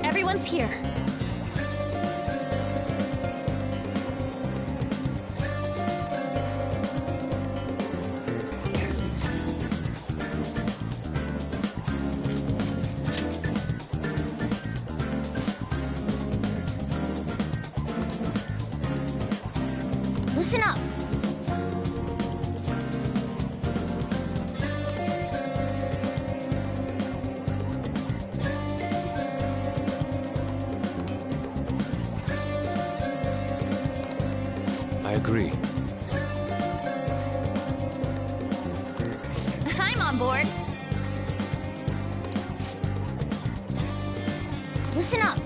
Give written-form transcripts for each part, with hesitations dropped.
Everyone's here. Listen up. I agree. I'm on board. Listen up.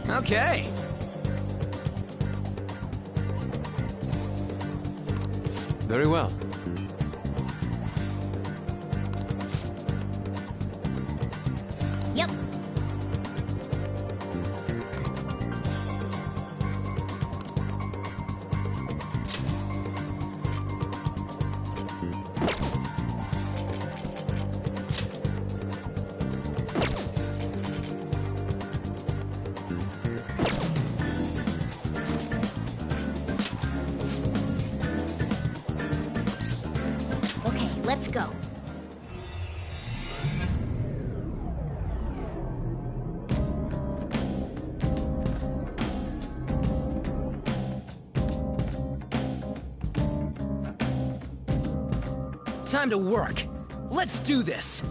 Okay. Very well. Yep. Okay, let's go. Time to work. Let's do this.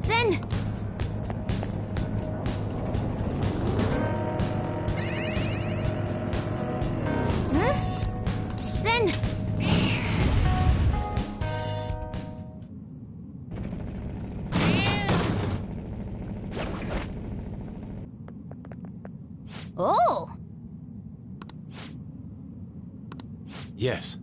Then... Then... Oh! Yes.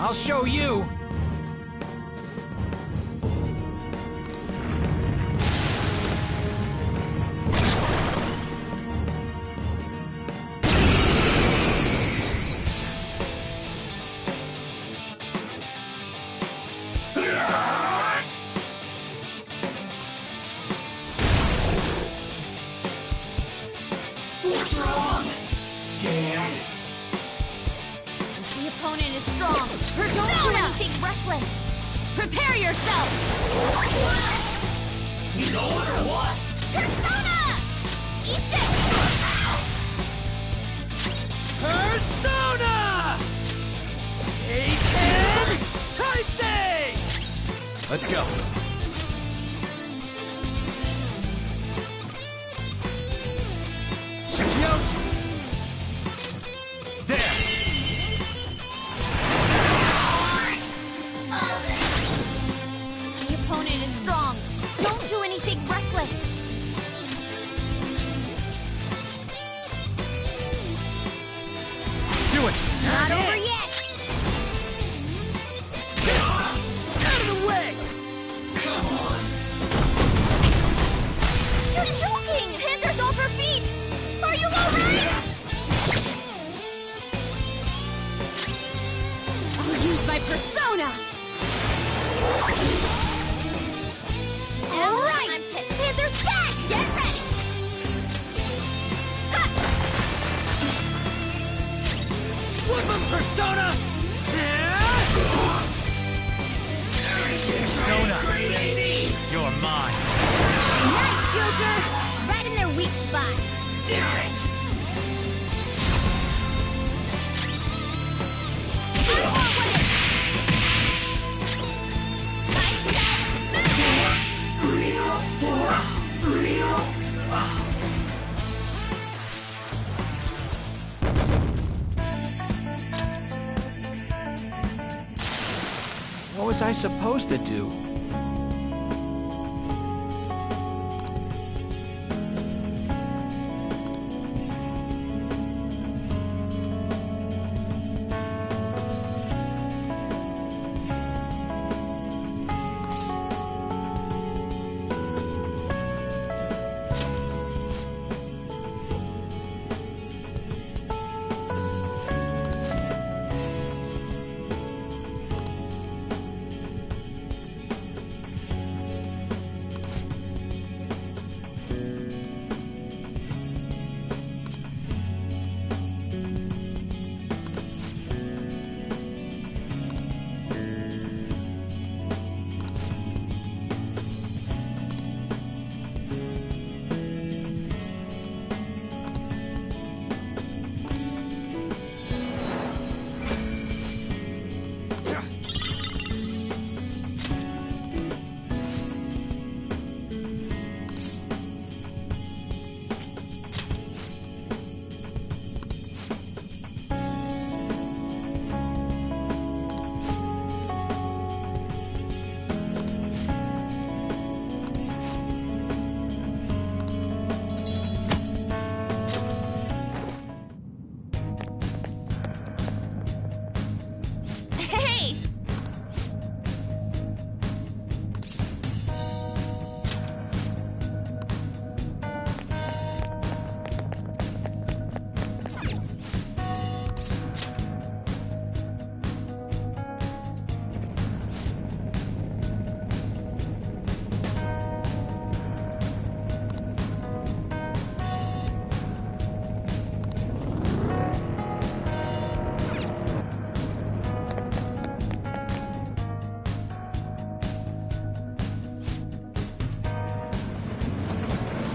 I'll show you! What's wrong? Scared? The opponent is strong. Don't do anything reckless. Prepare yourself. He's over or what? Persona! Eat this! Persona! Taken! Taisei! Let's go. Check it out! There! The opponent is strong. Don't do anything reckless. Do it! Not over yet. Out of the way! Come on. You're choking! Hands are off her feet! Are you alright? I'll use my persona! Alright! Panthers back! Get ready! Ha! Woodland Persona! Persona! You're mine! Nice, Joker! Right in their weak spot. Damn it! What was I supposed to do? Hey!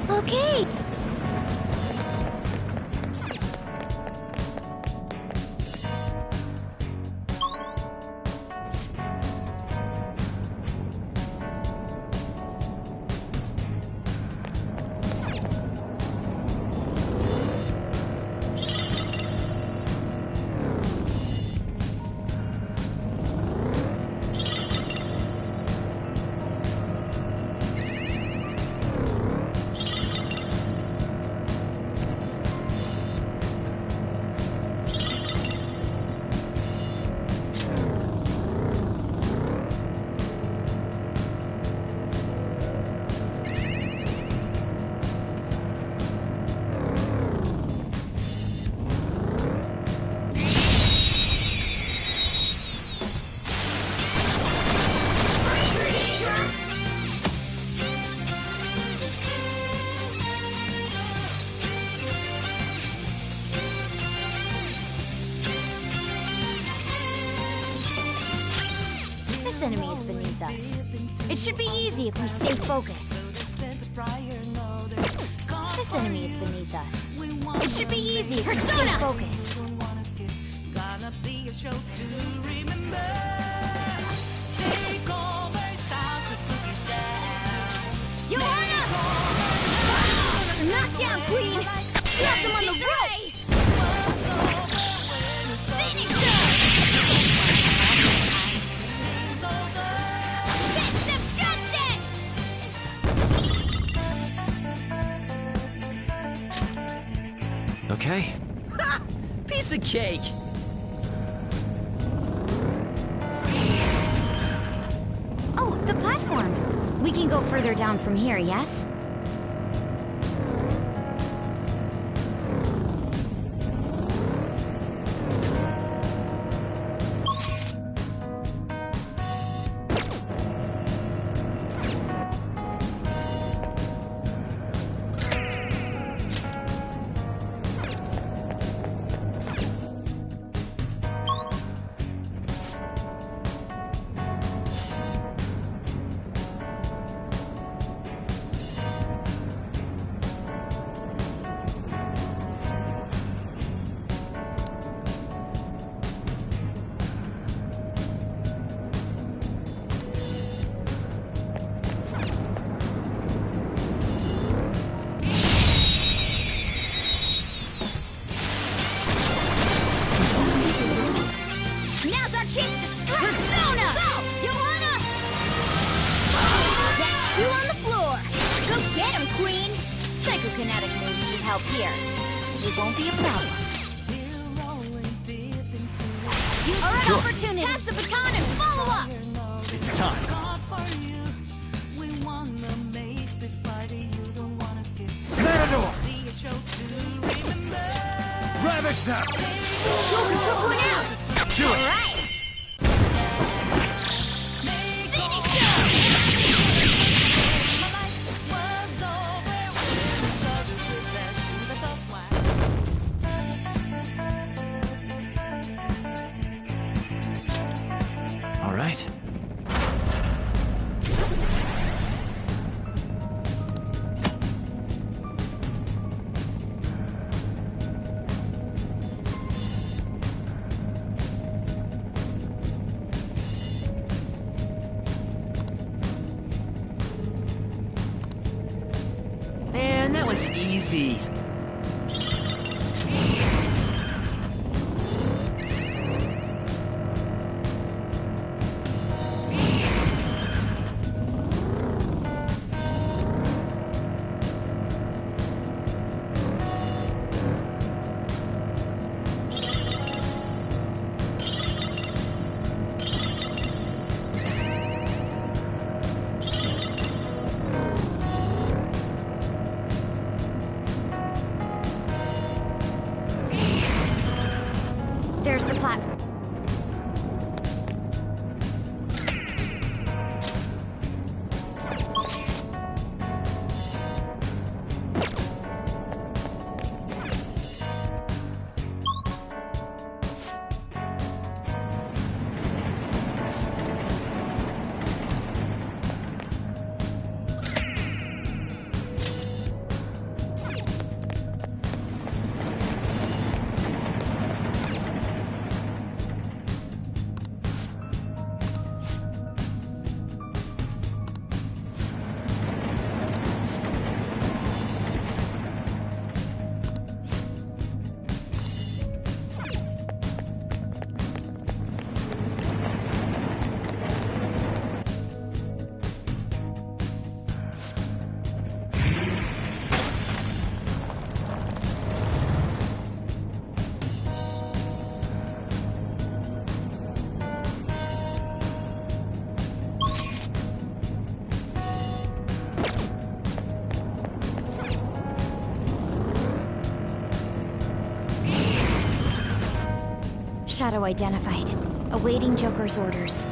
Okay. enemy is beneath us. It should be easy if we stay focused. This enemy is beneath us. It should be easy if we stay focused. Joanna! Knockdown, Queen! Slap them on the rope! Finish her! Fist of justice! Okay. Ha! Piece of cake! Oh, the platform! We can go further down from here, yes? Now's our chance to strike! Persona! Go! Joanna! That's 2 on the floor! Go get him, Queen! Psychokinetic moves should help here. It won't be a problem. Use an opportunity! Pass the baton and follow up! It's time. Matador! Ravage them! Joker took one out! Do it! All right! Finish him! All right. Man, that was easy. There's the platform. Shadow identified. Awaiting Joker's orders.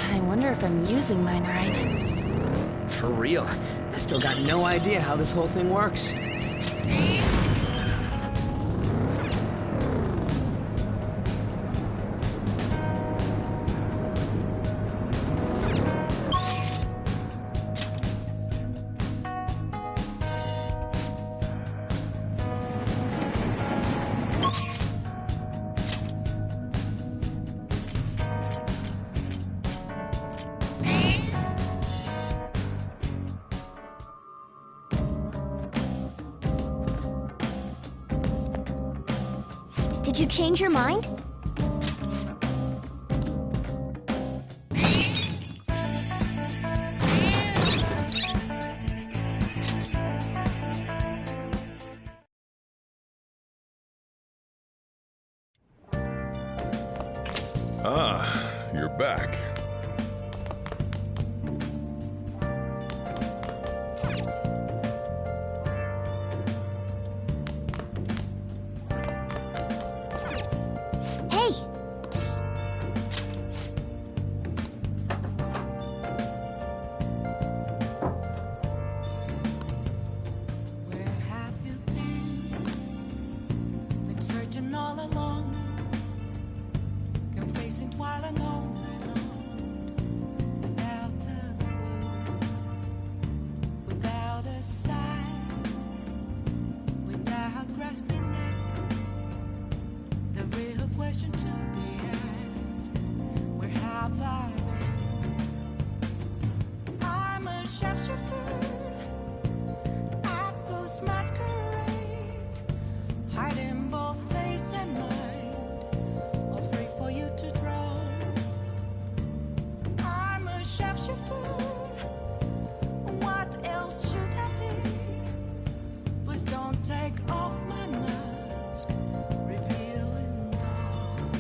I wonder if I'm using mine right. For real. I still got no idea how this whole thing works. Did you change your mind? Ah, you're back. Hey! Where have you been? Been searching all along, confessing while alone without a clue, without a sign, without grasping it. The real question to be asked: where have I been? I'm a sharpshooter at this masquerade, hiding both face and mind, all free for you to draw. I'm a sharpshooter. What else should I be? Please don't take off my mask, revealing dawn.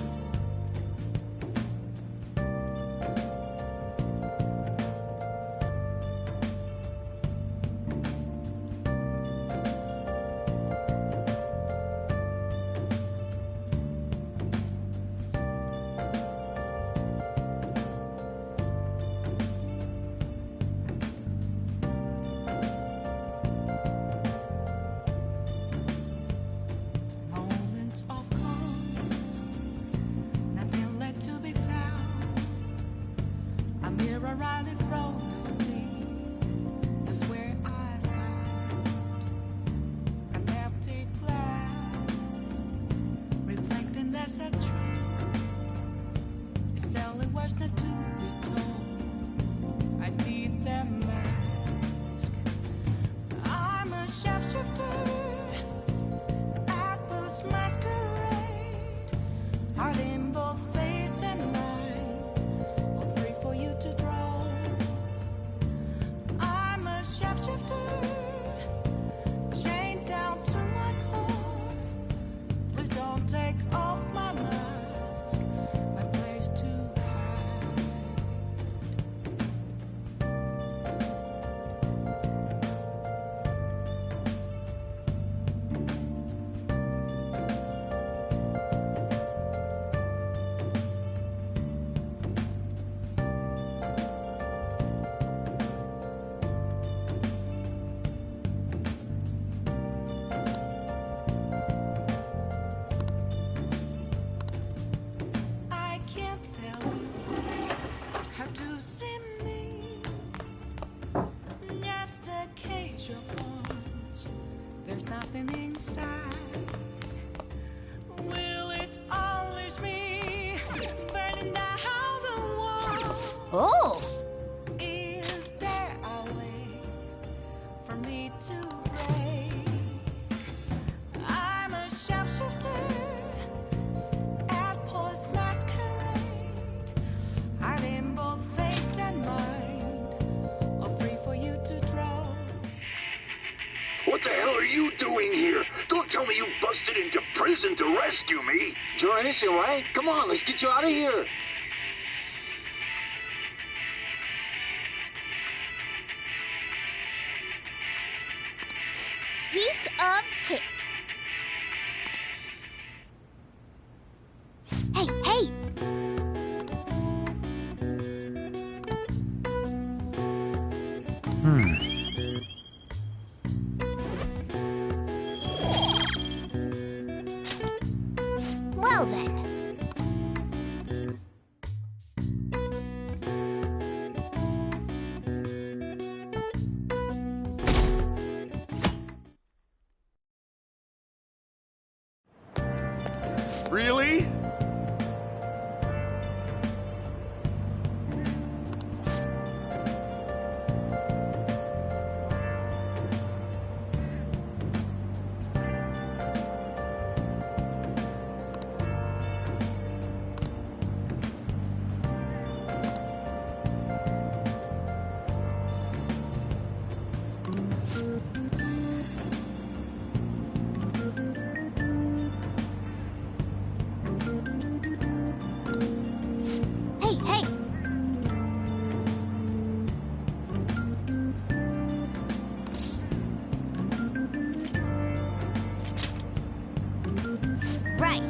Moments of calm, nothing left to be found. A mirror right in front of me, that's where I found an empty glass, reflecting that's a truth. It's telling words not to be told. I need that mask. I'm a sharpshooter at this masquerade, hiding both face and mind, all free for you to draw. I'm a sharpshooter. to see me. Just a cage of bones. There's nothing inside. Will it unleash me? Burning down the wall. Oh! Is there a way for me to break? I'm a sharpshooter at Paul's masquerade, hiding both face and mind, all free for you to draw. What the hell are you doing here? Don't tell me you busted into prison to rescue me. Join us, right? Come on, let's get you out of here. Piece of cake. Hey, hey! Well then. Really? Hey, hey! Right.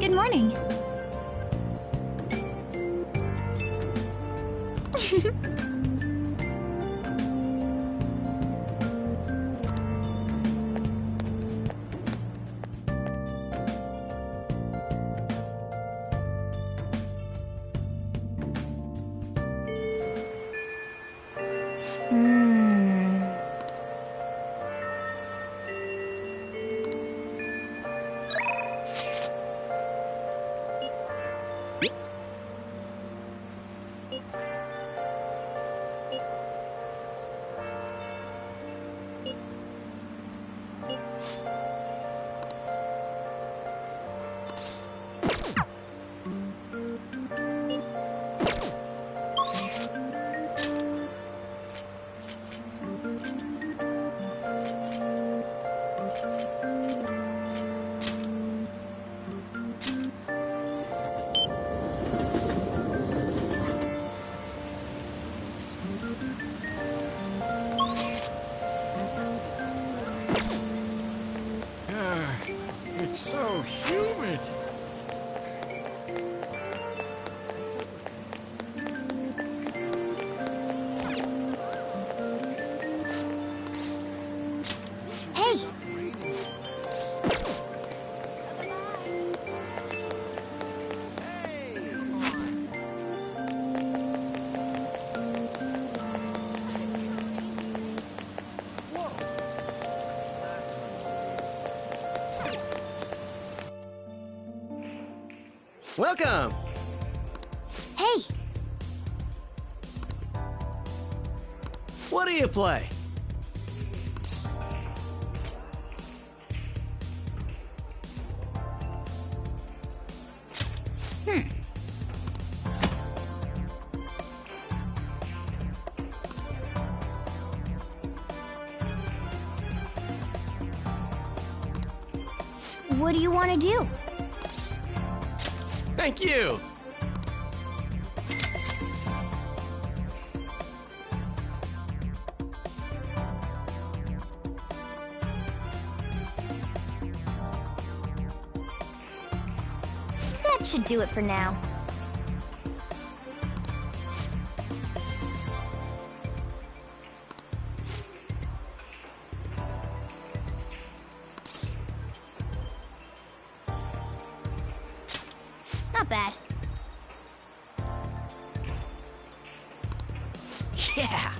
Good morning. It's so humid. Hey! Welcome! Hey! What do you play? What do you want to do? Thank you! That should do it for now. Not bad. Yeah!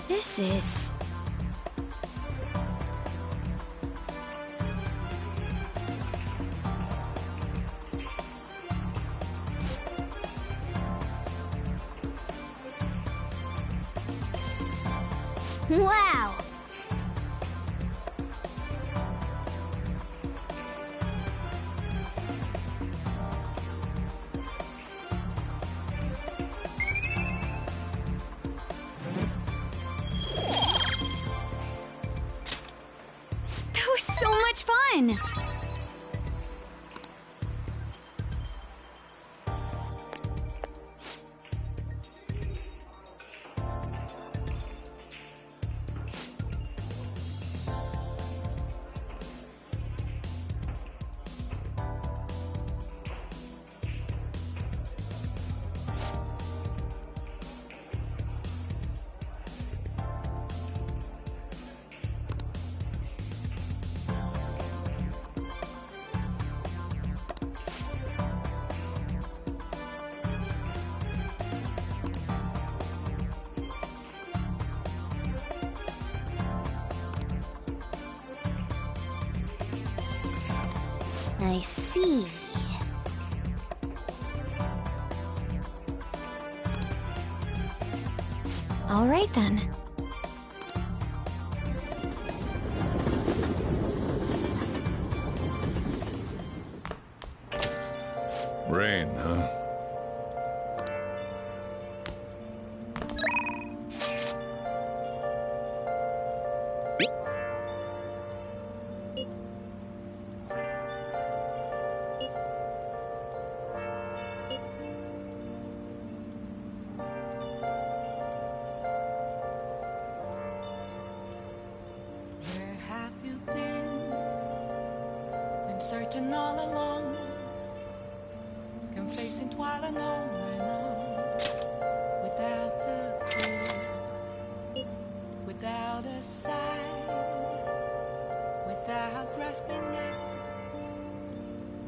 This is... Wow! That was so much fun! I see. All right then. Rain, huh? Where have you been? Been searching all along, confessing while alone and on, without the clue, without a sign, without grasping it.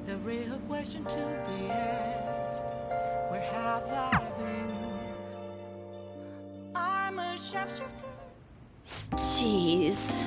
The real question to be asked: where have I been? I'm a sharpshooter. Jeez.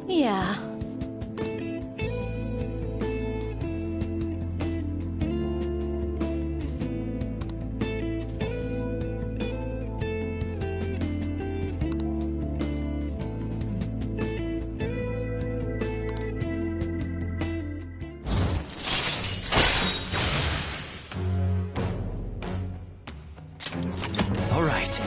Yeah. All right.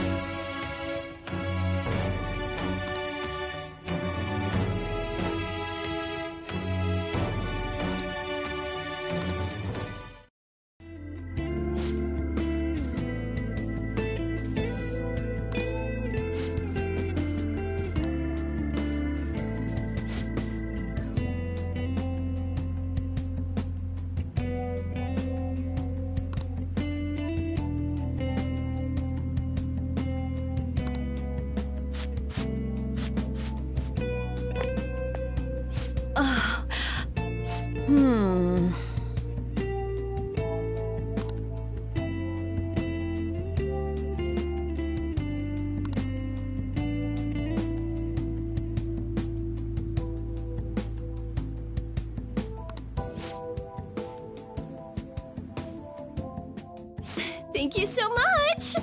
Hmm. Thank you so much!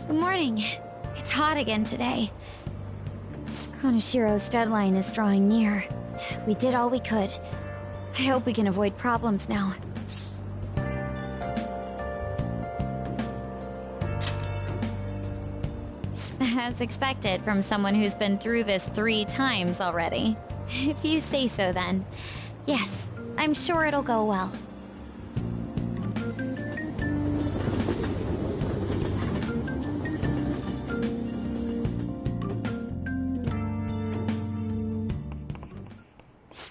Good morning. It's hot again today. Konoshiro's deadline is drawing near. We did all we could. I hope we can avoid problems now. As expected from someone who's been through this 3 times already. If you say so then. Yes, I'm sure it'll go well.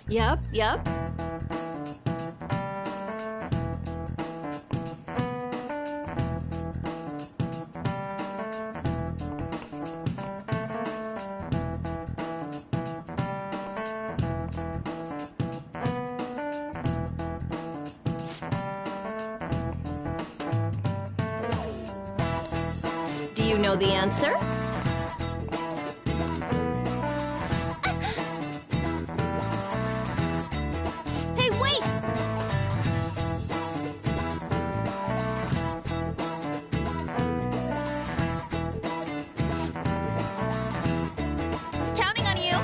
Yep. Do you know the answer? Hey, wait! Counting on you!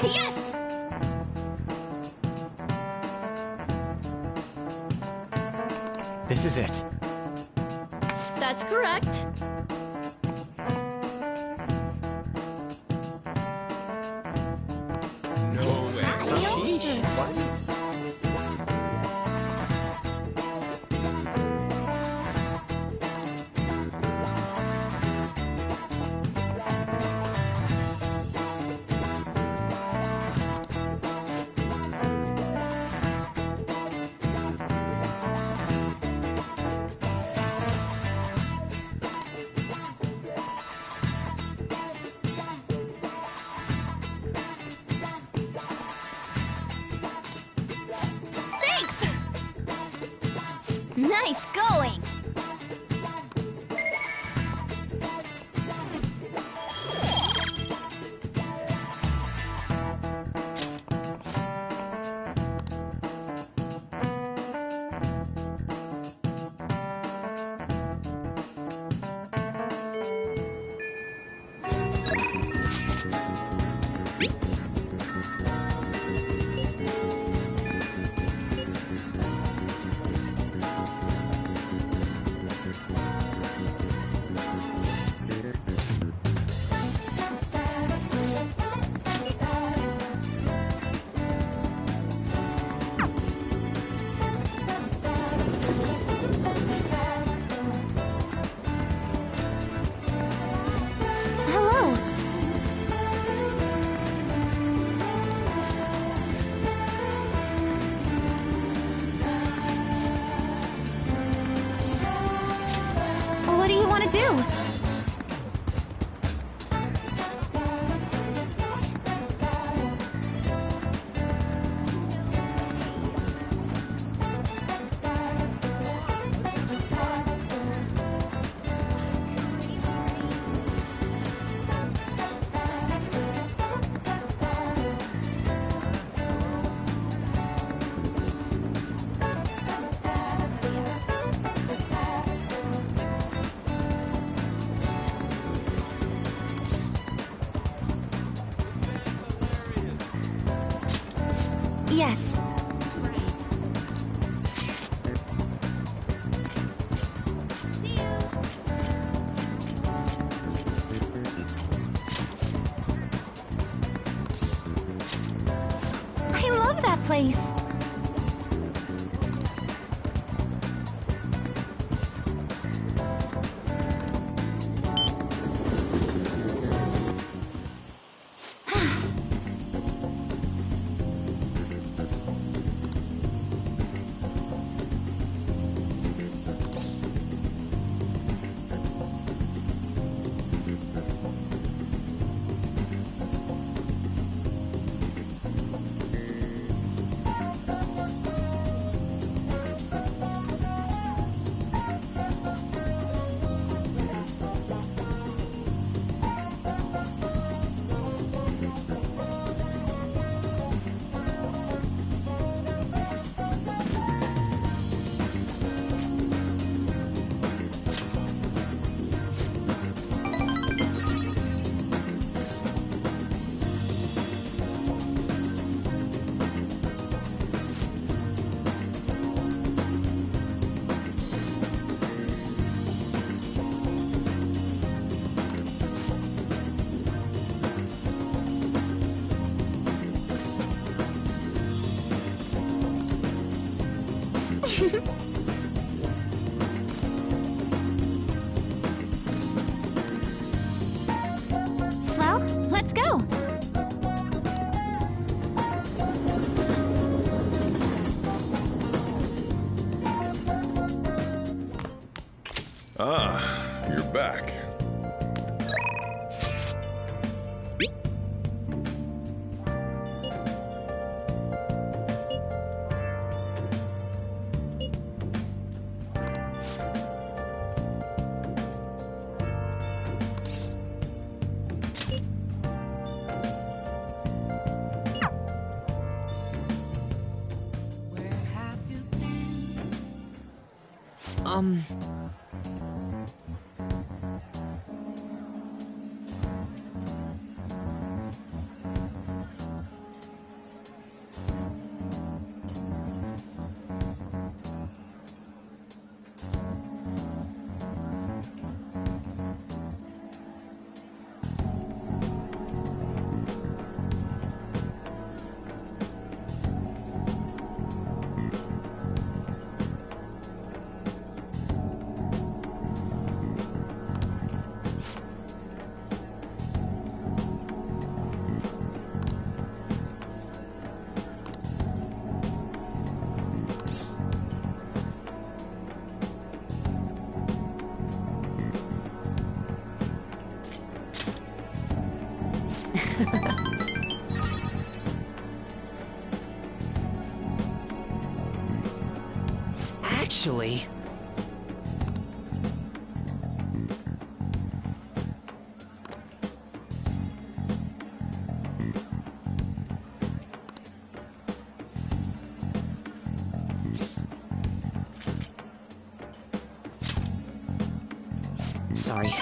Yes! This is it. That's correct. Hello. What do you want to do? Yes. I love that place. Well, let's go. Ah, you're back. Where have you been? Actually... Sorry.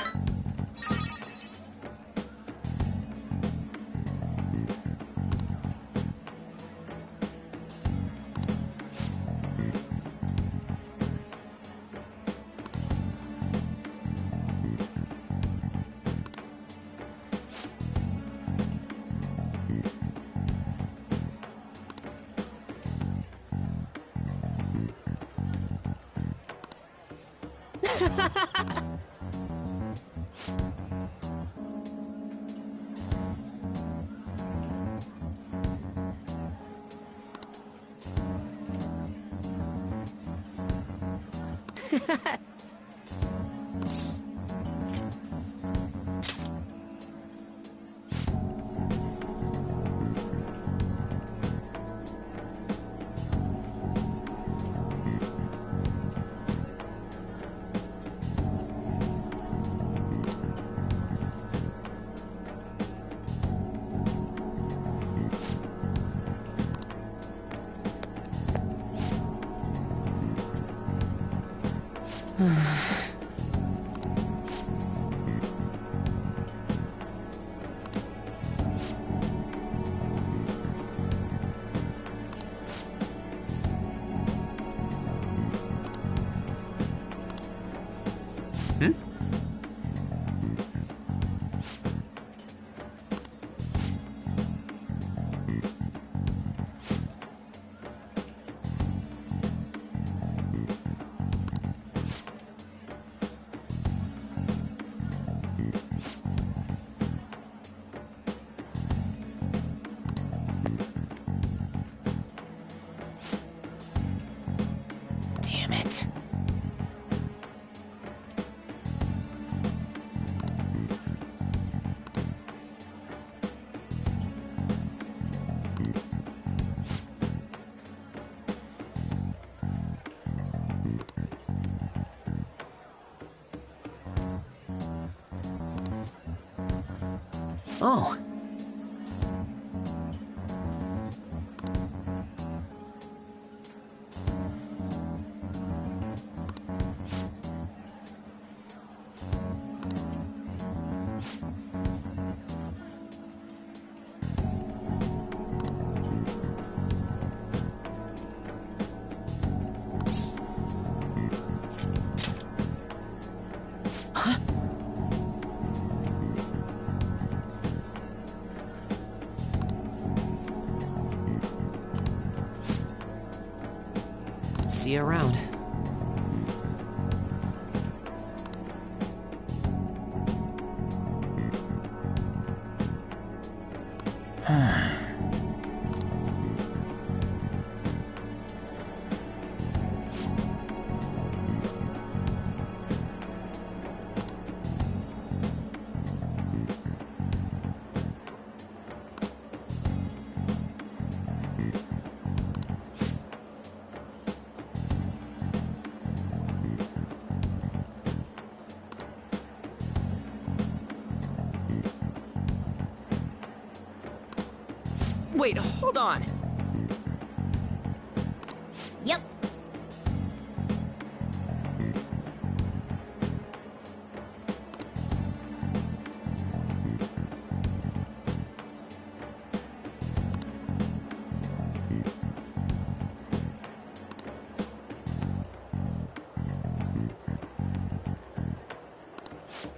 Damn it. Oh. See you around. Wait, hold on. Yep.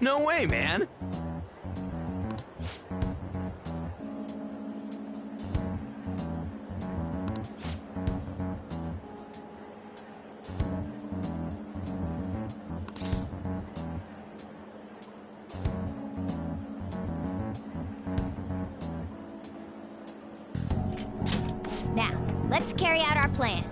No way, man. Now, let's carry out our plan.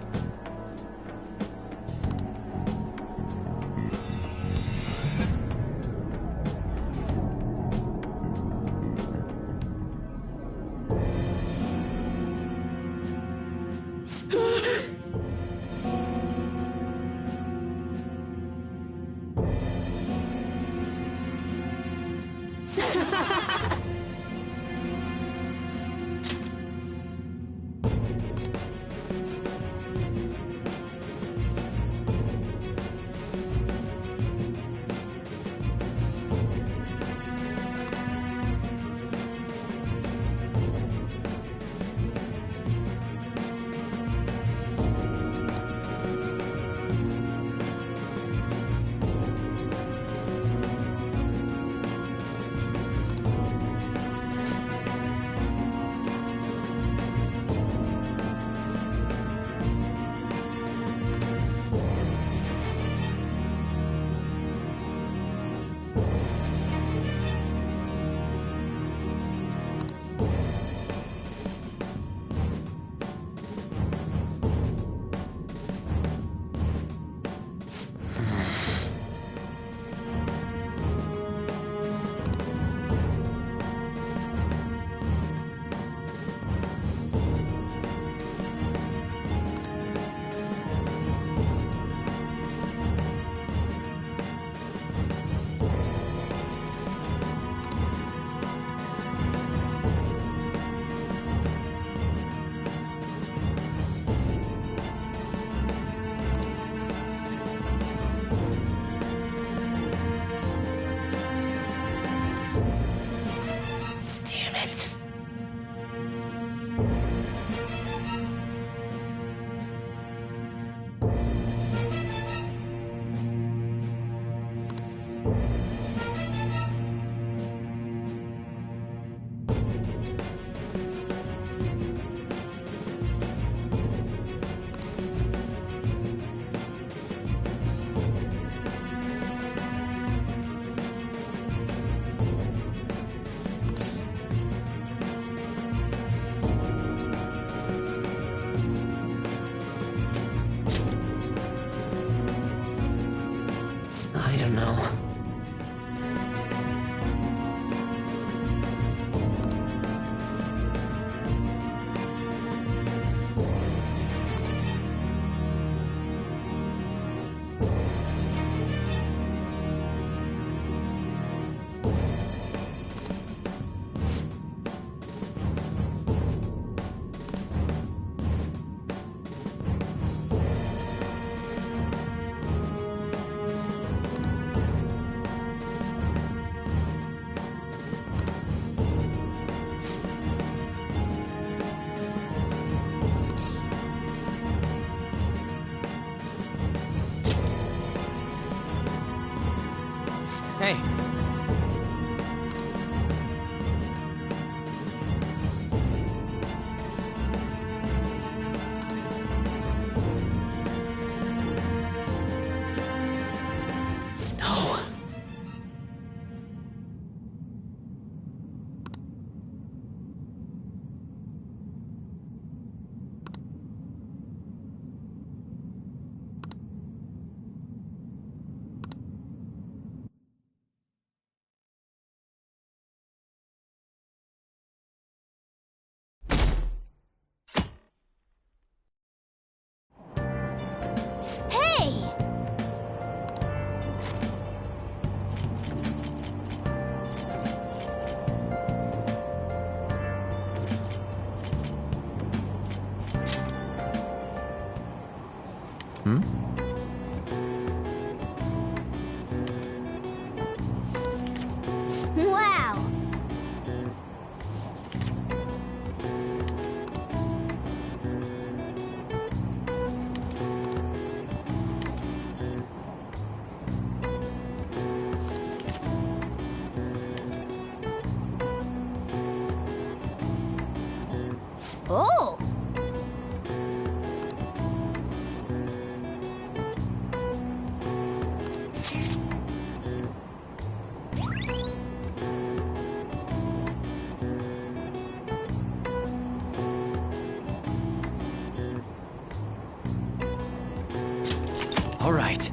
Hey. No. Hey! Hmm? Wow! Oh! All right.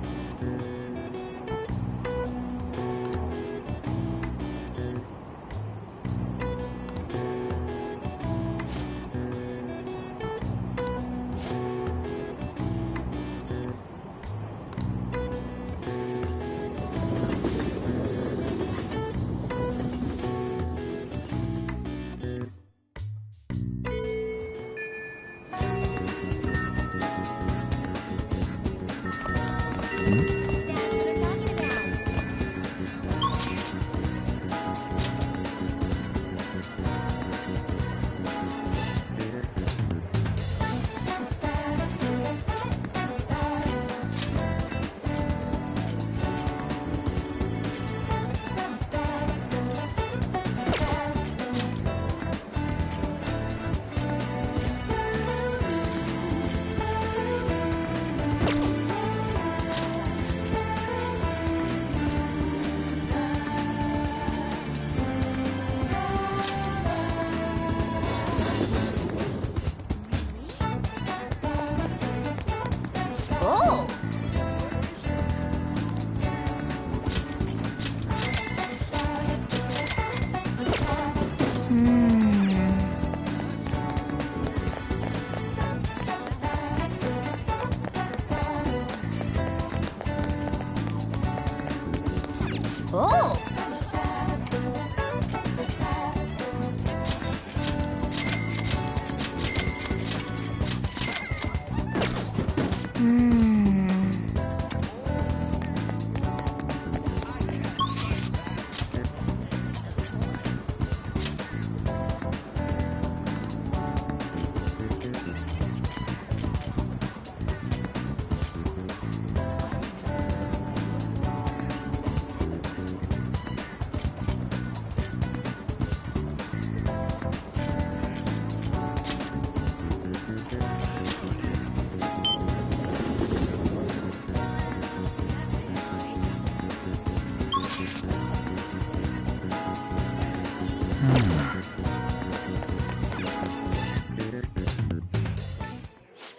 That's what I'm talking about. Oh! Oh!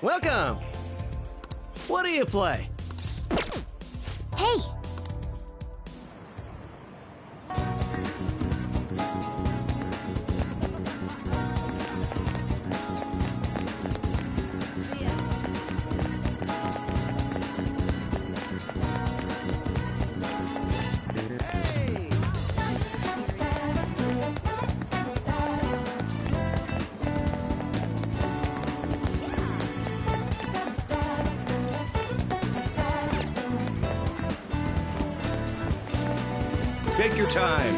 Welcome! What do you play? Hey! Take your time.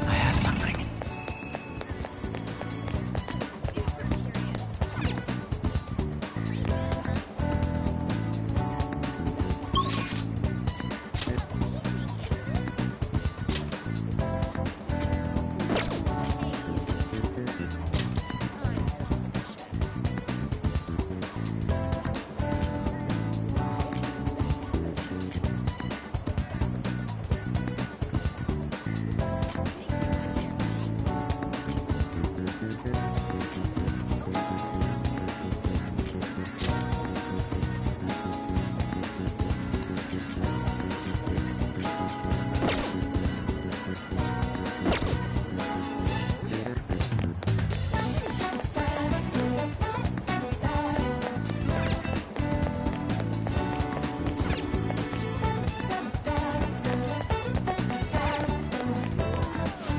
I have something.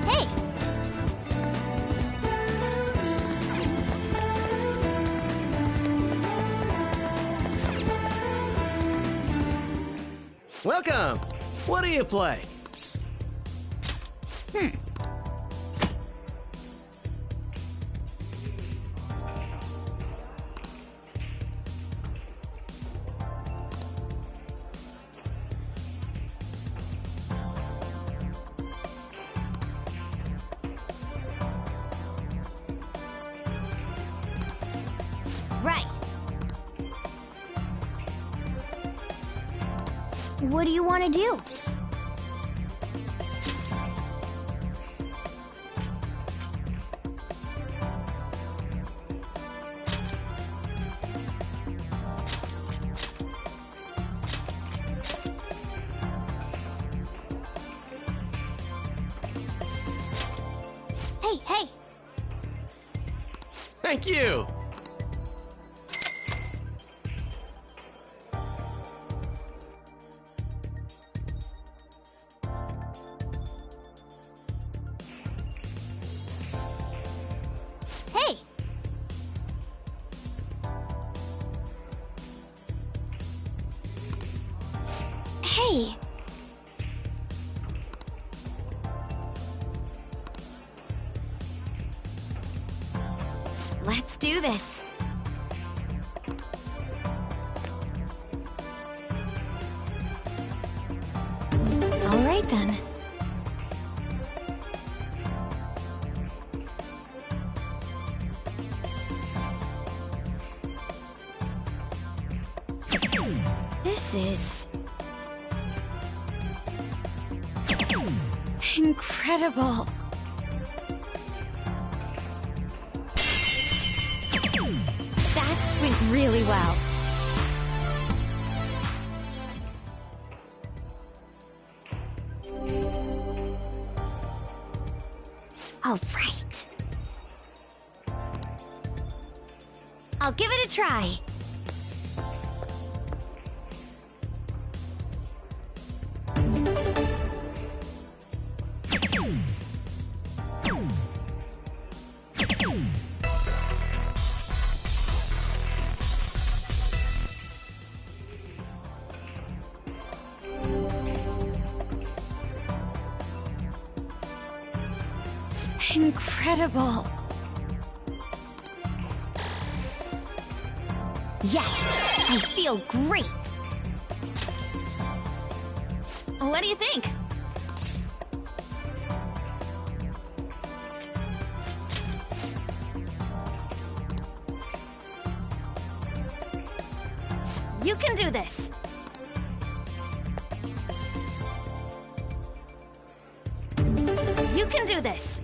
Hey! Welcome! What do you play? Right. What do you want to do? Hey, hey! Thank you! Hey! Hey! Let's do this. All right then. This is incredible. That went really well. All right. I'll give it a try. Incredible. Yes, I feel great. What do you think? You can do this. You can do this.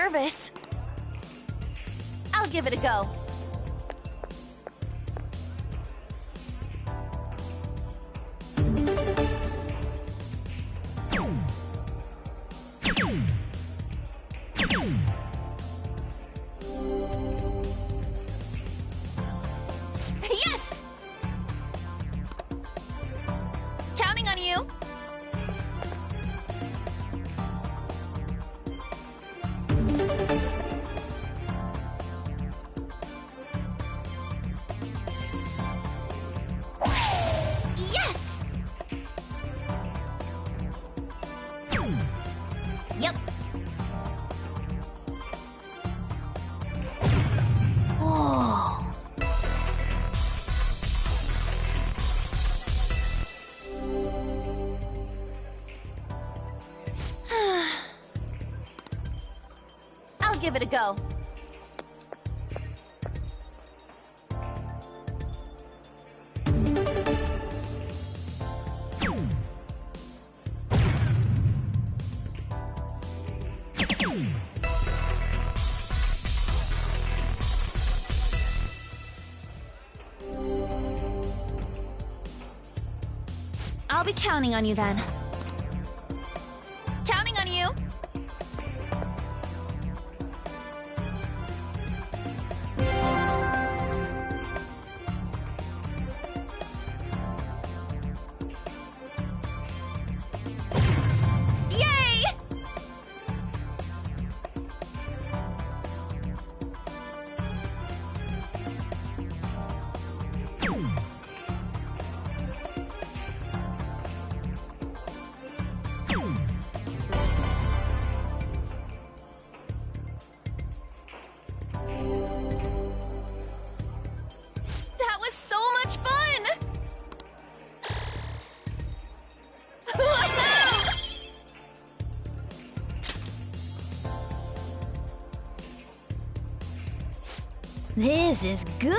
nervous. I'll give it a go. Yes! Counting on you. Yes! Yep. Whoa. I'll give it a go. I'll be counting on you then. Counting on you. Yay! That was so much fun! Woohoo! This is good.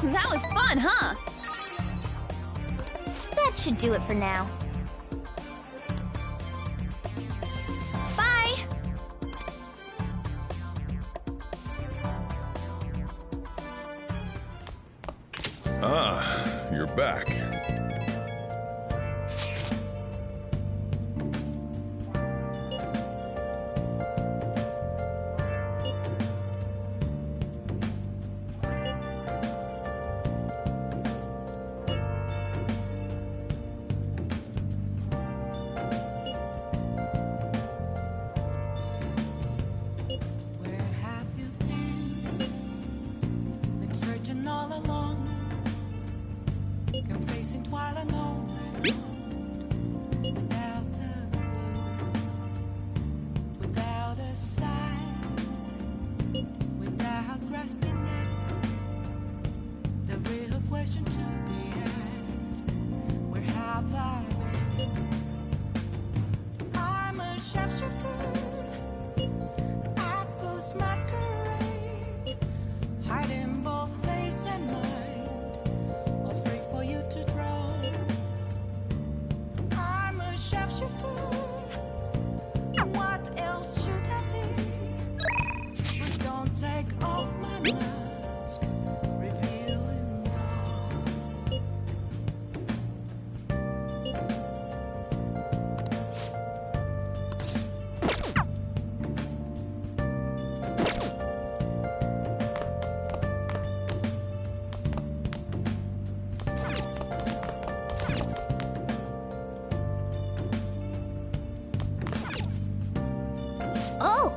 That was fun, huh? That should do it for now. Bye! Ah, you're back. Where have you been? Been searching all along, confessing while alone, without a clue, without a sign, without grasping it. The real question to be asked: where have I been? I'm a sharpshooter. I post masquerade, hiding both face and mind, afraid for you to draw. I'm a sharpshooter. What else should I be? Please don't take off my mask, revealing dark. Oh!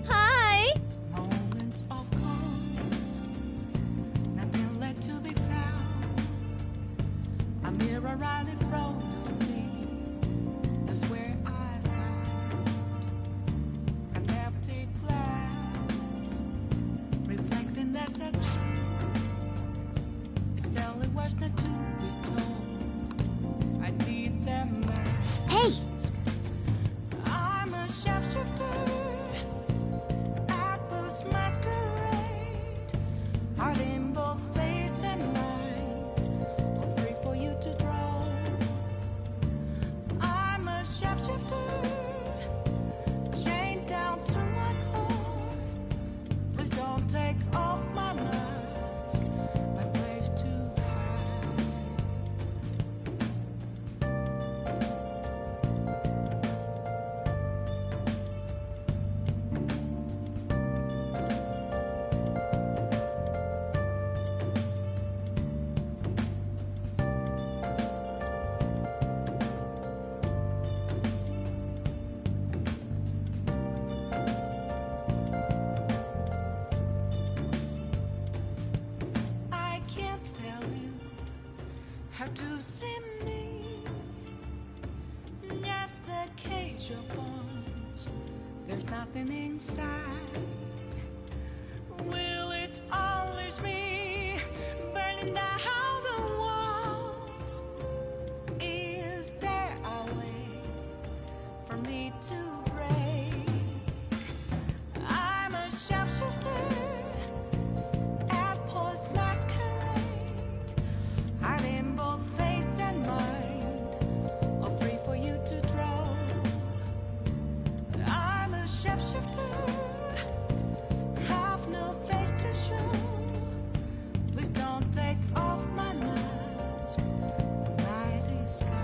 Hi! Moments of calm, nothing left to be found. A mirror right in front of me, that's where I found an empty glass, reflecting that's a truth. It's telling words not to be told. to see me. Just a cage of bones. There's nothing inside. Will it unleash me, burning down the walls? Is there a way for me to break? I'm a sharpshooter at post masquerade, hiding both face and mind, all free for you to draw. I'm a sharpshooter, have no face to show. Please don't take off my mask, my disguise.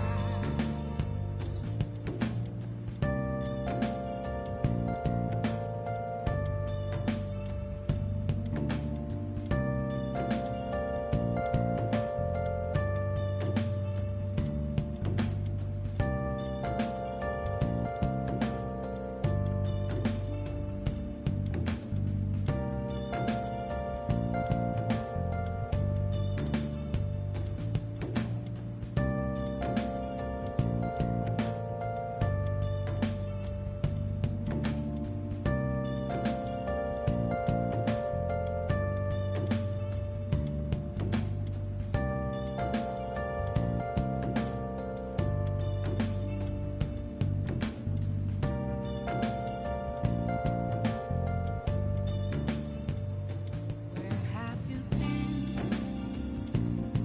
Where have you been?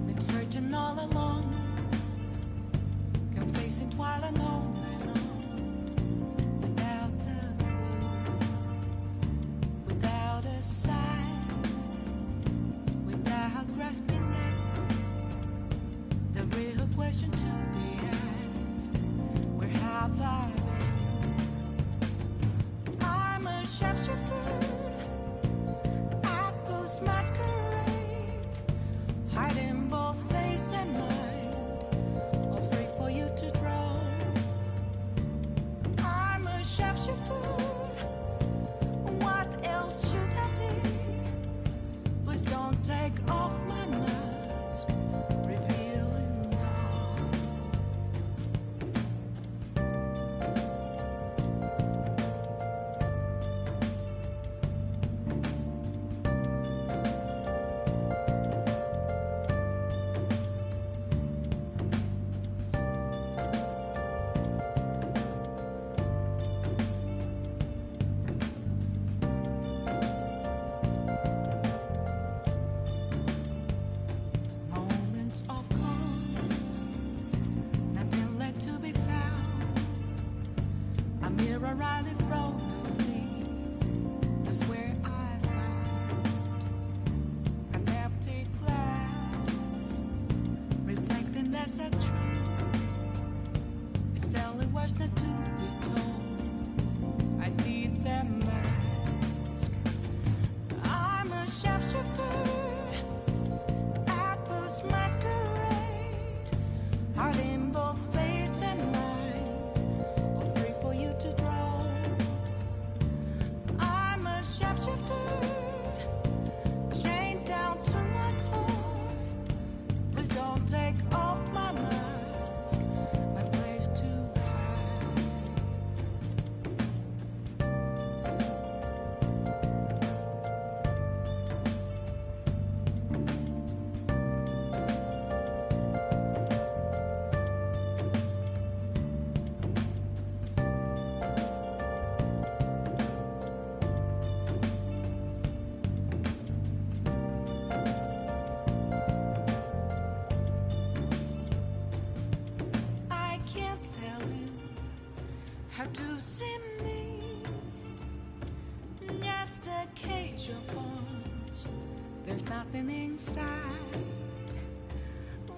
Been searching all along, confessing while alone and on, without a clue, without a sign, without grasping it. The real question to be asked: where have I been? I'm a sharpshooter at post masquerade, hiding both face and mind, all free for you to draw. I'm a sharpshooter, what else should I be? Please don't take off my mask, revealing dawn. Moments of calm, nothing left to be found. A mirror right in front of me, that's where I found an empty glass, reflecting that's a truth. It's telling words not to be told. I need that mask. I'm a sharpshooter at post masquerade, hiding both face and mind, all free for you to draw. I'm a sharpshooter, chained down to my core. Please don't take off my mask, my place to hide. I can't tell you how to see me. Just a cage of bones. There's nothing inside.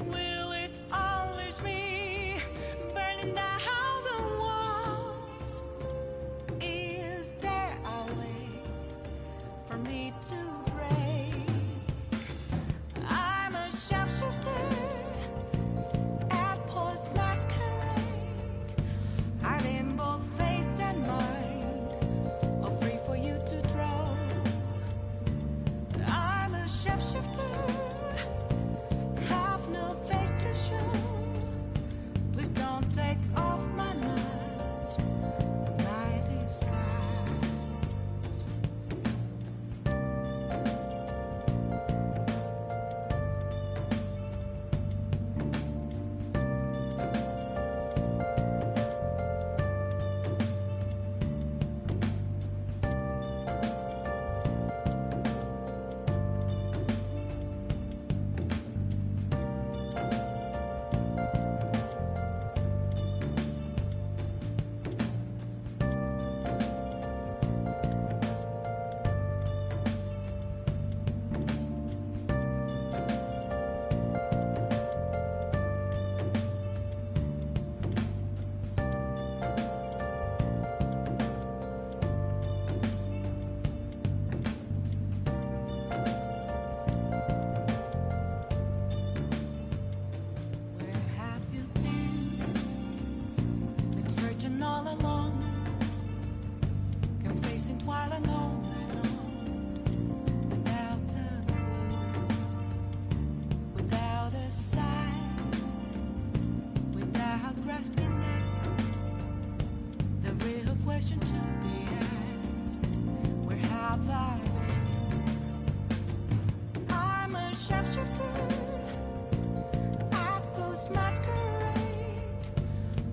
Will it unleash me, burning down the walls? Is there a way for me to break? I'm a sharpshooter at post masquerade, hiding both face and mind, all free for you to draw. I'm a sharpshooter while alone, without a clue, without a sign, without grasping it. The real question to be asked: where have I been? I'm a sharpshooter at post masquerade,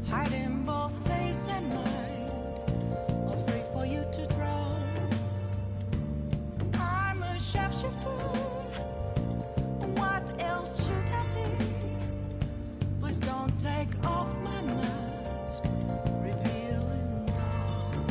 hiding both face and mind, all free for you to draw. I'm a sharpshooter. What else should I be? Please don't take off my mask, revealing dawn.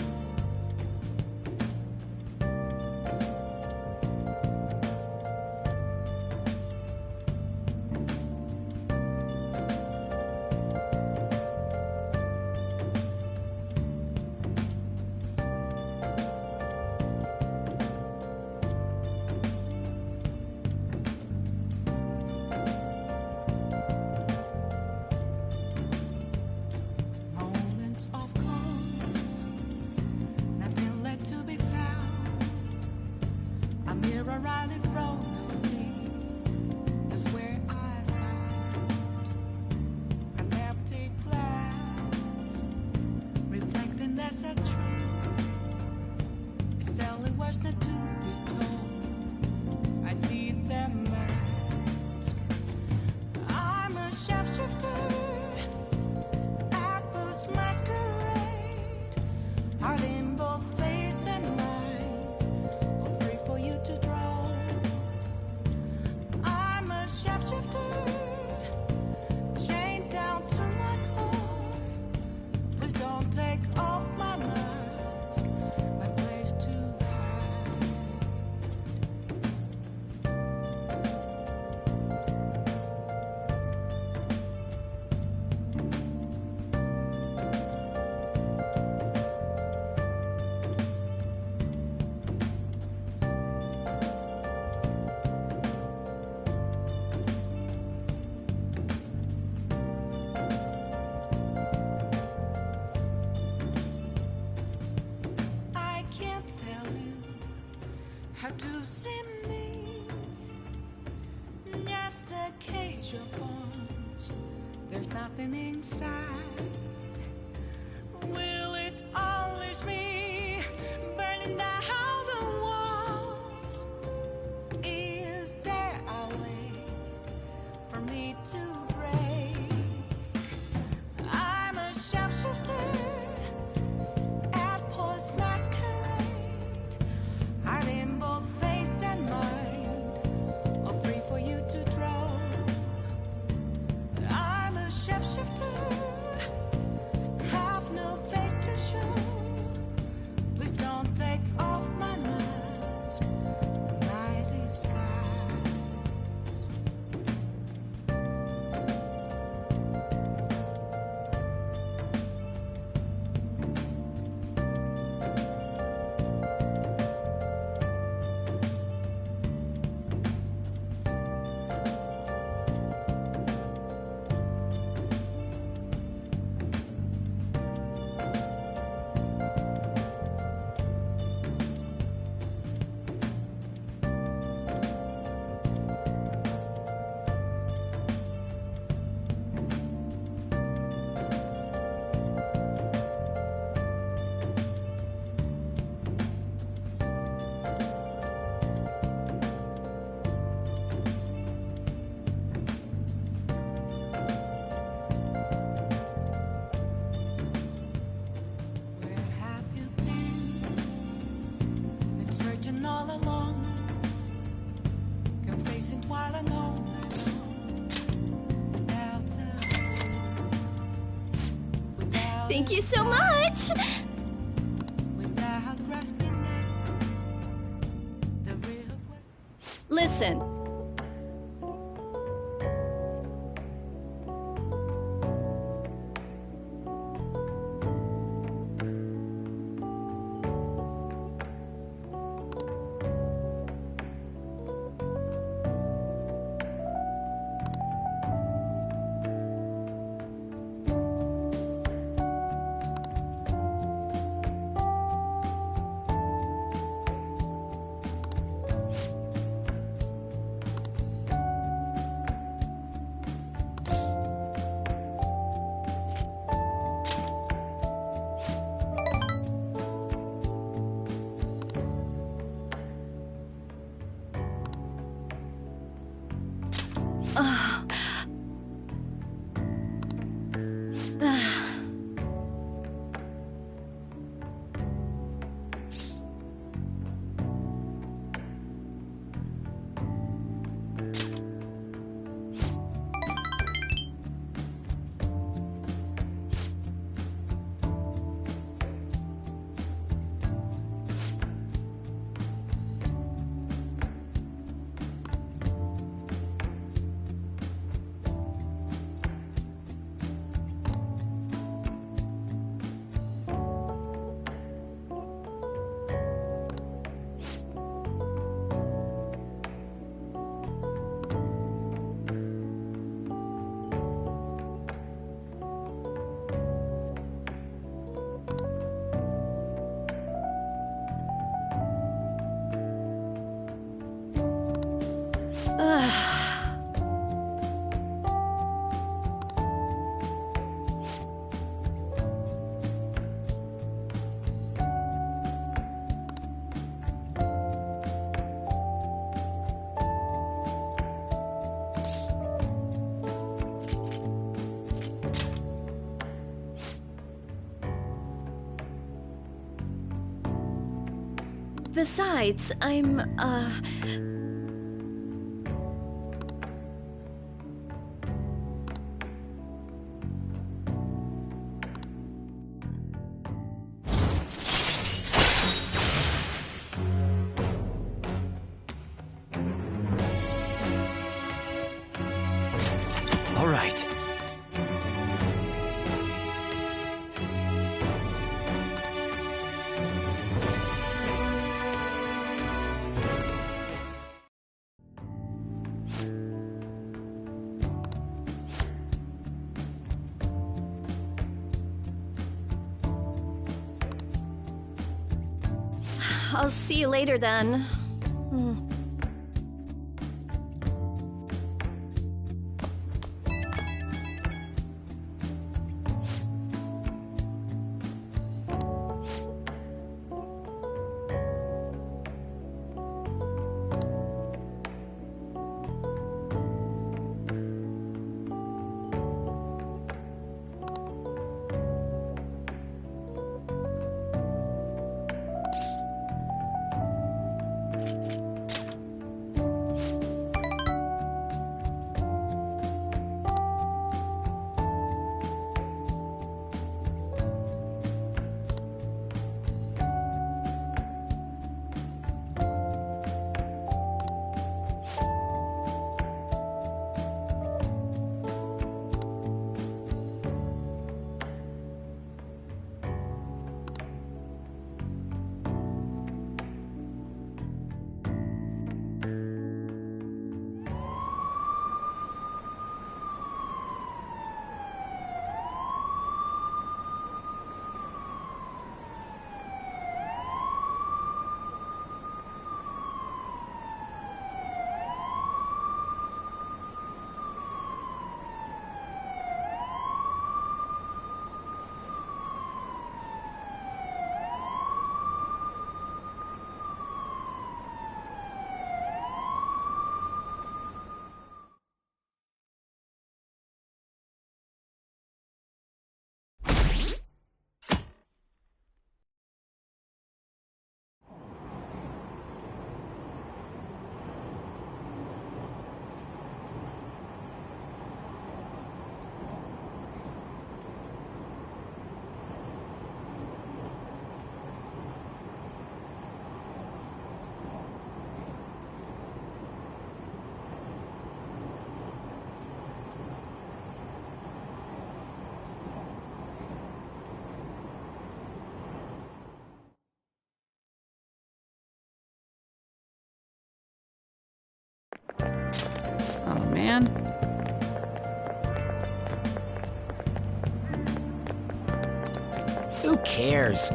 Moments of calm, nothing left to be found. A mirror right in front of me, that's where I found an empty glass, reflecting that's a truth. It's telling words not to be told. I need that mask. I'm a sharpshooter at post masquerade, hiding both face and mind, all free for you to draw. I'm a sharpshooter, chained down to my core. Please don't take off my mask, my place to hide. I can't tell you how to see me. Just a cage of bones. There's nothing inside. Will it unleash me, burning down the walls? Is there a way for me to break? I'm a sharpshooter at post masquerade, hiding both face and mind, all free for you to draw. I'm a shapeshifter, have no face to show. Please don't take off my mask, my disguise. Where have you been? Been searching all along, confessing while alone, without Thank you so much! without grasping it. The real question. Listen. Besides, I'm, All right. I'll see you later then. Oh, man. Who cares?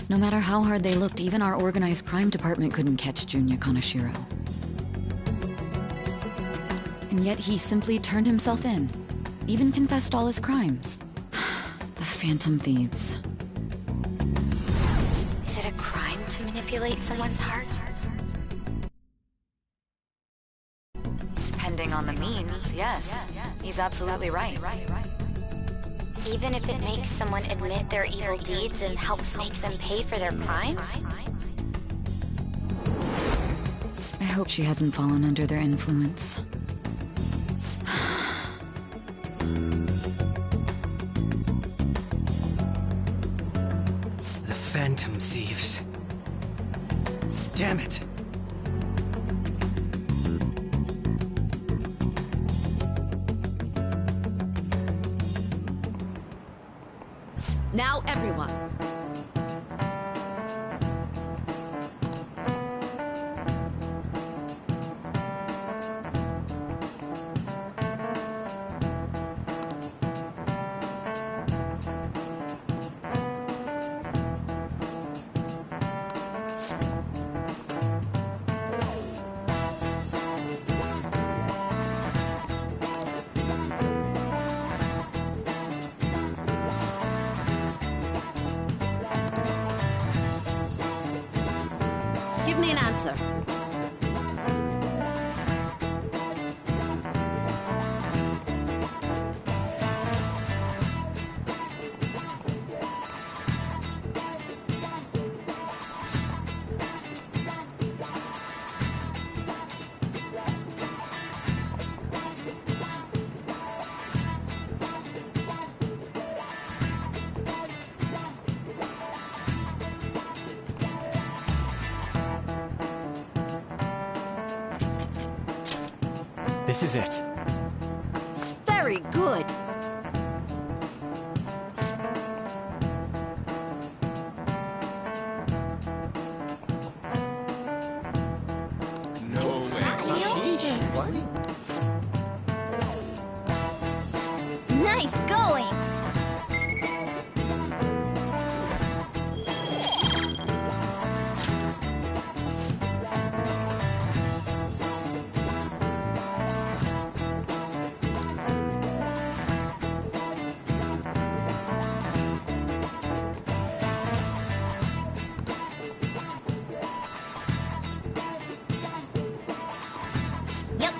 No matter how hard they looked, even our organized crime department couldn't catch Junya Kaneshiro. And yet he simply turned himself in. Even confessed all his crimes. The Phantom Thieves. Is it a crime to manipulate someone's heart? Depending on the means, yes. He's absolutely right. Even if it makes someone admit their evil deeds and helps make them pay for their crimes? I hope she hasn't fallen under their influence. The Phantom Thieves. Damn it. Now, everyone. Give me an answer. This is it. Very good. No way. Nice going! Yep.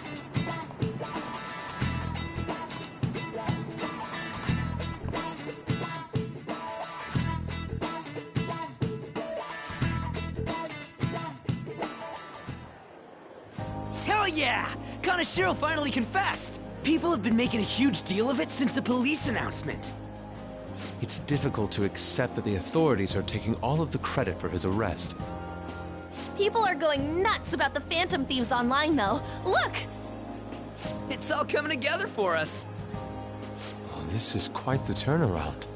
Hell yeah! Kaneshiro finally confessed! People have been making a huge deal of it since the police announcement. It's difficult to accept that the authorities are taking all of the credit for his arrest. People are going nuts about the Phantom Thieves online, though. Look! It's all coming together for us. Oh, this is quite the turnaround.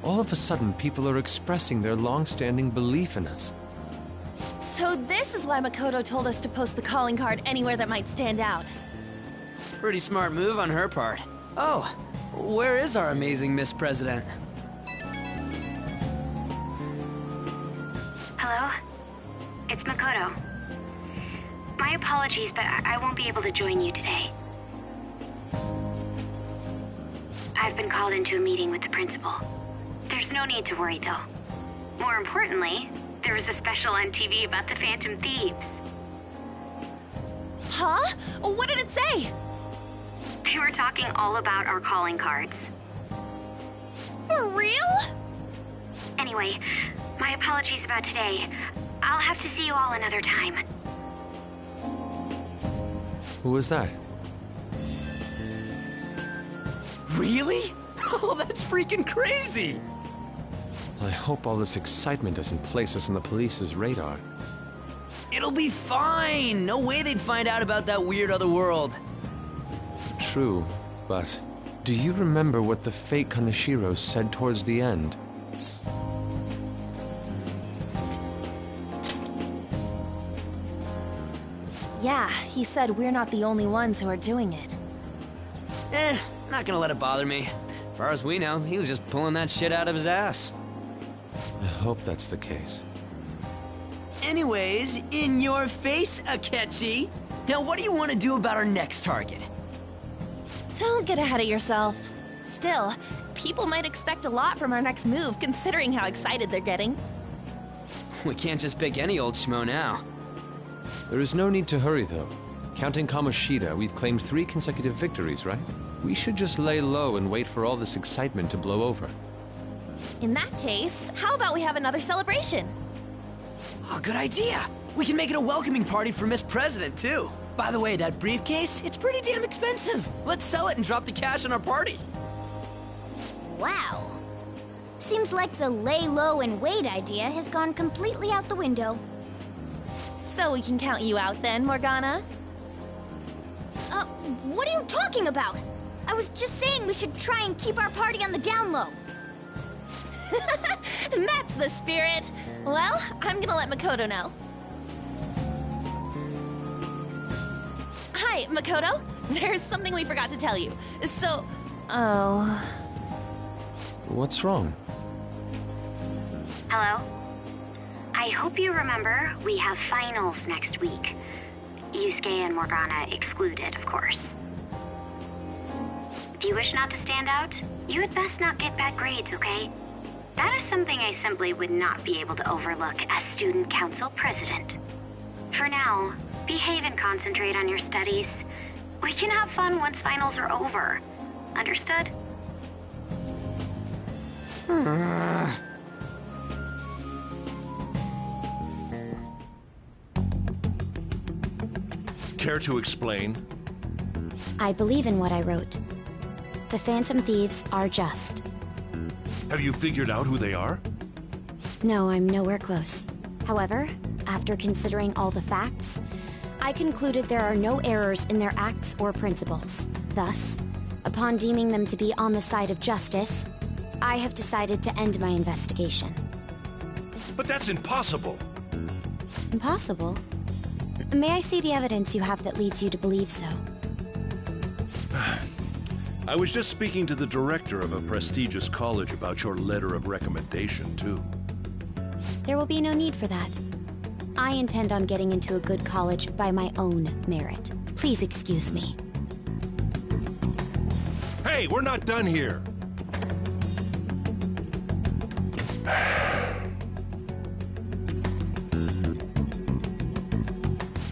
All of a sudden, people are expressing their long-standing belief in us. So this is why Makoto told us to post the calling card anywhere that might stand out. Pretty smart move on her part. Oh, where is our amazing Miss President? Hello? It's Makoto. My apologies, but I won't be able to join you today. I've been called into a meeting with the principal. There's no need to worry, though. More importantly, there was a special on TV about the Phantom Thieves. Huh? What did it say? They were talking all about our calling cards. For real? Anyway, my apologies about today. I'll have to see you all another time. Who was that? Really? Oh, that's freaking crazy! I hope all this excitement doesn't place us on the police's radar. It'll be fine! No way they'd find out about that weird other world. True, but do you remember what the fake Kaneshiro said towards the end? Yeah, he said we're not the only ones who are doing it. Not gonna let it bother me. Far as we know, he was just pulling that shit out of his ass. I hope that's the case. Anyways, in your face, Akechi. Now what do you want to do about our next target? Don't get ahead of yourself. Still, people might expect a lot from our next move, considering how excited they're getting. We can't just pick any old schmo now. There is no need to hurry, though. Counting Kamoshida, we've claimed 3 consecutive victories, right? We should just lay low and wait for all this excitement to blow over. In that case, how about we have another celebration? Oh, good idea. We can make it a welcoming party for Miss President, too. By the way, that briefcase, it's pretty damn expensive. Let's sell it and drop the cash on our party. Wow. Seems like the lay low and wait idea has gone completely out the window. So we can count you out then, Morgana? What are you talking about? I was just saying we should try and keep our party on the down low. That's the spirit. Well, I'm gonna let Makoto know. Hi, Makoto. There's something we forgot to tell you. So, What's wrong? Hello? I hope you remember we have finals next week. Yusuke and Morgana excluded, of course. If you wish not to stand out, you had best not get bad grades, okay? That is something I simply would not be able to overlook as student council president. For now, behave and concentrate on your studies. We can have fun once finals are over. Understood? Care to explain? I believe in what I wrote. The Phantom Thieves are just. Have you figured out who they are? No, I'm nowhere close. However, after considering all the facts, I concluded there are no errors in their acts or principles. Thus, upon deeming them to be on the side of justice, I have decided to end my investigation. But that's impossible! Impossible? May I see the evidence you have that leads you to believe so? I was just speaking to the director of a prestigious college about your letter of recommendation, too. There will be no need for that. I intend on getting into a good college by my own merit. Please excuse me. Hey, we're not done here!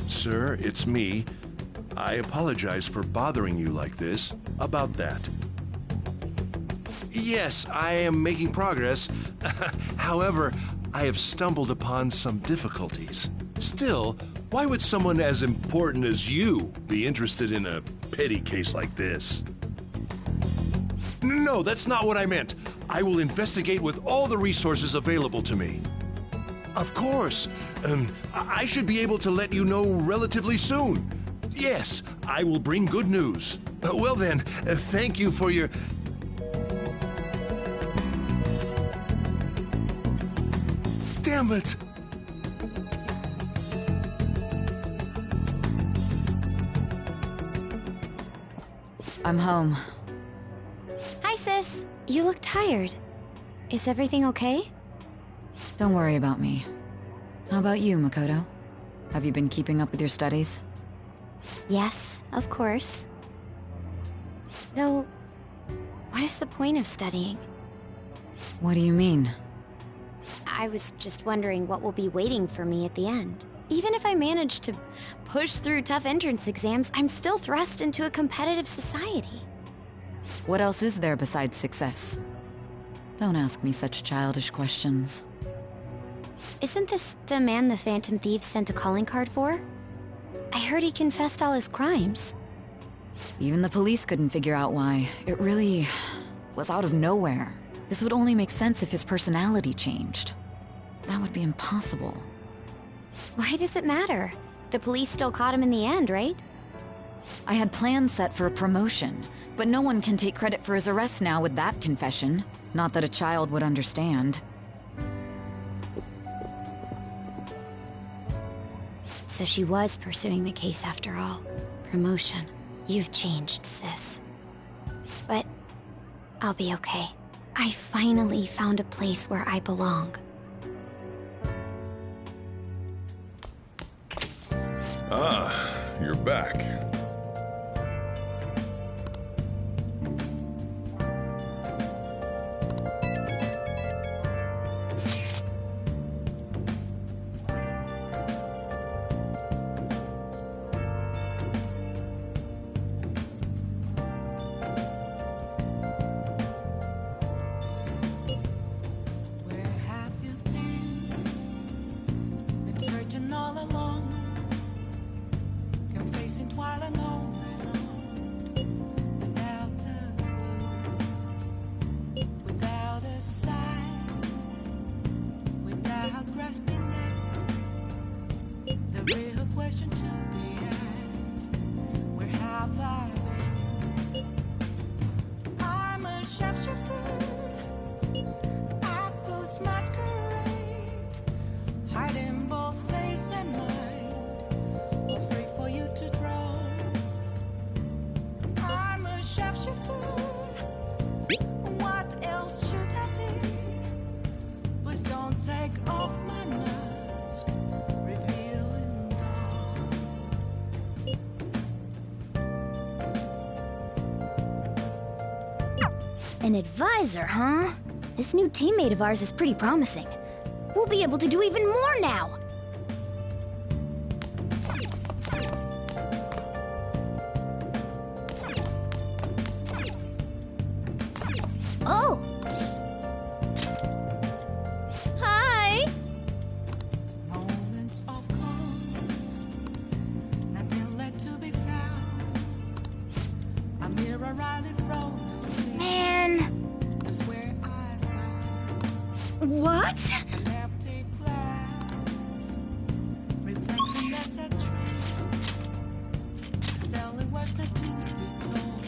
Sir, it's me. I apologize for bothering you like this. About that. Yes, I am making progress. However, I have stumbled upon some difficulties. Still, why would someone as important as you be interested in a petty case like this? No, that's not what I meant. I will investigate with all the resources available to me. Of course. I should be able to let you know relatively soon. Yes, I will bring good news. Well then, thank you for your... Damn it! I'm home. Hi, sis. You look tired. Is everything okay? Don't worry about me. How about you, Makoto? Have you been keeping up with your studies? Yes, of course. Though, what is the point of studying? What do you mean? I was just wondering what will be waiting for me at the end. Even if I manage to push through tough entrance exams, I'm still thrust into a competitive society. What else is there besides success? Don't ask me such childish questions. Isn't this the man the Phantom Thieves sent a calling card for? I heard he confessed all his crimes. Even the police couldn't figure out why. It really was out of nowhere. This would only make sense if his personality changed. That would be impossible. Why does it matter? The police still caught him in the end, right? I had plans set for a promotion, but no one can take credit for his arrest now with that confession. Not that a child would understand. So she was pursuing the case after all. Promotion. You've changed, sis. But I'll be okay. I finally found a place where I belong. Ah, you're back. Where have you been? Been searching all along, confessing while alone without a clue, without a sign, without grasping it. The real question to be asked: where have I been? I'm a shapeshifter. Actors masquerade, hiding both face and mind, all free for you to draw. I'm a shapeshifter. What else should I be? Please don't take off my mask, revealing dawn. An advisor, huh? This new teammate of ours is pretty promising. We'll be able to do even more now! Oh! Hi! Moments of calm, nothing left to be found. A mirror right in front of me. Man! Is where I found What? an empty glass, reflecting as a tree, telling what's the truth be told.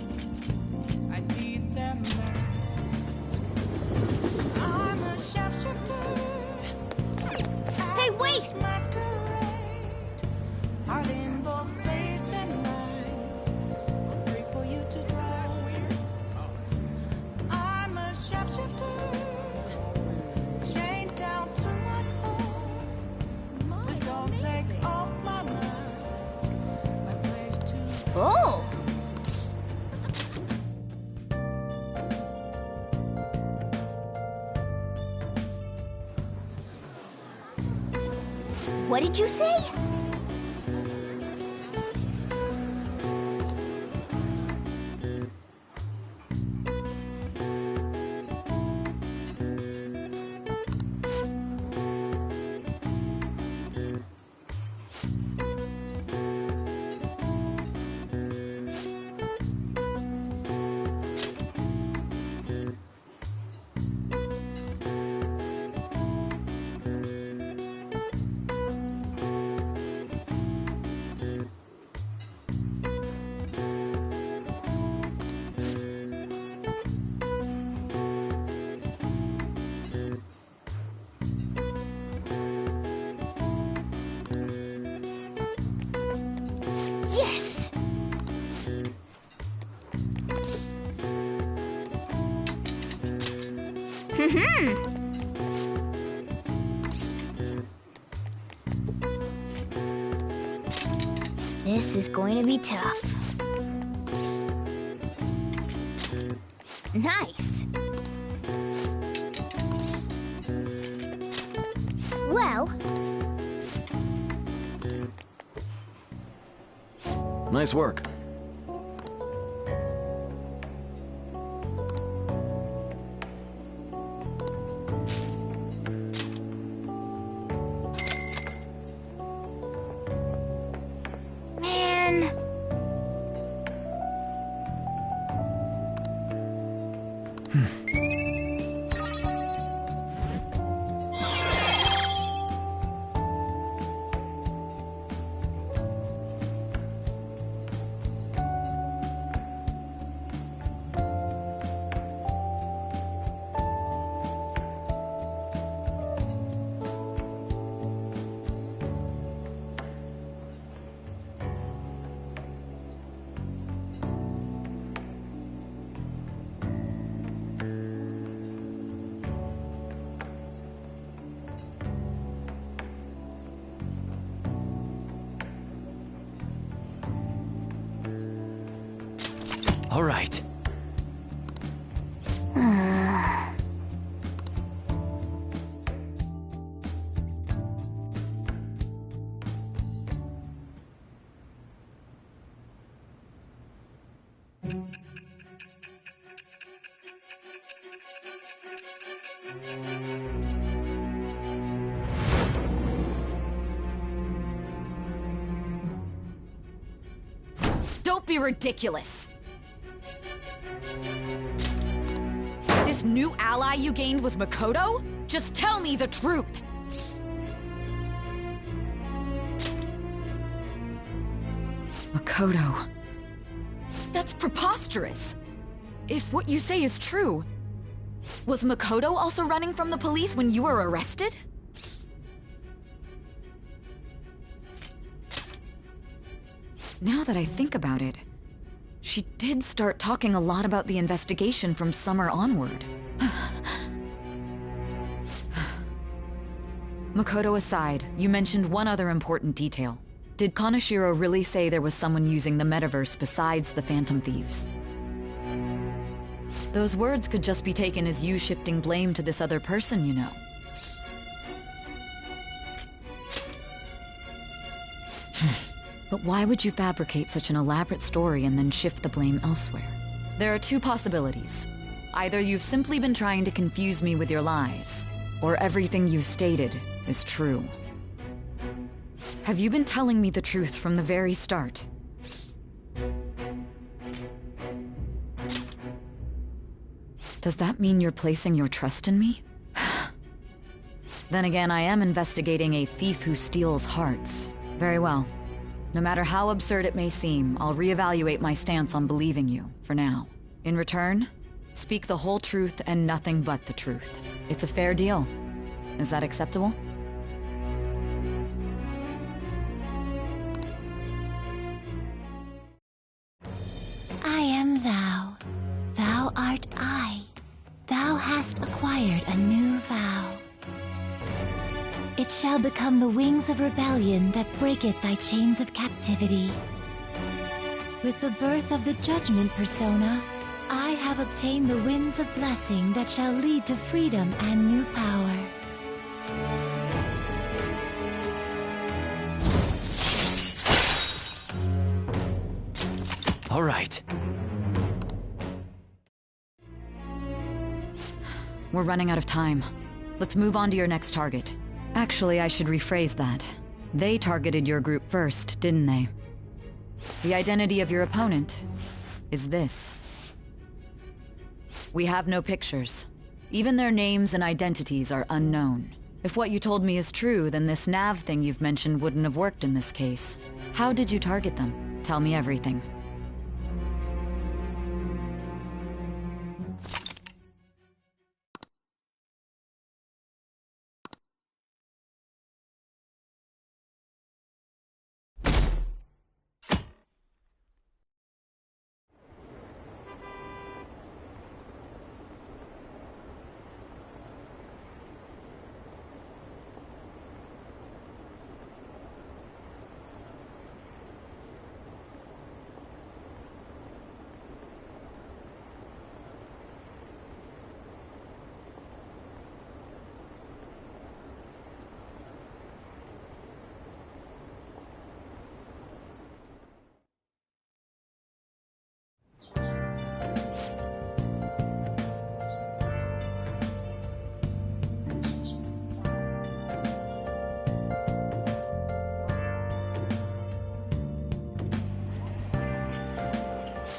I need them mask. I'm a shapeshifter. Hey, wait! Masquerade, heart in both face and mind, all free for you to draw. I'm a shapeshifter, chained down to my core. Please don't take off my mask, my place to Oh! What did you say? Yes! This is going to be tough. Nice. Well, Nice work. man. Don't be ridiculous! This new ally you gained was Makoto? Just tell me the truth! Makoto... That's preposterous! If what you say is true, was Makoto also running from the police when you were arrested? Now that I think about it, she did start talking a lot about the investigation from summer onward. Makoto aside, you mentioned one other important detail. Did Kaneshiro really say there was someone using the metaverse besides the Phantom Thieves? Those words could just be taken as you shifting blame to this other person, you know. But why would you fabricate such an elaborate story and then shift the blame elsewhere? There are two possibilities. Either you've simply been trying to confuse me with your lies, or everything you've stated is true. Have you been telling me the truth from the very start? Does that mean you're placing your trust in me? Then again, I am investigating a thief who steals hearts. Very well. No matter how absurd it may seem, I'll reevaluate my stance on believing you, for now. In return, speak the whole truth and nothing but the truth. It's a fair deal. Is that acceptable? I am thou. Thou art I. Thou hast acquired a new vow. It shall become the wings of rebellion that breaketh thy chains of captivity. With the birth of the judgment persona, I have obtained the winds of blessing that shall lead to freedom and new power. All right. We're running out of time. Let's move on to your next target. Actually, I should rephrase that. They targeted your group first, didn't they? The identity of your opponent is this. We have no pictures. Even their names and identities are unknown. If what you told me is true, then this nav thing you've mentioned wouldn't have worked in this case. How did you target them? Tell me everything.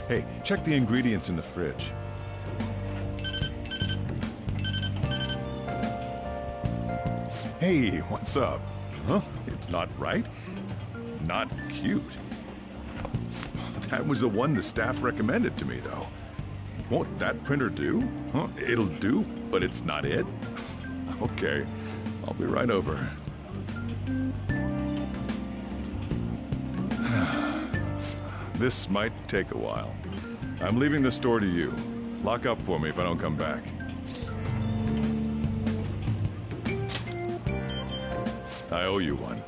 Hey, check the ingredients in the fridge. Hey, what's up? Huh? It's not right? Not cute. That was the one the staff recommended to me, though. Won't that printer do? Huh? It'll do, but it's not it? Okay, I'll be right over. This might take a while. I'm leaving the store to you. Lock up for me if I don't come back. I owe you one.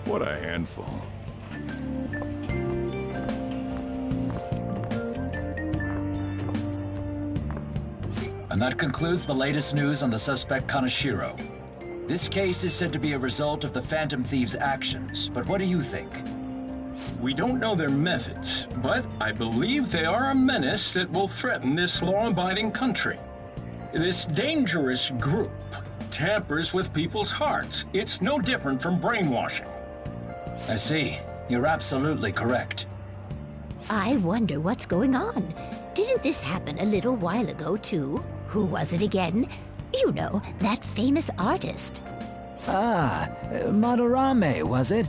What a handful. And that concludes the latest news on the suspect Kaneshiro. This case is said to be a result of the Phantom Thieves' actions, but what do you think? We don't know their methods, but I believe they are a menace that will threaten this law-abiding country. This dangerous group tampers with people's hearts. It's no different from brainwashing. I see. You're absolutely correct. I wonder what's going on. Didn't this happen a little while ago, too? Who was it again? You know, that famous artist. Ah, Madarame, was it?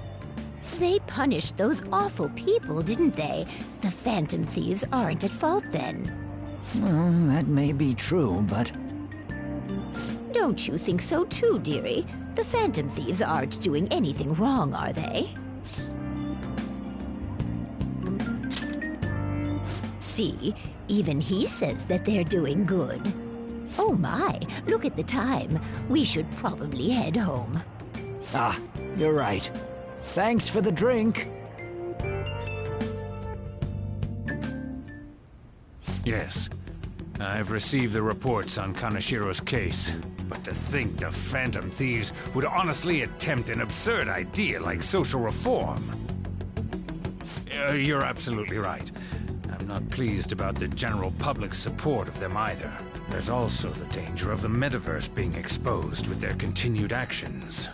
They punished those awful people, didn't they? The Phantom Thieves aren't at fault then. Well, that may be true, but... Don't you think so too, dearie? The Phantom Thieves aren't doing anything wrong, are they? See, even he says that they're doing good. Oh my, look at the time. We should probably head home. Ah, you're right. Thanks for the drink. Yes. I've received the reports on Kanashiro's case. But to think the Phantom Thieves would honestly attempt an absurd idea like social reform. You're absolutely right. I'm not pleased about the general public's support of them either. There's also the danger of the metaverse being exposed with their continued actions.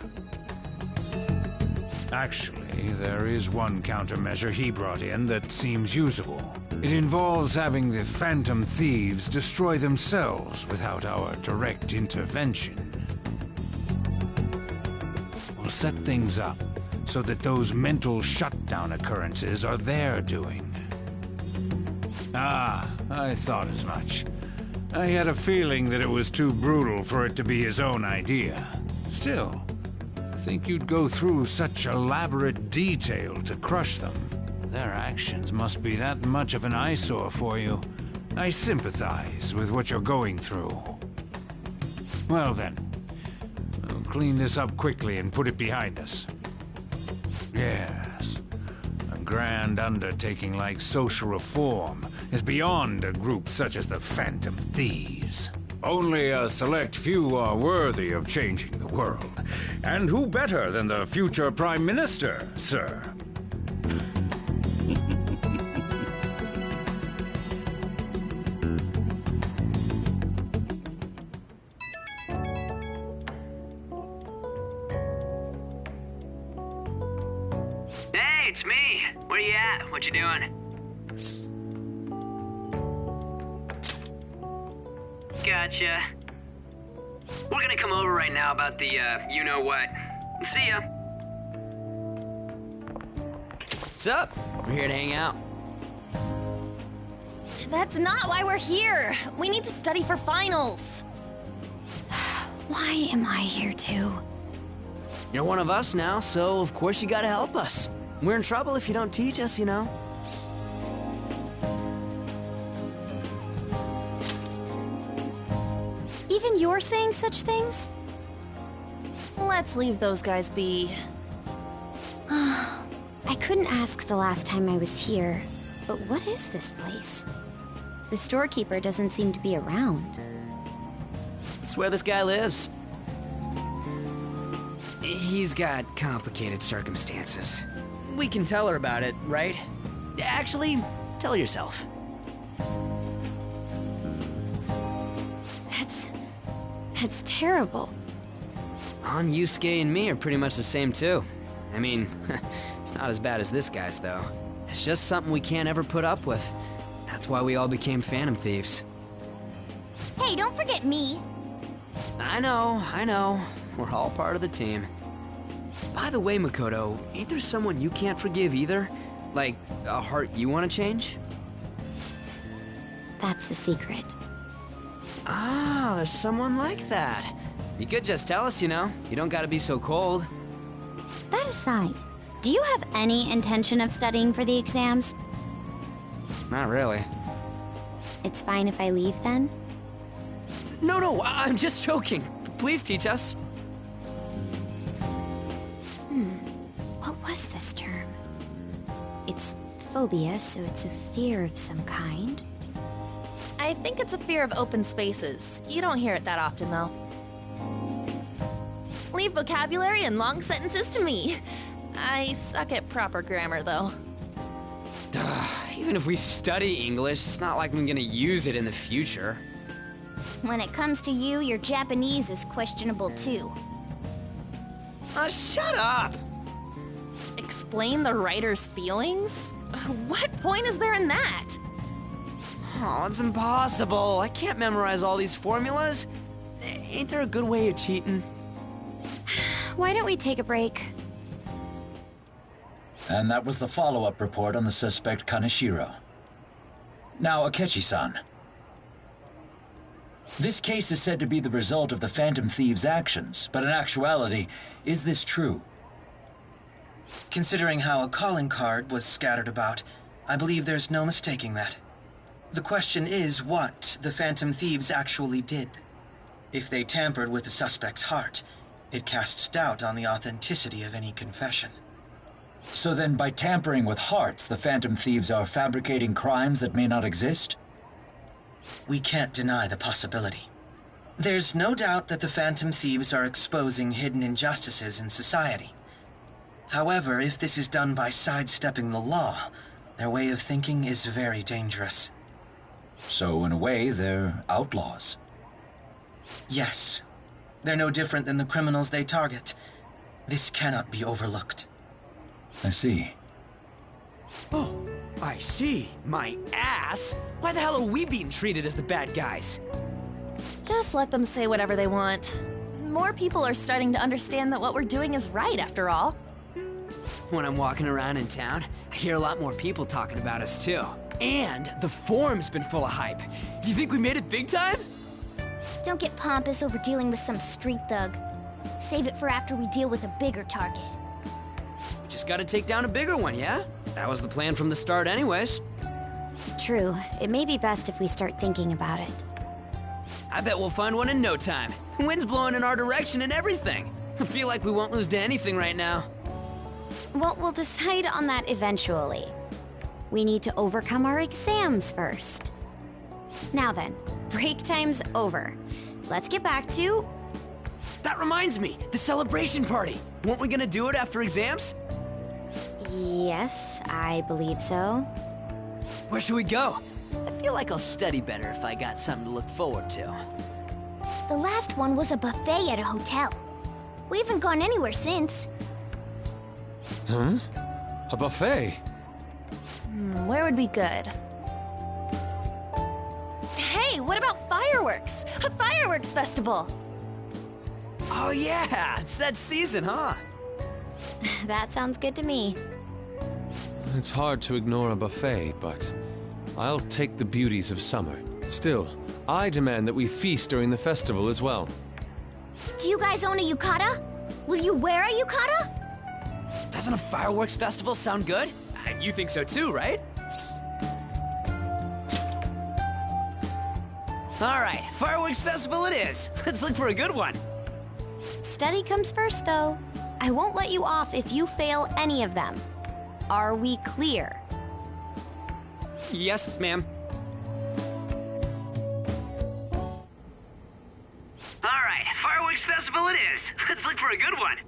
Actually, there is one countermeasure he brought in that seems usable. It involves having the Phantom Thieves destroy themselves without our direct intervention. We'll set things up so that those mental shutdown occurrences are their doing. Ah, I thought as much. I had a feeling that it was too brutal for it to be his own idea. Still, I think you'd go through such elaborate detail to crush them. Their actions must be that much of an eyesore for you. I sympathize with what you're going through. Well then, we'll clean this up quickly and put it behind us. Yes, a grand undertaking like social reform is beyond a group such as the Phantom Thieves. Only a select few are worthy of changing the world. And who better than the future Prime Minister, sir? Hey, it's me. Where you at? What you doing? Gotcha. We're gonna come over right now about the, you-know-what. See ya. What's up? We're here to hang out. That's not why we're here. We need to study for finals. Why am I here too? You're one of us now, so of course you gotta help us. We're in trouble if you don't teach us, you know. Even you're saying such things? Let's leave those guys be. I couldn't ask the last time I was here, but what is this place? The storekeeper doesn't seem to be around. It's where this guy lives. He's got complicated circumstances. We can tell her about it, right? Actually, tell yourself. That's terrible. On Yusuke and me are pretty much the same too. I mean, it's not as bad as this guy's though. It's just something we can't ever put up with. That's why we all became Phantom Thieves. Hey, don't forget me. I know. We're all part of the team. By the way, Makoto, ain't there someone you can't forgive either? Like, a heart you want to change? That's a secret. Ah, there's someone like that. You could just tell us, you know. You don't gotta be so cold. That aside, do you have any intention of studying for the exams? Not really. It's fine if I leave then? No, I'm just joking. Please teach us. What was this term? It's phobia, so it's a fear of some kind. I think it's a fear of open spaces. You don't hear it that often, though. Leave vocabulary and long sentences to me. I suck at proper grammar, though. Even if we study English, it's not like I'm gonna use it in the future. When it comes to you, your Japanese is questionable too. Shut up! Explain the writer's feelings? What point is there in that? Oh, it's impossible. I can't memorize all these formulas. Ain't there a good way of cheating? Why don't we take a break? And that was the follow-up report on the suspect Kaneshiro. Now, Akechi-san. This case is said to be the result of the Phantom Thieves' actions, but in actuality, is this true? Considering how a calling card was scattered about, I believe there's no mistaking that. The question is what the Phantom Thieves actually did. If they tampered with the suspect's heart, it casts doubt on the authenticity of any confession. So then, by tampering with hearts, the Phantom Thieves are fabricating crimes that may not exist? We can't deny the possibility. There's no doubt that the Phantom Thieves are exposing hidden injustices in society. However, if this is done by sidestepping the law, their way of thinking is very dangerous. So, in a way, they're outlaws. Yes. They're no different than the criminals they target. This cannot be overlooked. I see. Oh, I see. My ass? Why the hell are we being treated as the bad guys? Just let them say whatever they want. More people are starting to understand that what we're doing is right, after all. When I'm walking around in town, I hear a lot more people talking about us, too. And the forum's been full of hype. Do you think we made it big time? Don't get pompous over dealing with some street thug. Save it for after we deal with a bigger target. We just gotta take down a bigger one, yeah? That was the plan from the start anyways. True. It may be best if we start thinking about it. I bet we'll find one in no time. Wind's blowing in our direction and everything. I feel like we won't lose to anything right now. Well, we'll decide on that eventually. We need to overcome our exams first. Now then, break time's over. Let's get back to... That reminds me, the celebration party. Weren't we gonna do it after exams? Yes, I believe so. Where should we go? I feel like I'll study better if I got something to look forward to. The last one was a buffet at a hotel. We haven't gone anywhere since. Huh? A buffet? Where would be good? Hey, what about fireworks? A fireworks festival! Oh yeah, it's that season, huh? That sounds good to me. It's hard to ignore a buffet, but I'll take the beauties of summer. Still, I demand that we feast during the festival as well. Do you guys own a yukata? Will you wear a yukata? Doesn't a fireworks festival sound good? You think so too, right? All right, fireworks festival it is. Let's look for a good one. Study comes first, though. I won't let you off if you fail any of them. Are we clear? Yes, ma'am. All right, fireworks festival it is. Let's look for a good one.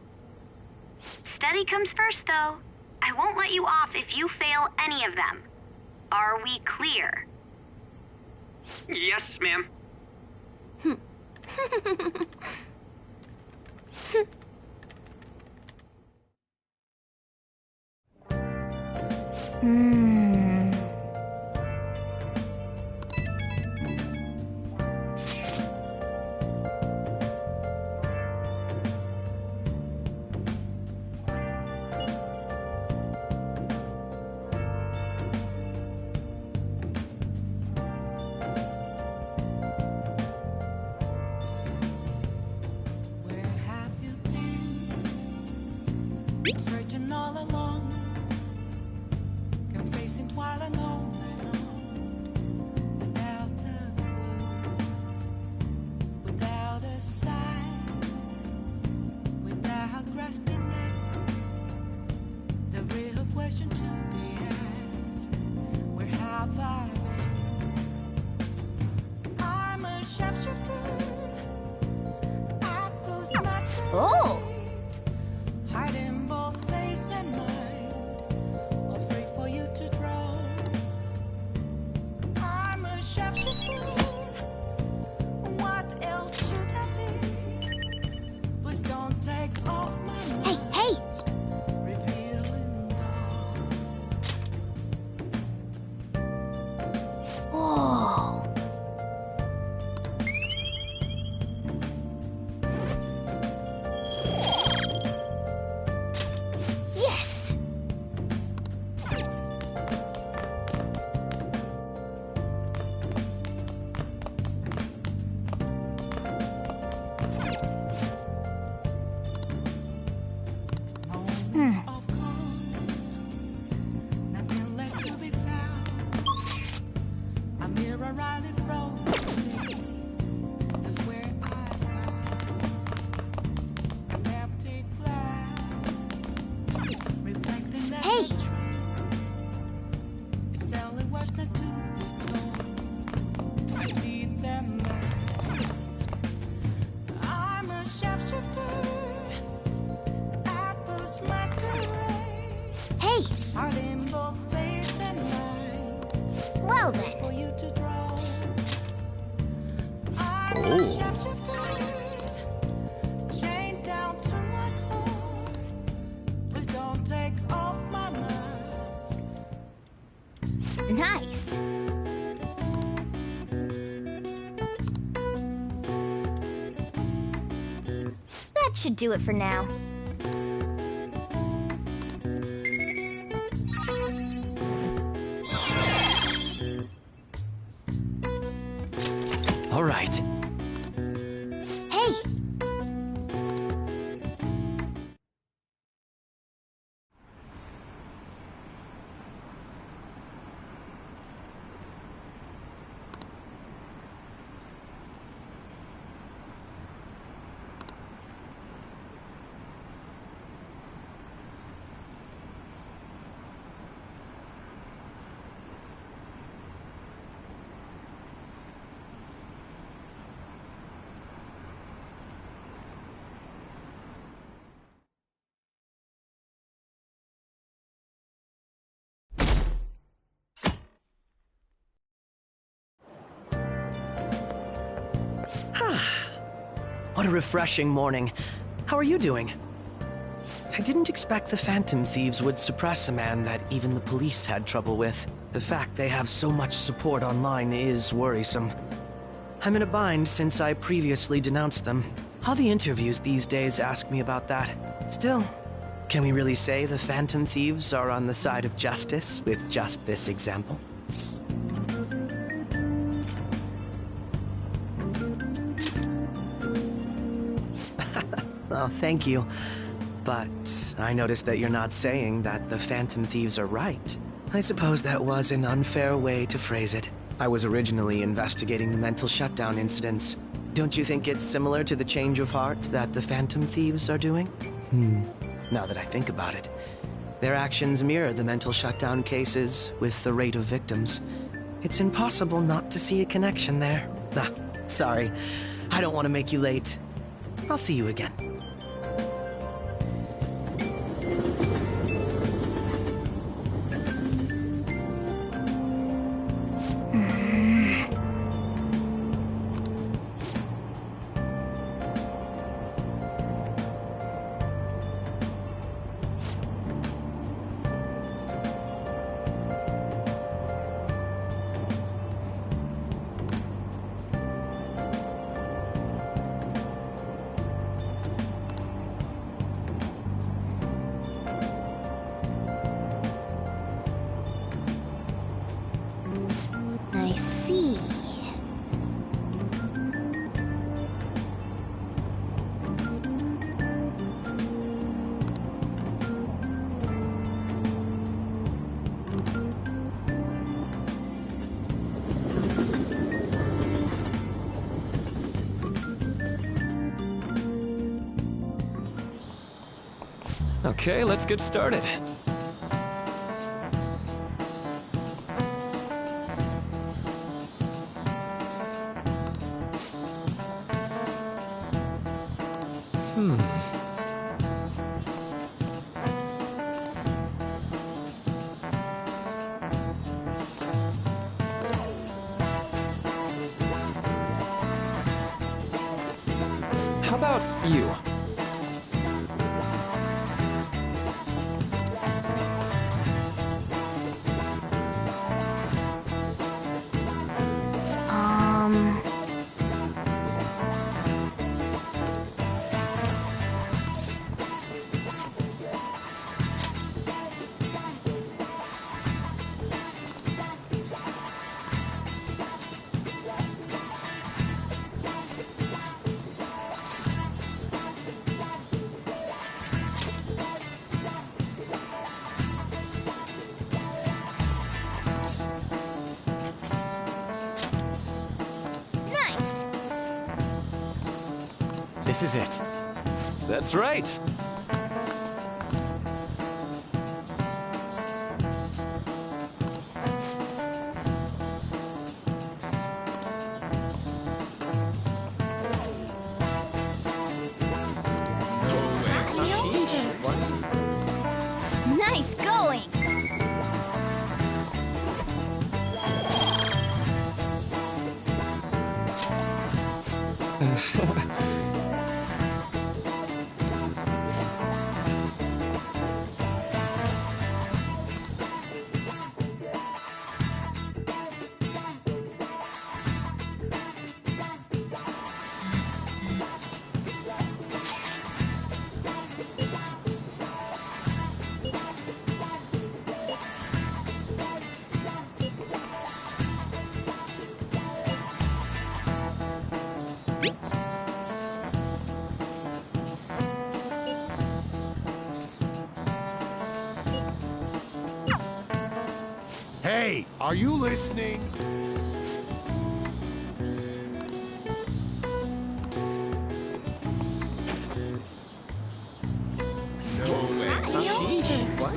Study comes first, though. I won't let you off if you fail any of them. Are we clear? Yes, ma'am. Searching all along, confessing while alone without a clue, without a sign, without grasping it. The real question to be asked: where have I been? I'm a sharpshooter at those master. Oh! Hiding both face and mind, afraid for you to draw. I'm a sharpshooter Well then. Oh. Chained down to my core. Please don't take off my mask. Nice. That should do it for now. All right. Hey! What a refreshing morning. How are you doing? I didn't expect the Phantom Thieves would suppress a man that even the police had trouble with. The fact they have so much support online is worrisome. I'm in a bind since I previously denounced them. All the interviews these days ask me about that. Still, can we really say the Phantom Thieves are on the side of justice with just this example? Oh, thank you. But I noticed that you're not saying that the Phantom Thieves are right. I suppose that was an unfair way to phrase it. I was originally investigating the mental shutdown incidents. Don't you think it's similar to the change of heart that the Phantom Thieves are doing? Now that I think about it, their actions mirror the mental shutdown cases with the rate of victims. It's impossible not to see a connection there. Ah, sorry. I don't want to make you late. I'll see you again. I see. Okay, let's get started. How about you? This is it. That's right. Nice going! Hey, are you listening? No way. Sheesh. What?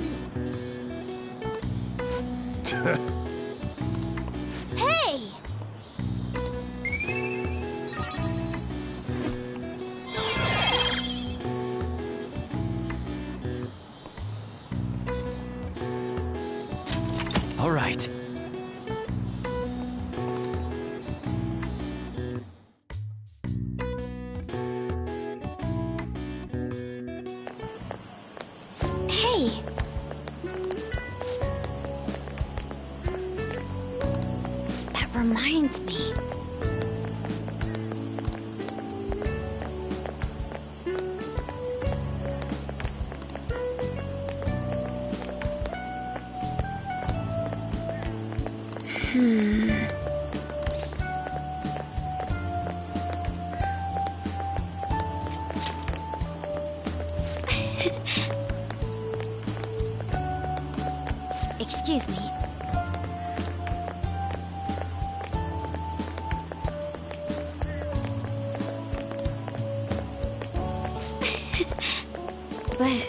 Hey! All right. Hey! That reminds me. Excuse me. But...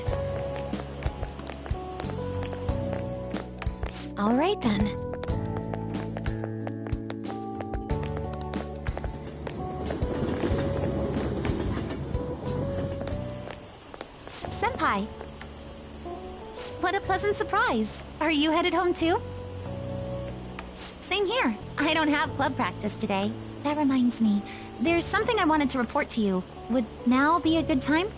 all right then. Senpai! What a pleasant surprise. Are you headed home too? Same here. I don't have club practice today. That reminds me, there's something I wanted to report to you. Would now be a good time?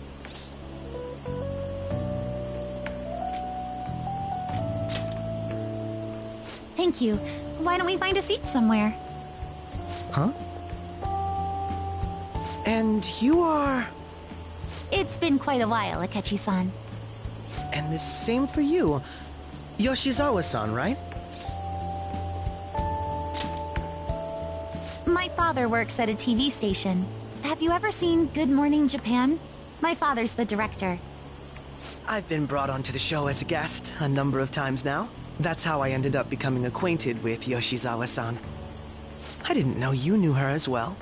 Thank you. Why don't we find a seat somewhere? Huh? And you are... It's been quite a while, Akechi-san. And the same for you. Yoshizawa-san, right? My father works at a TV station. Have you ever seen Good Morning Japan? My father's the director. I've been brought onto the show as a guest a number of times now. That's how I ended up becoming acquainted with Yoshizawa-san. I didn't know you knew her as well.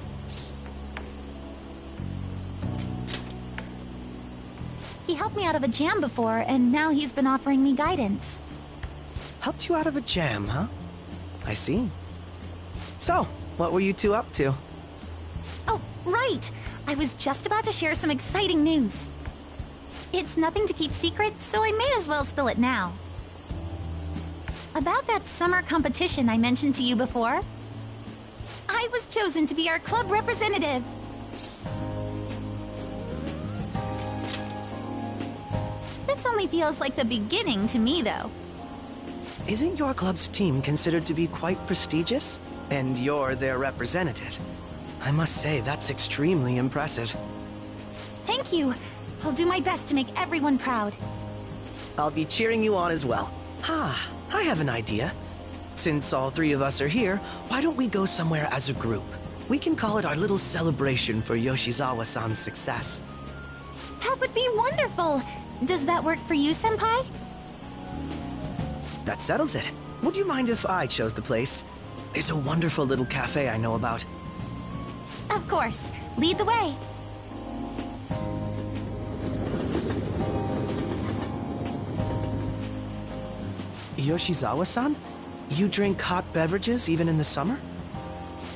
He helped me out of a jam before, and now he's been offering me guidance. Helped you out of a jam, huh? I see. So, what were you two up to? Oh, right! I was just about to share some exciting news. It's nothing to keep secret, so I may as well spill it now. About that summer competition I mentioned to you before, I was chosen to be our club representative. This only feels like the beginning to me, though. Isn't your club's team considered to be quite prestigious? And you're their representative. I must say, that's extremely impressive. Thank you. I'll do my best to make everyone proud. I'll be cheering you on as well. I have an idea. Since all three of us are here, why don't we go somewhere as a group? We can call it our little celebration for Yoshizawa-san's success. That would be wonderful! Does that work for you, Senpai? That settles it. Would you mind if I chose the place? There's a wonderful little cafe I know about. Of course. Lead the way. Yoshizawa-san? You drink hot beverages even in the summer?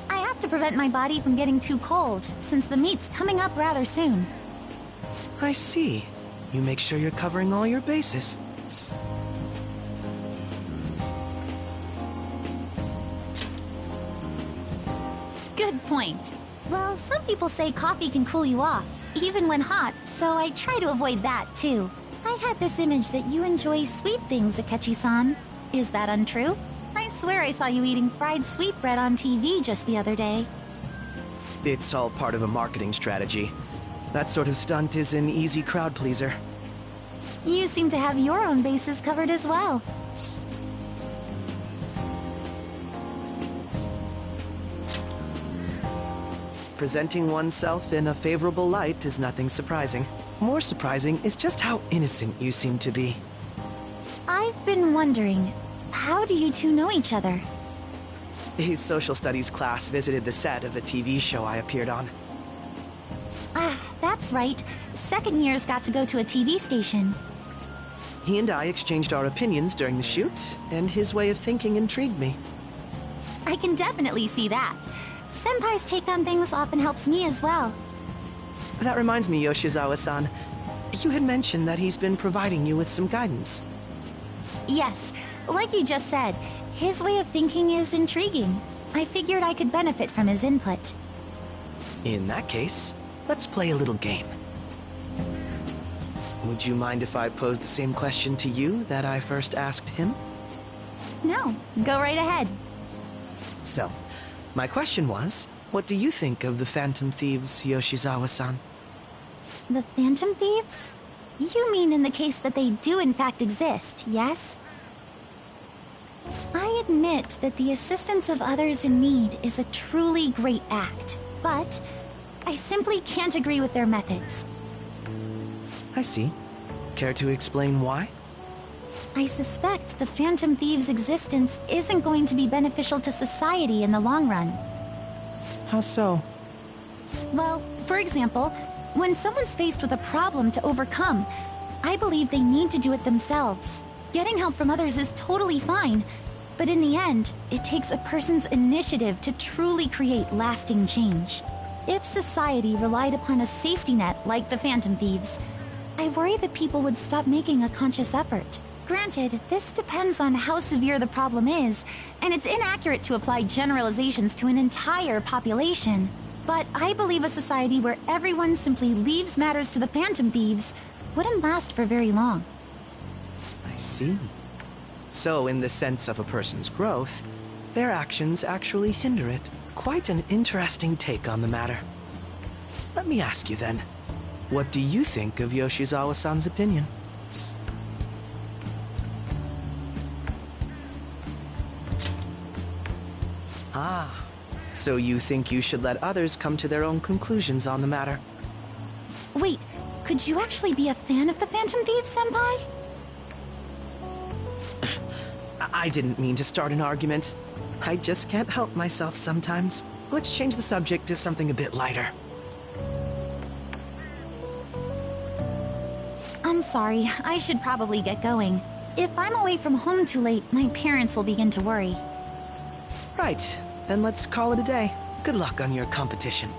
I have to prevent my body from getting too cold, since the meet's coming up rather soon. I see. You make sure you're covering all your bases. Good point. Well, some people say coffee can cool you off, even when hot, so I try to avoid that, too. I had this image that you enjoy sweet things, Akechi-san. Is that untrue? I swear I saw you eating fried sweetbread on TV just the other day. It's all part of a marketing strategy. That sort of stunt is an easy crowd pleaser. You seem to have your own bases covered as well. Presenting oneself in a favorable light is nothing surprising. More surprising is just how innocent you seem to be. I've been wondering, how do you two know each other? His social studies class visited the set of a TV show I appeared on. Ah, that's right. Second years got to go to a TV station. He and I exchanged our opinions during the shoot, and his way of thinking intrigued me. I can definitely see that. Senpai's take on things often helps me as well. That reminds me, Yoshizawa-san. You had mentioned that he's been providing you with some guidance. Yes, like you just said, his way of thinking is intriguing. I figured I could benefit from his input. In that case, let's play a little game. Would you mind if I posed the same question to you that I first asked him? No, go right ahead. So, my question was, what do you think of the Phantom Thieves, Yoshizawa-san? The Phantom Thieves? You mean in the case that they do in fact exist, yes? I admit that the assistance of others in need is a truly great act, but I simply can't agree with their methods. I see. Care to explain why? I suspect the Phantom Thieves' existence isn't going to be beneficial to society in the long run. How so? Well, for example, when someone's faced with a problem to overcome, I believe they need to do it themselves. Getting help from others is totally fine, but in the end, it takes a person's initiative to truly create lasting change. If society relied upon a safety net like the Phantom Thieves, I worry that people would stop making a conscious effort. Granted, this depends on how severe the problem is, and it's inaccurate to apply generalizations to an entire population. But I believe a society where everyone simply leaves matters to the Phantom Thieves wouldn't last for very long. I see. So, in the sense of a person's growth, their actions actually hinder it. Quite an interesting take on the matter. Let me ask you then, what do you think of Yoshizawa-san's opinion? Ah, so you think you should let others come to their own conclusions on the matter? Wait, could you actually be a fan of the Phantom Thieves, Senpai? I didn't mean to start an argument. I just can't help myself sometimes. Let's change the subject to something a bit lighter. I'm sorry, I should probably get going. If I'm away from home too late, my parents will begin to worry. Right, then let's call it a day. Good luck on your competition.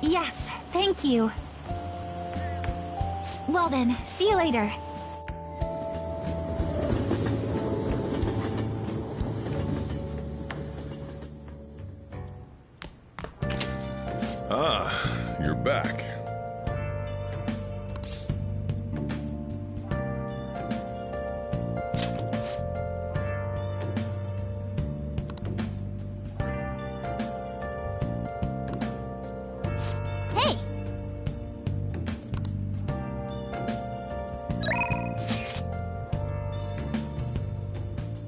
Yes, thank you. Well then, see you later. Ah, you're back. Hey!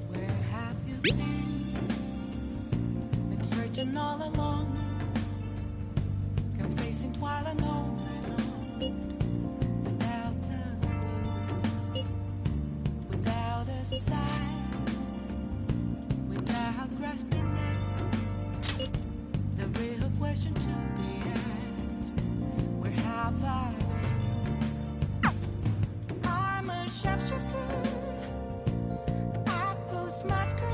Where have you been searching all along, kept facing twilight on and on, without a clue, without a sign, without grasping it. The real question to be asked, where have I been? I'm a sharpshooter at those masquerade.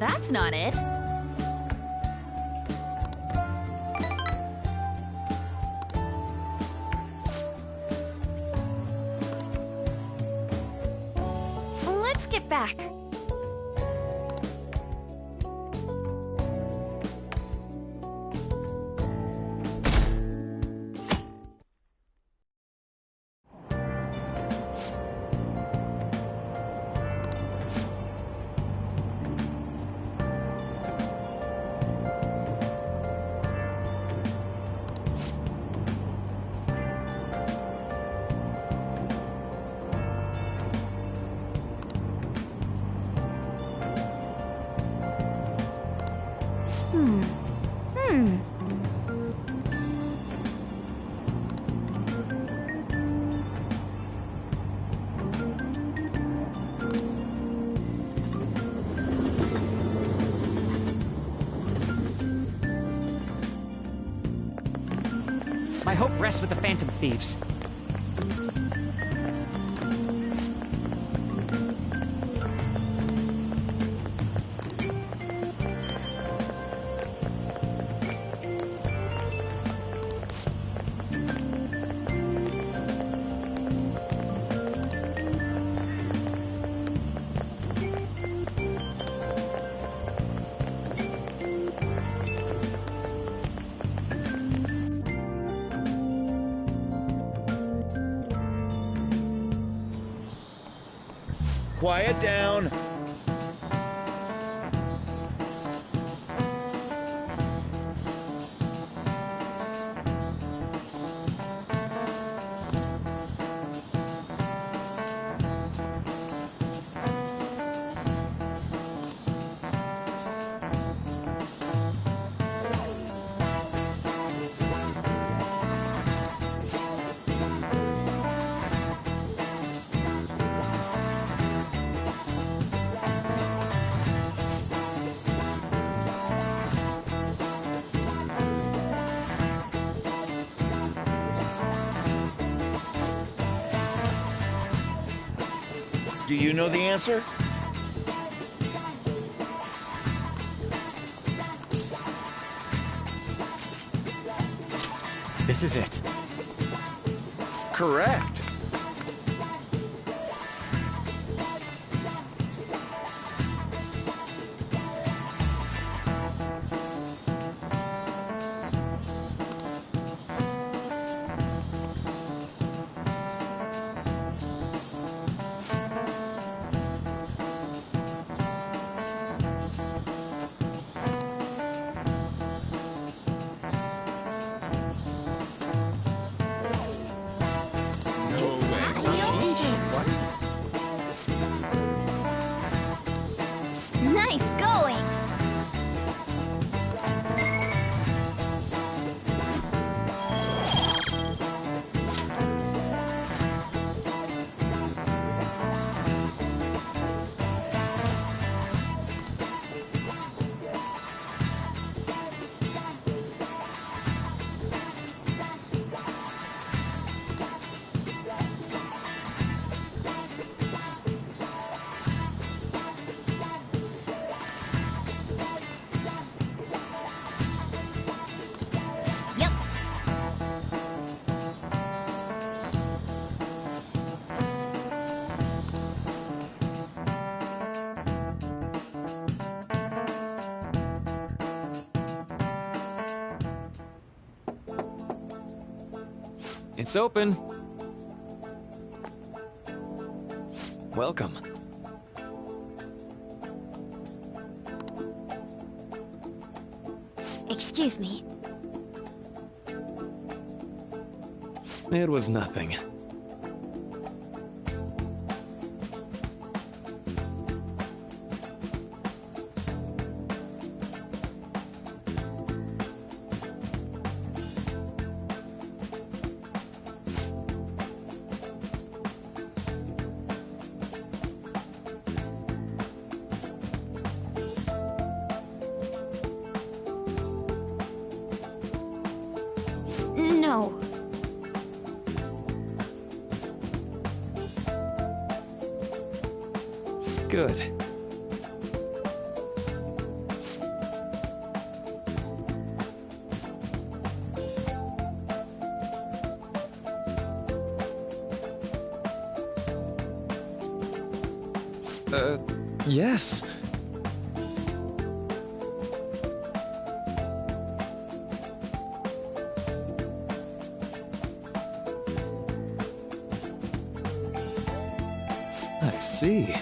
That's not it. Let's get back. My hope rests with the Phantom Thieves. Quiet down. Do you know the answer? This is it. Correct. Nice going! It's open. Welcome. Excuse me. It was nothing. No. Good. Yes. I see.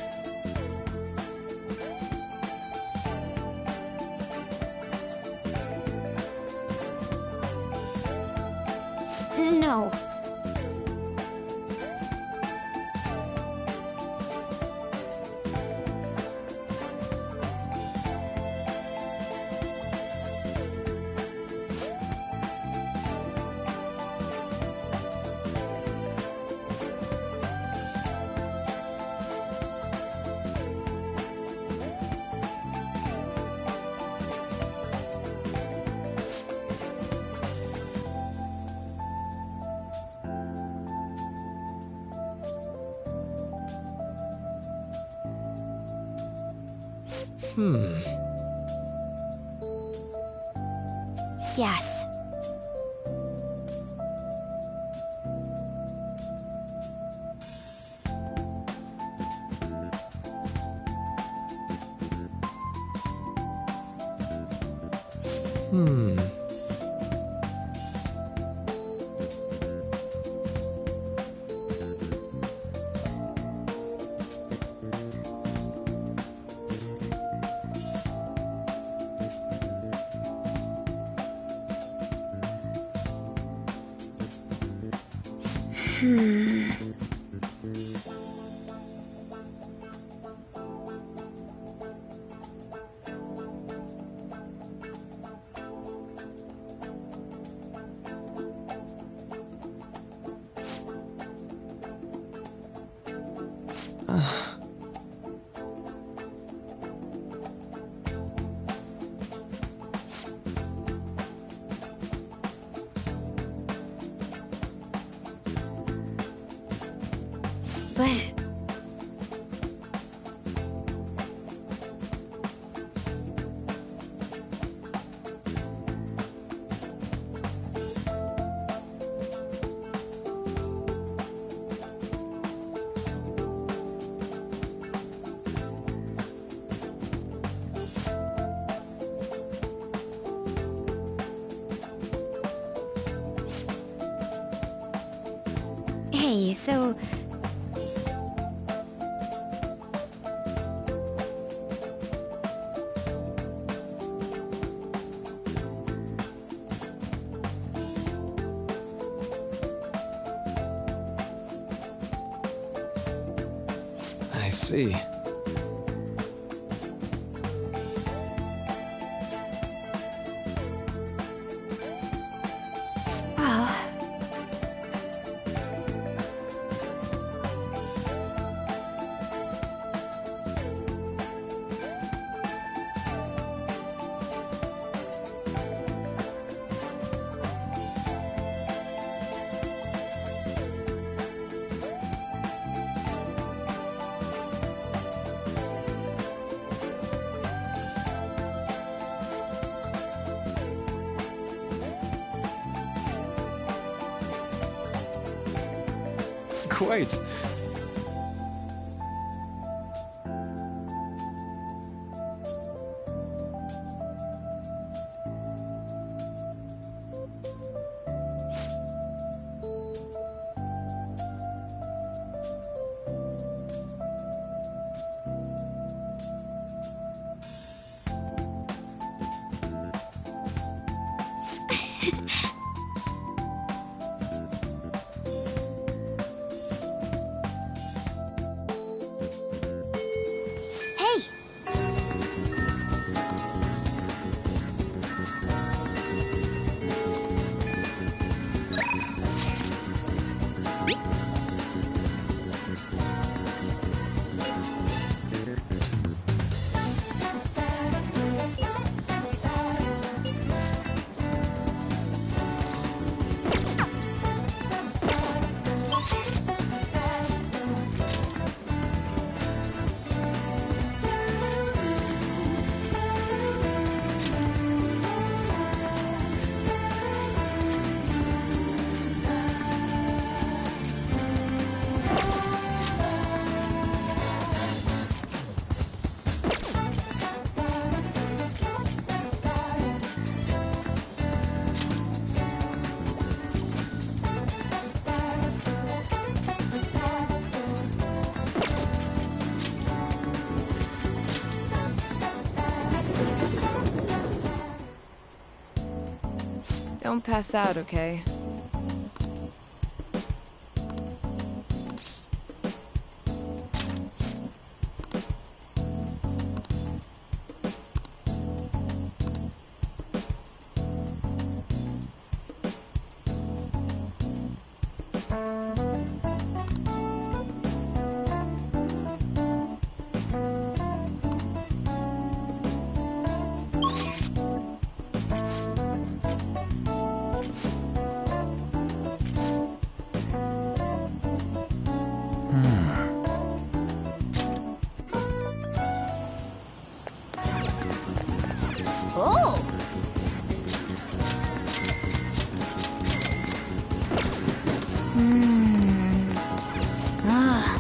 No. Yes. But... Hey, so... I see. Quite. Don't pass out, okay? Oh! Ah.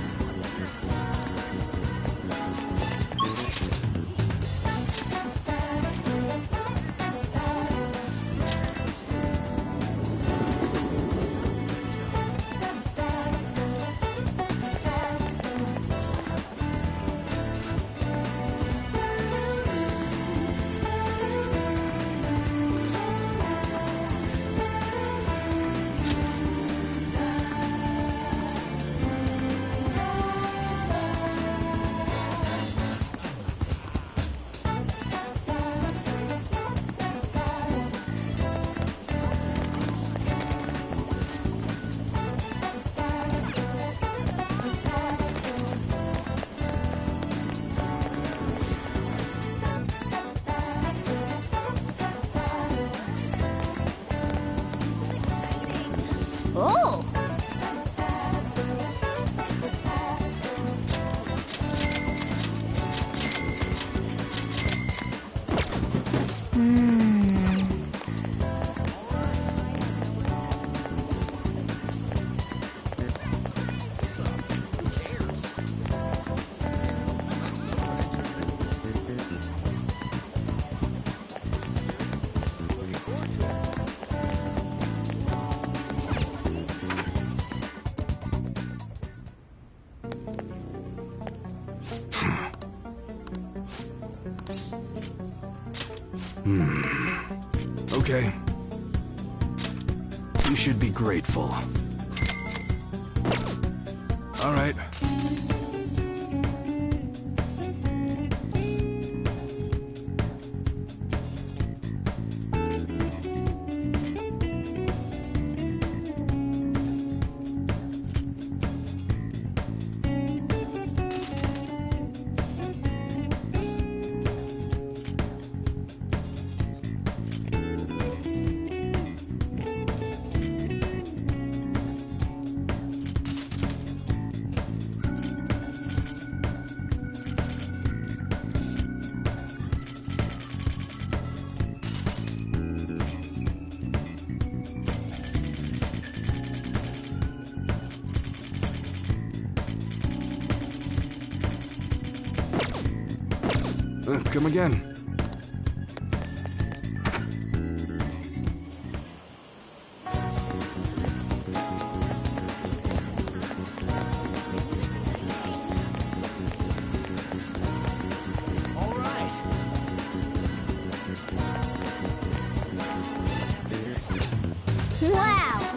Oh! Okay. You should be grateful. All right. Come again. Wow!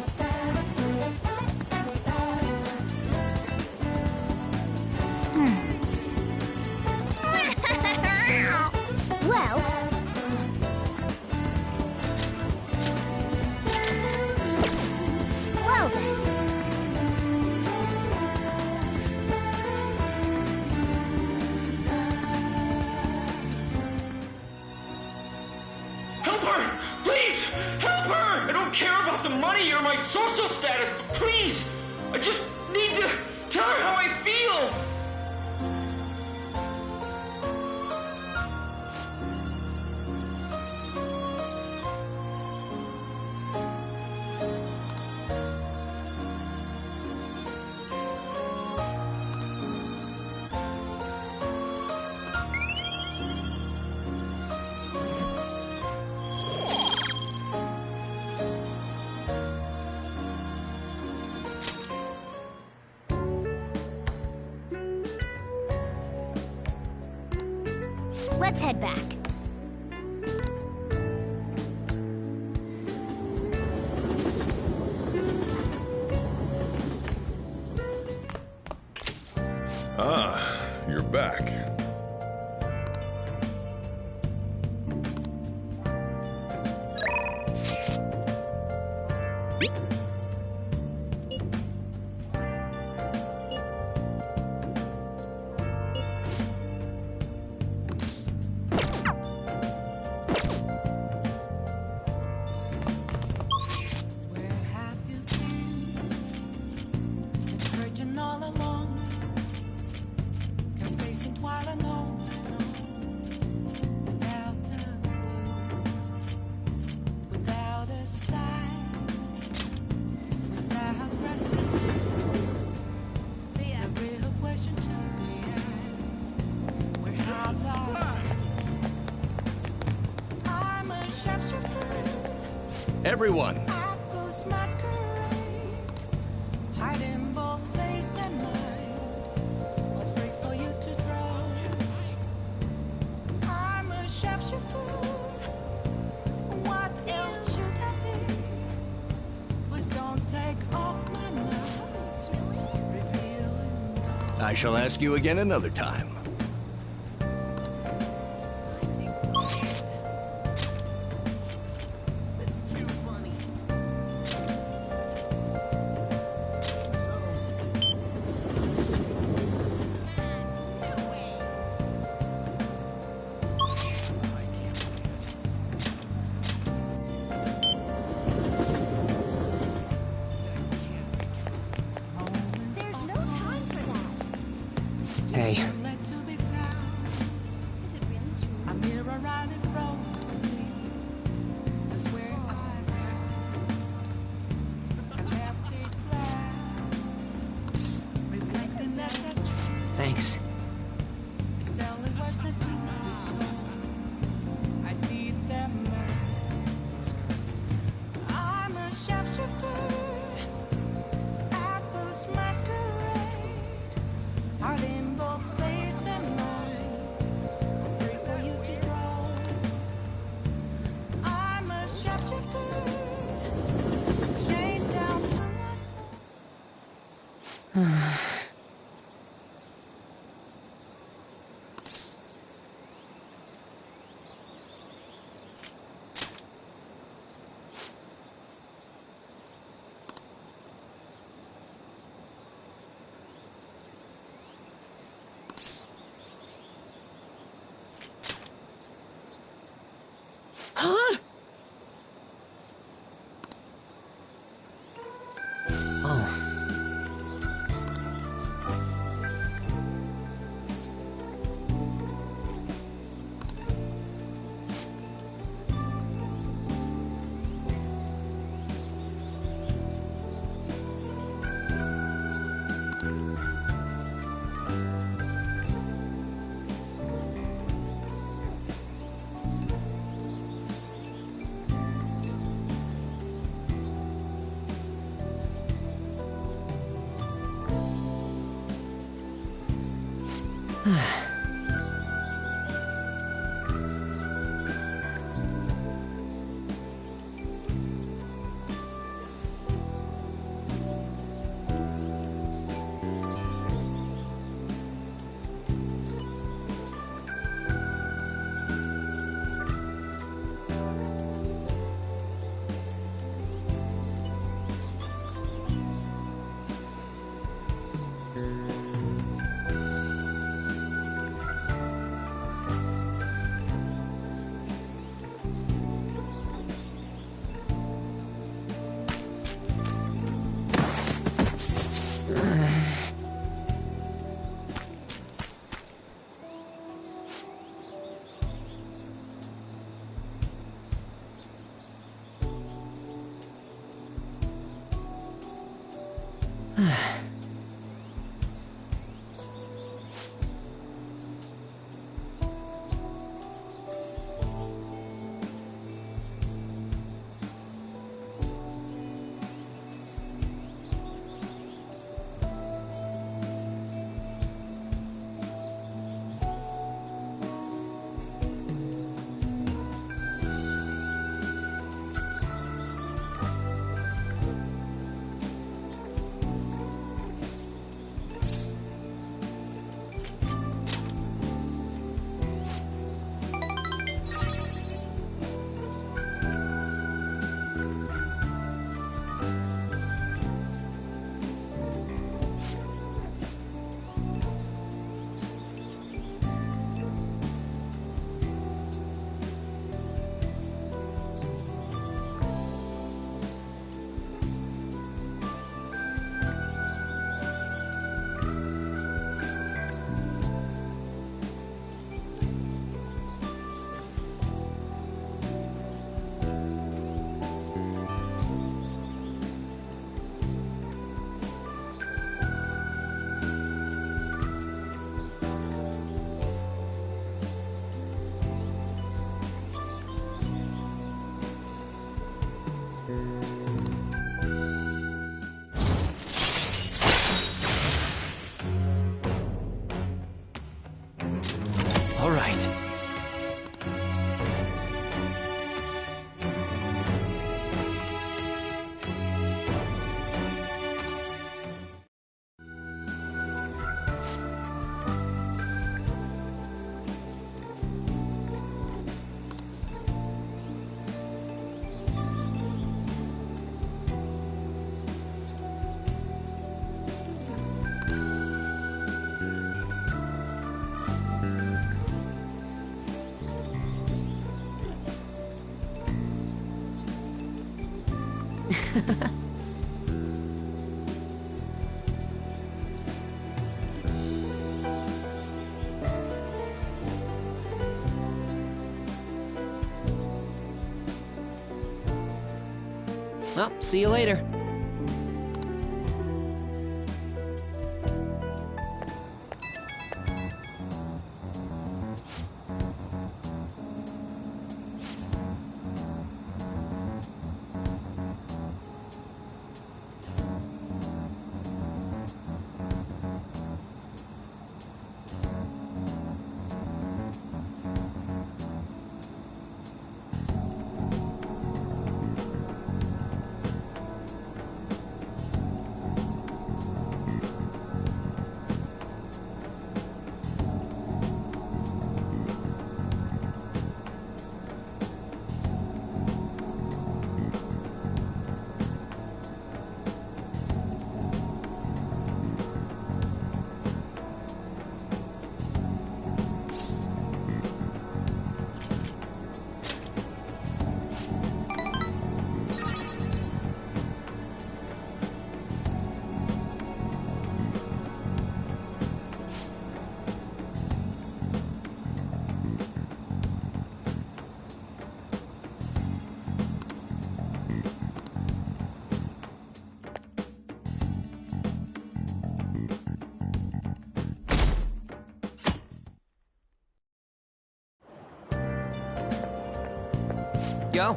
Well... Well then. Help her! Please! Help her! I don't care about the money or my social status, but please! I just need to tell her how I feel! Let's head back. Everyone! Apples masquerade, hiding both face and mind, all free for you to draw. I'm a shapeshifter. What else should I be? Please don't take off my mask. Revealing dark. I shall ask you again another time. There's no time for that. Hey, Let to be found. Is it really true? A mirror right in front of me. That's where I found an empty glass, reflecting that the truth thanks. is telling us the truth we told. I need that mask. I'm a shapeshifter. Apples masquerade, hiding both face and mind, free for you to draw. I'm a shapeshifter, chained down to my right. Well, see you later. Yo.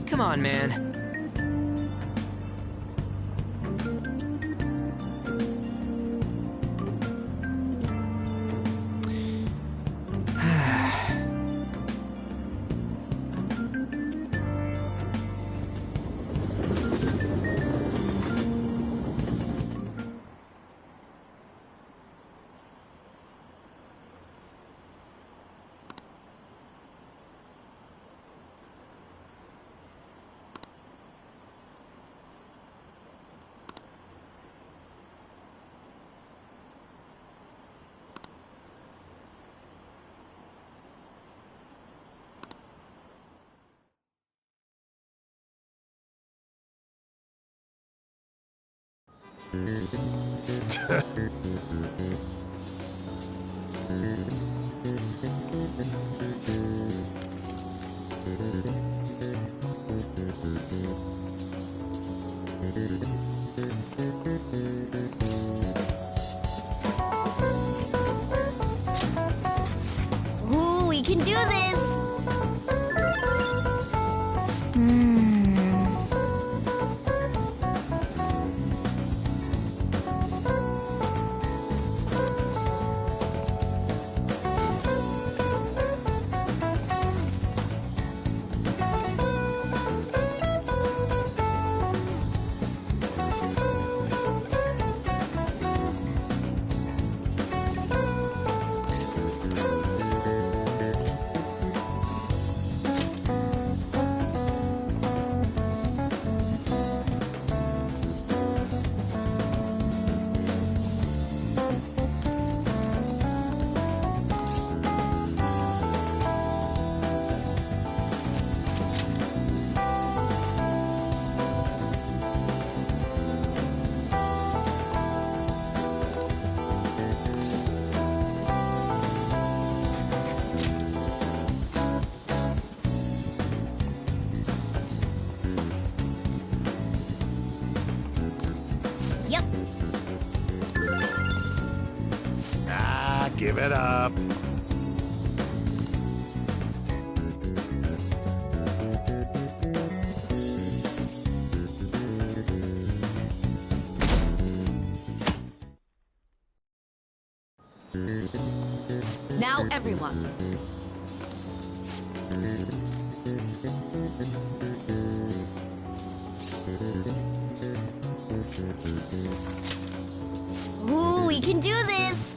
Come on, man. Ooh, we can do this! Yep. Ah, give it up. Now, everyone. Ooh, we can do this!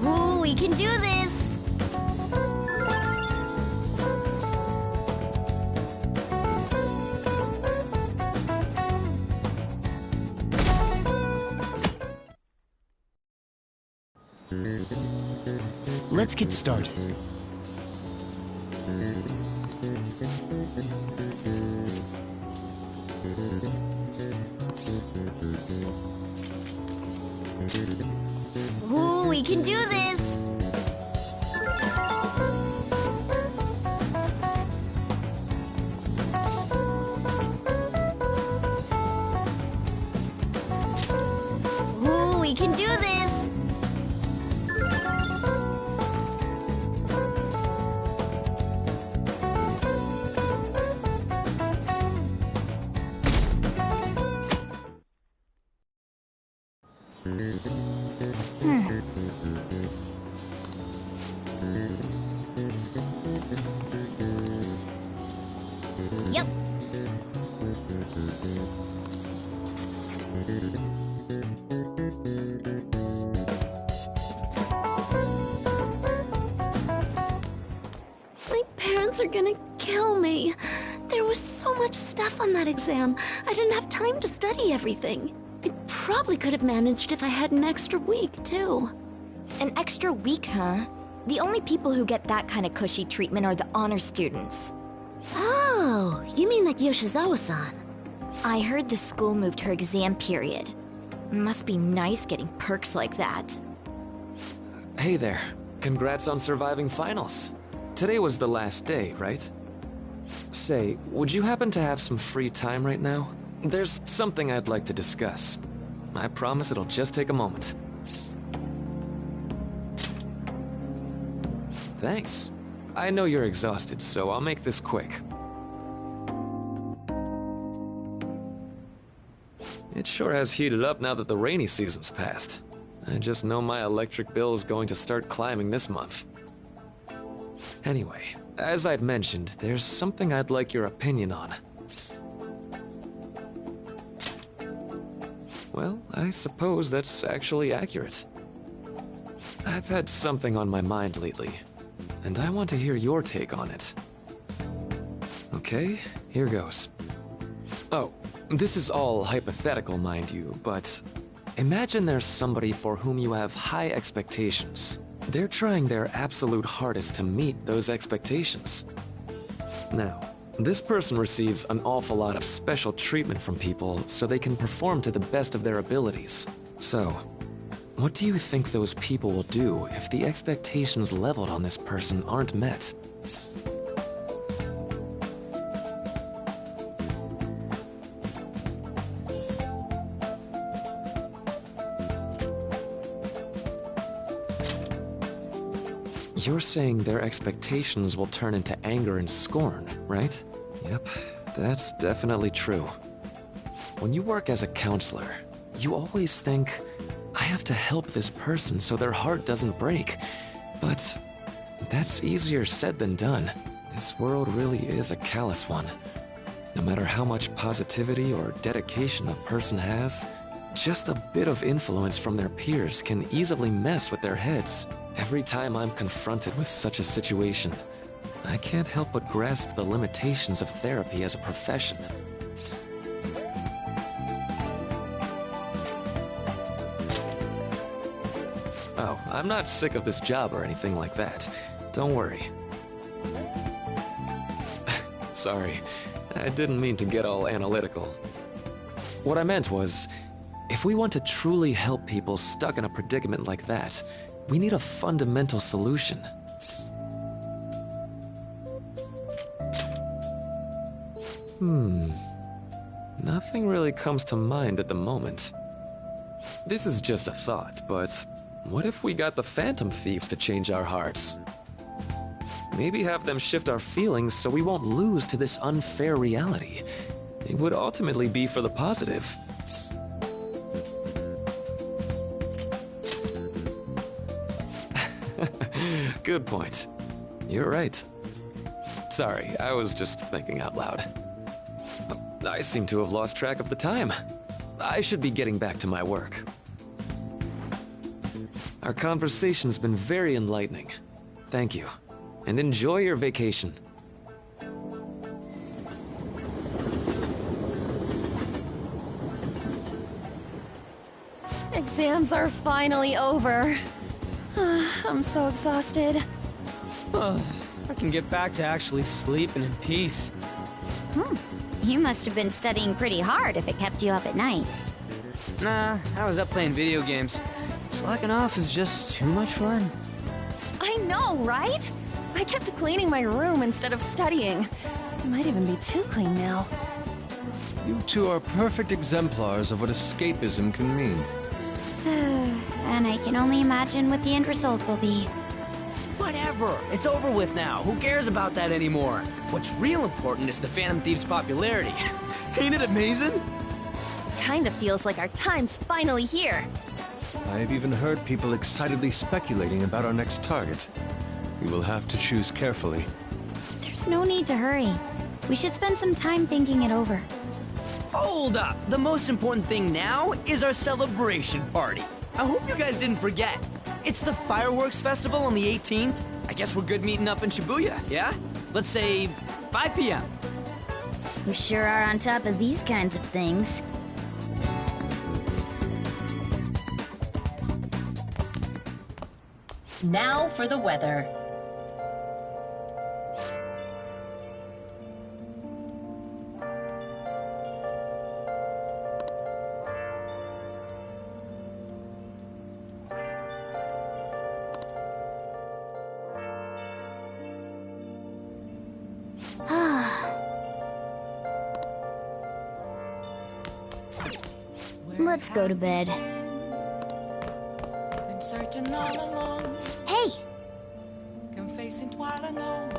Ooh, we can do this! Let's get started. Ooh, we can do this! Ooh, we can do this! Yep. My parents are gonna kill me. There was so much stuff on that exam. I didn't have time to study everything. I probably could have managed if I had an extra week, too. An extra week, huh? The only people who get that kind of cushy treatment are the honor students. Oh, you mean like Yoshizawa-san? I heard the school moved her exam period. Must be nice getting perks like that. Hey there. Congrats on surviving finals. Today was the last day, right? Say, would you happen to have some free time right now? There's something I'd like to discuss. I promise it'll just take a moment. Thanks. I know you're exhausted, so I'll make this quick. It sure has heated up now that the rainy season's passed. I just know my electric bill is going to start climbing this month. Anyway, as I'd mentioned, there's something I'd like your opinion on. Well, I suppose that's actually accurate. I've had something on my mind lately, and I want to hear your take on it. Okay, here goes. Oh, this is all hypothetical, mind you, but imagine there's somebody for whom you have high expectations. They're trying their absolute hardest to meet those expectations. Now, this person receives an awful lot of special treatment from people so they can perform to the best of their abilities. So, what do you think those people will do if the expectations leveled on this person aren't met? You're saying their expectations will turn into anger and scorn, right? Yep, that's definitely true. When you work as a counselor, you always think, I have to help this person so their heart doesn't break. But that's easier said than done. This world really is a callous one. No matter how much positivity or dedication a person has, just a bit of influence from their peers can easily mess with their heads. Every time I'm confronted with such a situation, I can't help but grasp the limitations of therapy as a profession. Oh, I'm not sick of this job or anything like that. Don't worry. Sorry, I didn't mean to get all analytical. What I meant was, If we want to truly help people stuck in a predicament like that, we need a fundamental solution. Nothing really comes to mind at the moment. This is just a thought, but what if we got the Phantom Thieves to change our hearts? Maybe have them shift our feelings so we won't lose to this unfair reality. It would ultimately be for the positive. Good point. You're right. Sorry, I was just thinking out loud. I seem to have lost track of the time. I should be getting back to my work. Our conversation's been very enlightening. Thank you, and enjoy your vacation. Exams are finally over. I'm so exhausted. I can get back to actually sleeping in peace. You must have been studying pretty hard if it kept you up at night. Nah, I was up playing video games. Slacking off is just too much fun. I know, right? I kept cleaning my room instead of studying. It might even be too clean now. You two are perfect exemplars of what escapism can mean. And I can only imagine what the end result will be. Whatever. It's over with now. Who cares about that anymore? What's real important is the Phantom Thieves' popularity. Ain't it amazing? Kinda feels like our time's finally here. I have even heard people excitedly speculating about our next target. We will have to choose carefully. There's no need to hurry. We should spend some time thinking it over. Hold up. The most important thing now is our celebration party. I hope you guys didn't forget. It's the fireworks festival on the 18th. I guess we're good meeting up in Shibuya, yeah? Let's say 5 p.m. You sure are on top of these kinds of things. Now for the weather. Let's go to bed. Been searching all alone, Hey! confessing while alone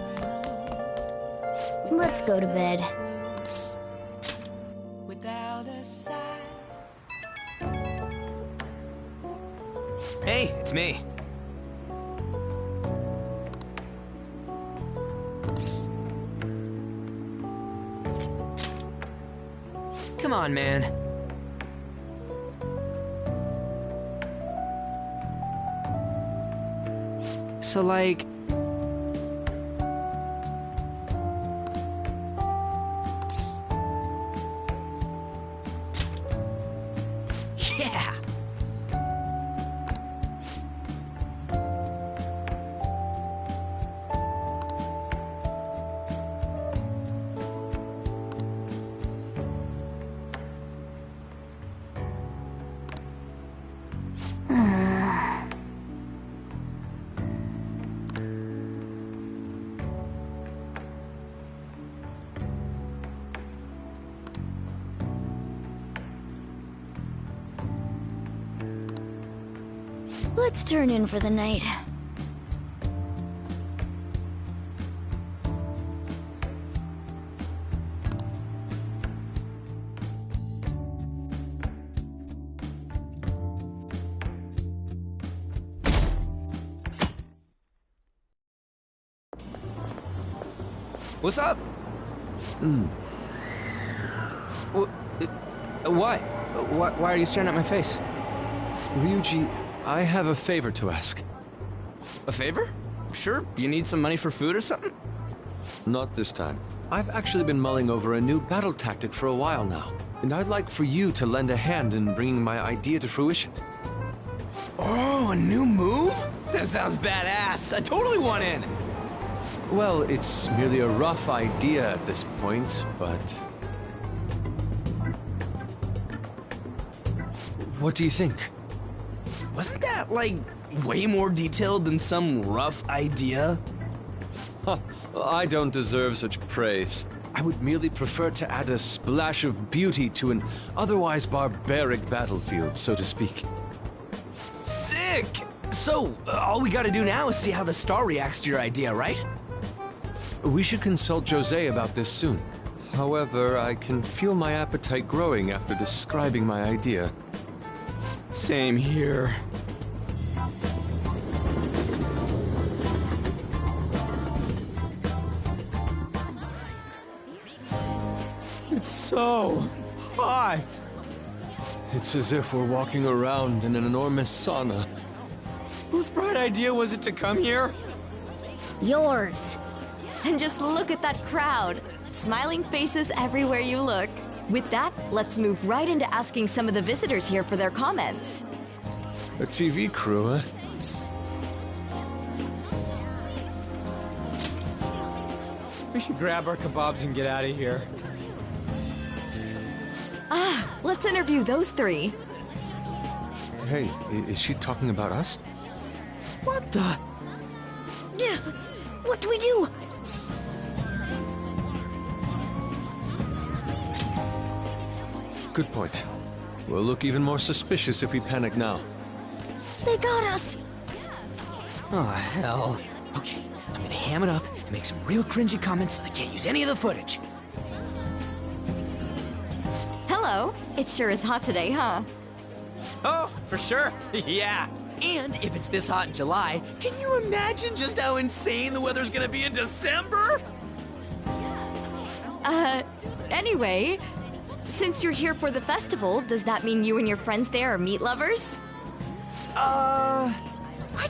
and Let's go to bed. without a sign. Hey, it's me. Come on, man. So, like... Yeah! Let's turn in for the night. What's up? Why? Why are you staring at my face? Ryuji, I have a favor to ask. A favor? Sure. You need some money for food or something? Not this time. I've actually been mulling over a new battle tactic for a while now, and I'd like for you to lend a hand in bringing my idea to fruition. Oh, a new move? That sounds badass. I totally want in. Well, it's merely a rough idea at this point, but... What do you think? Wasn't that, like, way more detailed than some rough idea? Huh, I don't deserve such praise. I would merely prefer to add a splash of beauty to an otherwise barbaric battlefield, so to speak. Sick! So, all we gotta do now is see how the star reacts to your idea, right? We should consult Jose about this soon. However, I can feel my appetite growing after describing my idea. Same here. It's so hot. It's as if we're walking around in an enormous sauna. Whose bright idea was it to come here? Yours. And just look at that crowd. Smiling faces everywhere you look. With that, let's move right into asking some of the visitors here for their comments. A TV crew, huh? We should grab our kebabs and get out of here. Let's interview those three. Hey, is she talking about us? What the? What do we do? Good point. We'll look even more suspicious if we panic now. They got us. Oh, hell. Okay, I'm gonna ham it up and make some real cringy comments so they can't use any of the footage. Hello. It sure is hot today, huh? Oh, for sure. Yeah. And if it's this hot in July, can you imagine just how insane the weather's gonna be in December? Anyway, since you're here for the festival, does that mean you and your friends there are meat lovers? I'd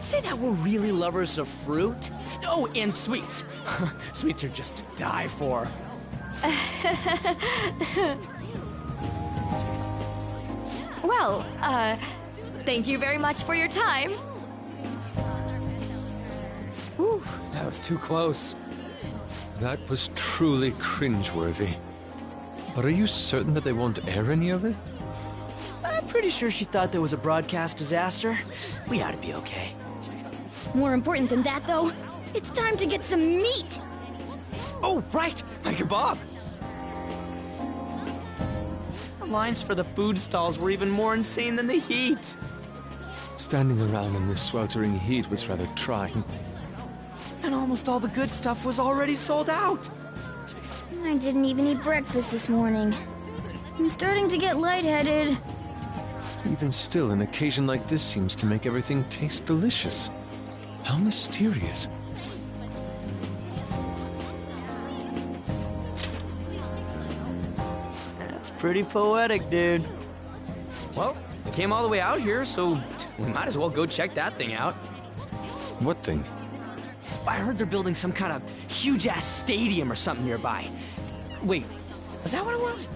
say that we're really lovers of fruit. Oh, and sweets. Sweets are just to die for. Well, thank you very much for your time. Whew, that was too close. That was truly cringeworthy. But are you certain that they won't air any of it? I'm pretty sure she thought there was a broadcast disaster. We ought to be okay. More important than that, though, it's time to get some meat. Oh, right! My kebab! The lines for the food stalls were even more insane than the heat. Standing around in this sweltering heat was rather trying. And almost all the good stuff was already sold out. I didn't even eat breakfast this morning. I'm starting to get lightheaded. Even still, an occasion like this seems to make everything taste delicious. How mysterious. That's pretty poetic, dude. Well, we came all the way out here, so we might as well go check that thing out. What thing? I heard they're building some kind of huge-ass stadium or something nearby. Wait, is that what it was?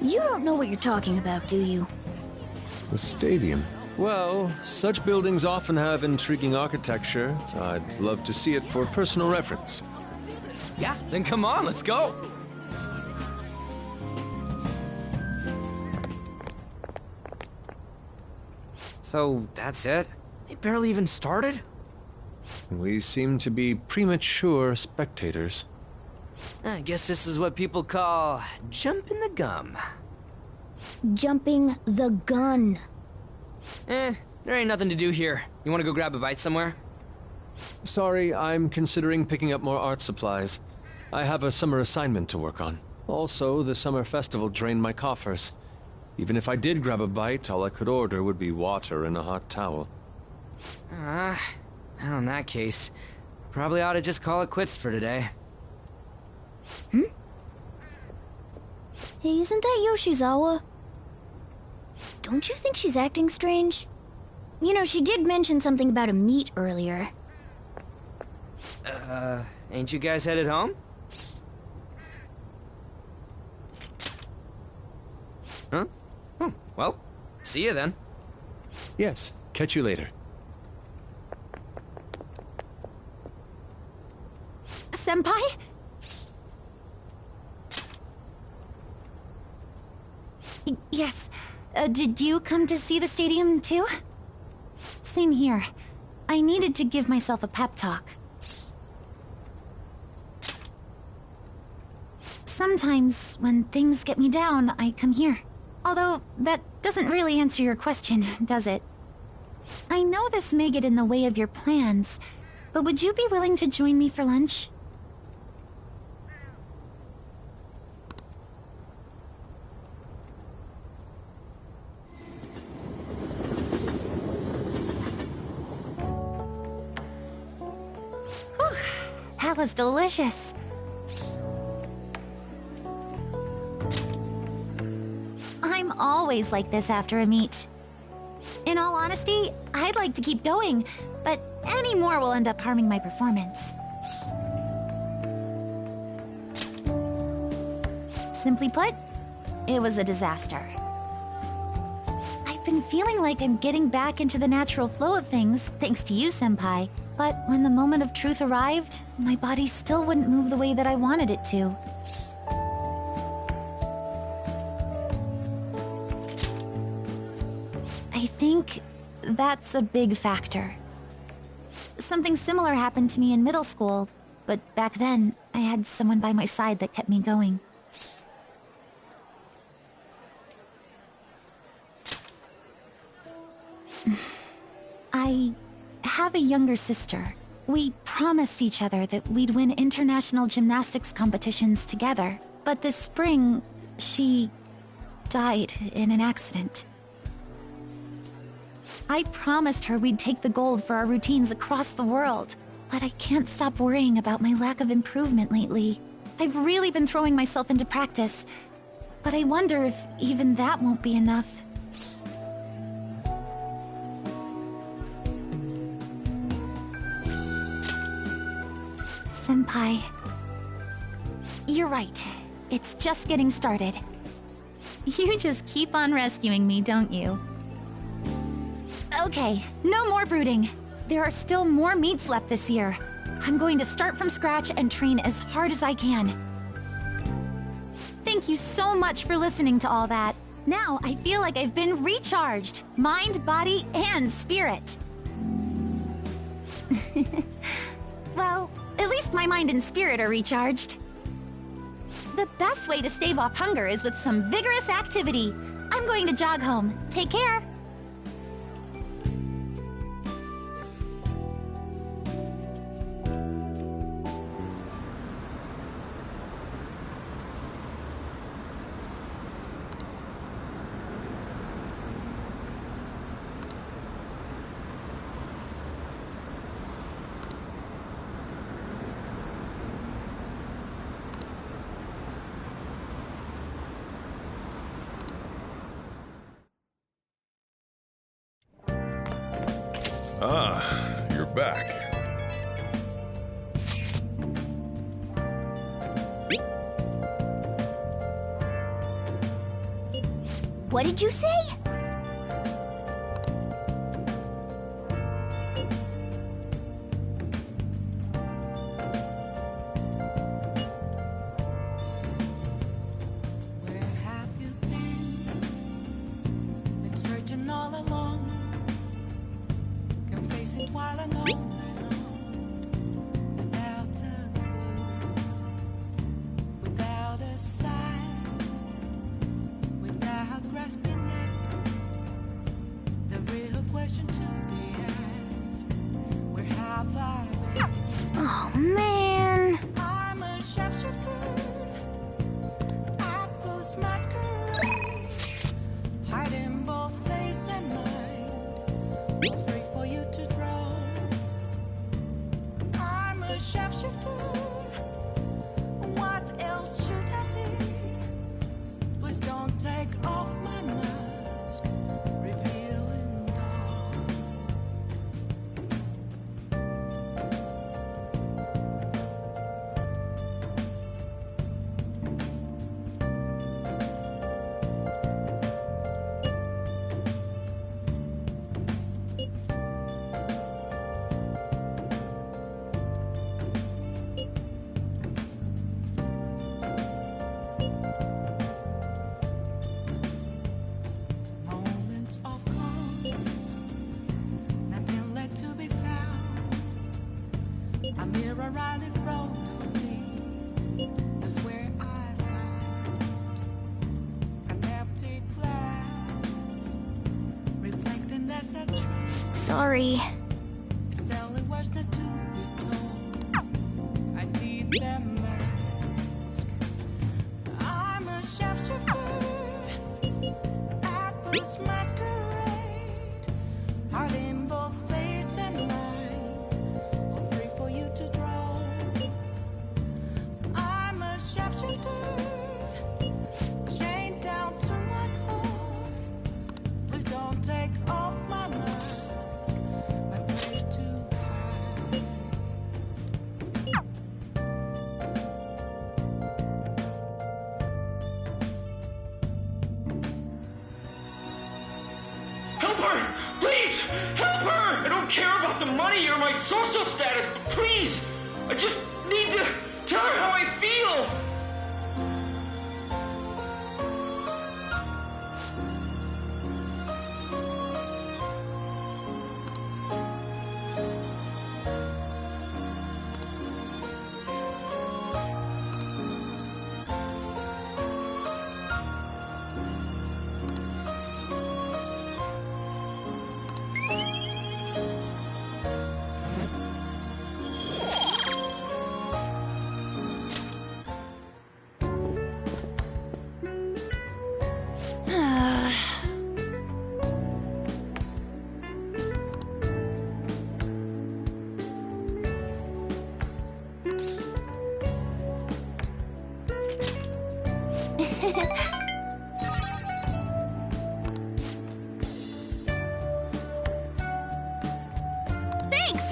You don't know what you're talking about, do you? The stadium. Well, such buildings often have intriguing architecture. I'd love to see it for personal reference. Yeah, then come on, let's go. So, that's it? They barely even started? We seem to be premature spectators. I guess this is what people call jumping the gum. Jumping the gun. There ain't nothing to do here. You wanna go grab a bite somewhere? Sorry, I'm considering picking up more art supplies. I have a summer assignment to work on. Also, the summer festival drained my coffers. Even if I did grab a bite, all I could order would be water and a hot towel. Well, in that case, probably ought to just call it quits for today. Hey, isn't that Yoshizawa? Don't you think she's acting strange? You know, she did mention something about a meet earlier. Ain't you guys headed home? Huh? Oh, well, see you then. Yes, catch you later. Senpai? Yes. Did you come to see the stadium, too? Same here. I needed to give myself a pep talk. Sometimes, when things get me down, I come here. Although, that doesn't really answer your question, does it? I know this may get in the way of your plans, but would you be willing to join me for lunch? Whew, that was delicious. I'm always like this after a meet. In all honesty, I'd like to keep going, but any more will end up harming my performance. Simply put, it was a disaster. I've been feeling like I'm getting back into the natural flow of things, thanks to you, Senpai. But when the moment of truth arrived, my body still wouldn't move the way that I wanted it to. I think that's a big factor. Something similar happened to me in middle school, but back then, I had someone by my side that kept me going. I have a younger sister. We promised each other that we'd win international gymnastics competitions together. But this spring, she died in an accident. I promised her we'd take the gold for our routines across the world, but I can't stop worrying about my lack of improvement lately. I've really been throwing myself into practice, but I wonder if even that won't be enough. Senpai, you're right. It's just getting started. You just keep on rescuing me, don't you? Okay, no more brooding. There are still more meets left this year. I'm going to start from scratch and train as hard as I can. Thank you so much for listening to all that. Now I feel like I've been recharged. Mind, body, and spirit. Well, at least my mind and spirit are recharged. The best way to stave off hunger is with some vigorous activity. I'm going to jog home. Take care. Ah, you're back. What did you say? Where have you been? Been searching all along. Can face it while alone and without a clue, without a sign, without grasping it. The real question to be asked: where have I been? Oh, man. I'm a shapeshifter at those masquerades, hiding both face and mind, free for you to draw. I'm a shapeshifter. What else should I be? Please don't take off my mask, revealing dawn. mirror right in front of me. That's where I found an empty glass, reflecting that's a truth. Sorry. It's telling words not to be told. I need that mask. I'm a sharpshooter at this masquerade. Heart in both face and mind, all free for you to draw. I'm a sharpshooter, chained down to my core. Please don't take off my mask. My place to hide. Help her! Please! Help her! I don't care about the money or my social status, but please! I just need to tell her how I feel! Thanks!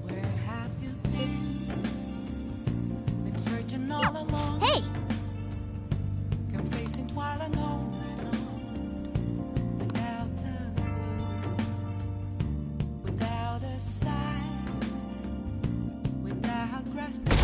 Where have you been? Been searching all along. Hey! Confessing while and on, without a clue, without a sign, without grasping.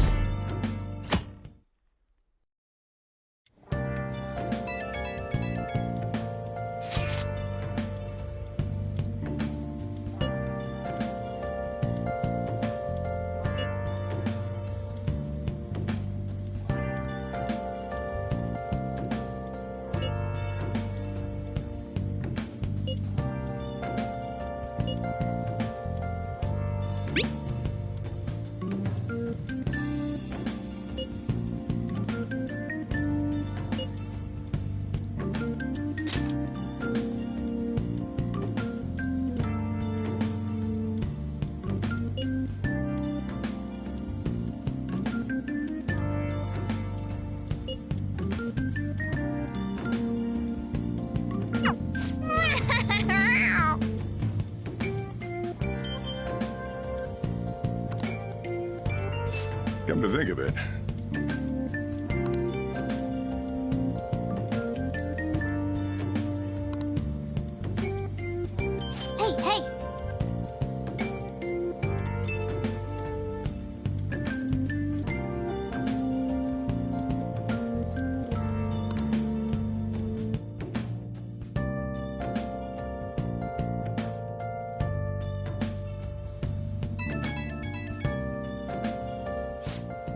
Come to think of it, Hey, hey!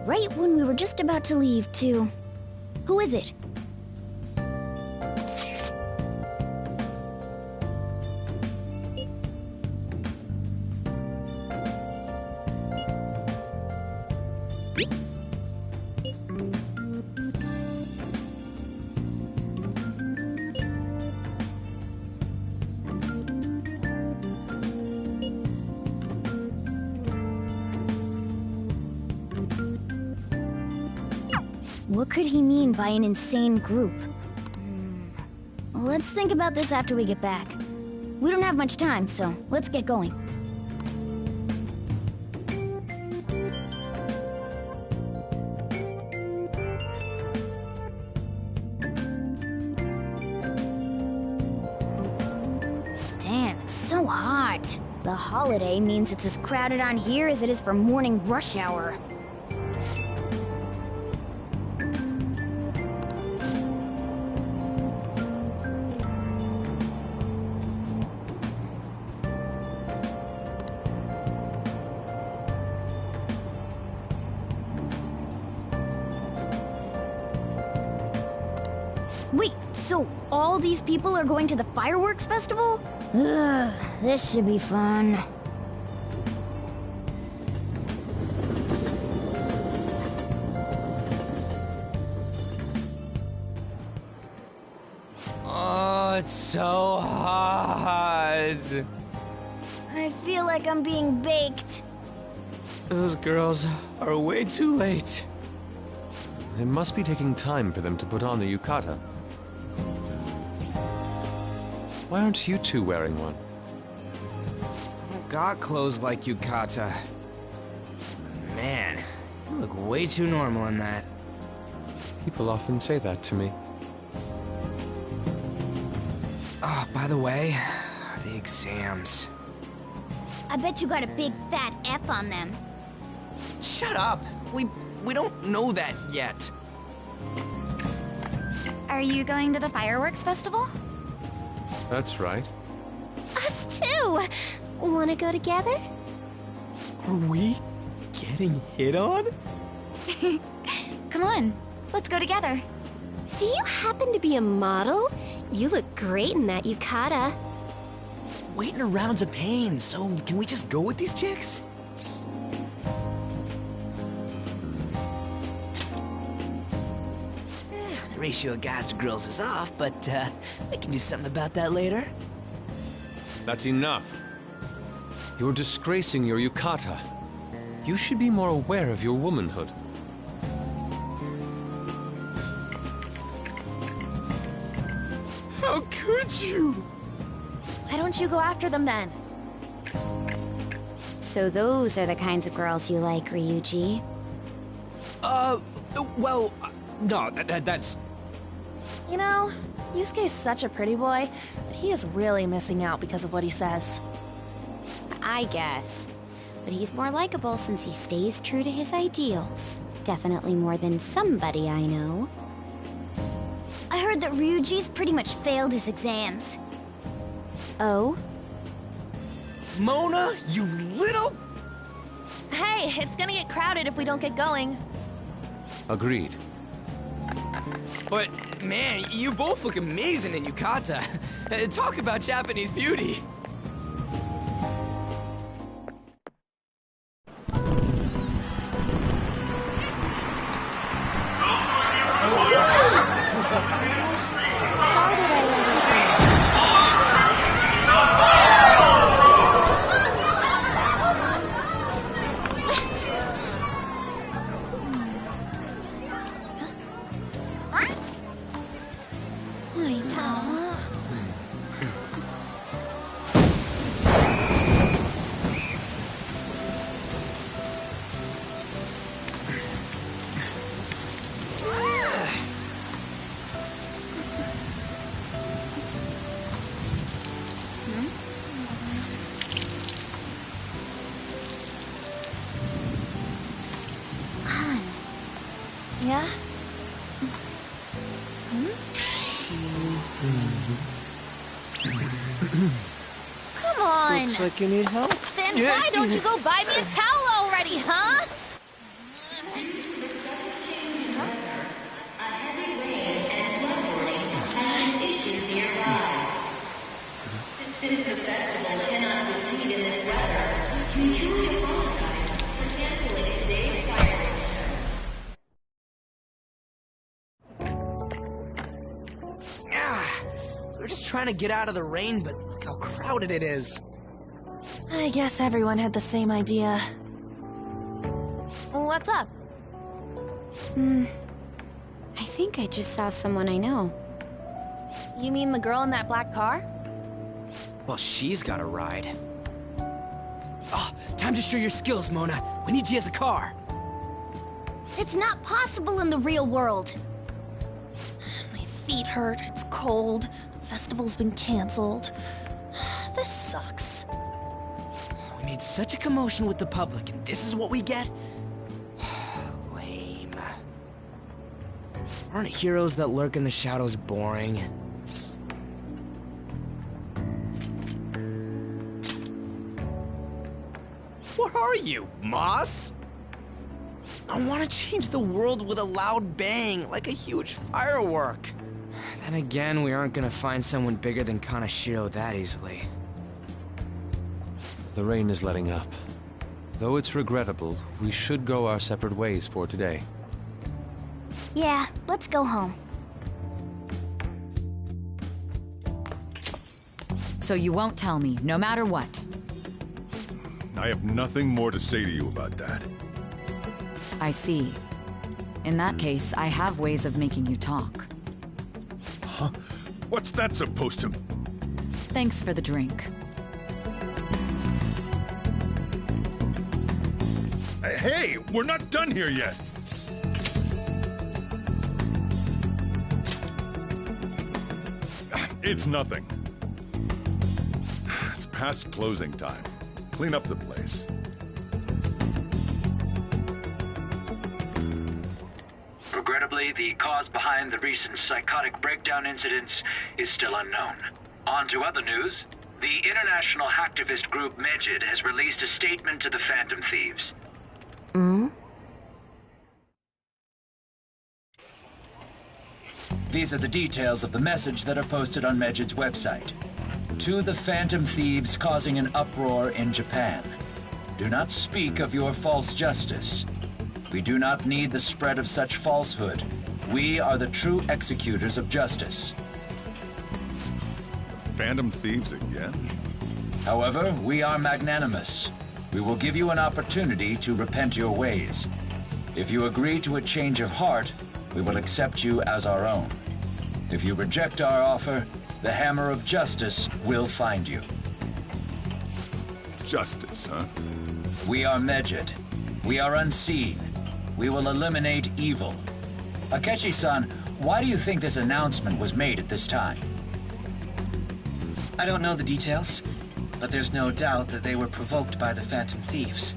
Right when we were just about to leave, too. Who is it? What could he mean by an insane group? Let's think about this after we get back. We don't have much time, so let's get going. Damn, it's so hot. The holiday means it's as crowded on here as it is for morning rush hour. Wait, so all these people are going to the fireworks festival? Ugh, this should be fun. Oh, it's so hot. I feel like I'm being baked. Those girls are way too late. It must be taking time for them to put on the yukata. Why aren't you two wearing one? I don't got clothes like yukata. Man, you look way too normal in that. People often say that to me. Oh, by the way, the exams. I bet you got a big fat F on them. Shut up! We don't know that yet. Are you going to the fireworks festival? That's right. Us too! Wanna go together? Are we getting hit on? Come on, let's go together. Do you happen to be a model? You look great in that yukata. Waiting around's a pain, so can we just go with these chicks? The ratio of guys to girls is off, but we can do something about that later. That's enough. You're disgracing your yukata. You should be more aware of your womanhood. How could you? Why don't you go after them then? So those are the kinds of girls you like, Ryuji. Well, no, that's... You know, Yusuke's such a pretty boy, but he is really missing out because of what he says. I guess. But he's more likable since he stays true to his ideals. Definitely more than somebody I know. I heard that Ryuji's pretty much failed his exams. Oh? Mona, you little... Hey, it's gonna get crowded if we don't get going. Agreed. But, man, you both look amazing in yukata. Talk about Japanese beauty. Started already. I know. Yeah? Come on! Looks like you need help. Then why don't you go buy me a towel already, huh? Since the festival cannot proceed in this weather, we truly apologize for canceling today's We're just trying to get out of the rain, but look how crowded it is. I guess everyone had the same idea. What's up? I think I just saw someone I know. You mean the girl in that black car? Well, she's got a ride. Oh, time to show your skills, Mona. We need you as a car. It's not possible in the real world. My feet hurt, it's cold, the festival's been canceled. This sucks. We made such a commotion with the public, and this is what we get? Lame. Aren't heroes that lurk in the shadows boring? What are you, Moss? I want to change the world with a loud bang, like a huge firework. Then again, we aren't gonna find someone bigger than Kanashiro that easily. The rain is letting up. Though it's regrettable, we should go our separate ways for today. Yeah, let's go home. So you won't tell me, no matter what? I have nothing more to say to you about that. I see. In that case, I have ways of making you talk. Huh? What's that supposed to... Thanks for the drink. Hey, we're not done here yet! It's nothing. It's past closing time. Clean up the place. Regrettably, the cause behind the recent psychotic breakdown incidents is still unknown. On to other news. The international hacktivist group Megid has released a statement to the Phantom Thieves. These are the details of the message that are posted on Megid's website. To the Phantom Thieves causing an uproar in Japan. Do not speak of your false justice. We do not need the spread of such falsehood. We are the true executors of justice. Phantom Thieves again? However, we are magnanimous. We will give you an opportunity to repent your ways. If you agree to a change of heart, we will accept you as our own. If you reject our offer, the hammer of justice will find you. Justice, huh? We are Megid. We are unseen. We will eliminate evil. Akechi-san, why do you think this announcement was made at this time? I don't know the details, but there's no doubt that they were provoked by the Phantom Thieves.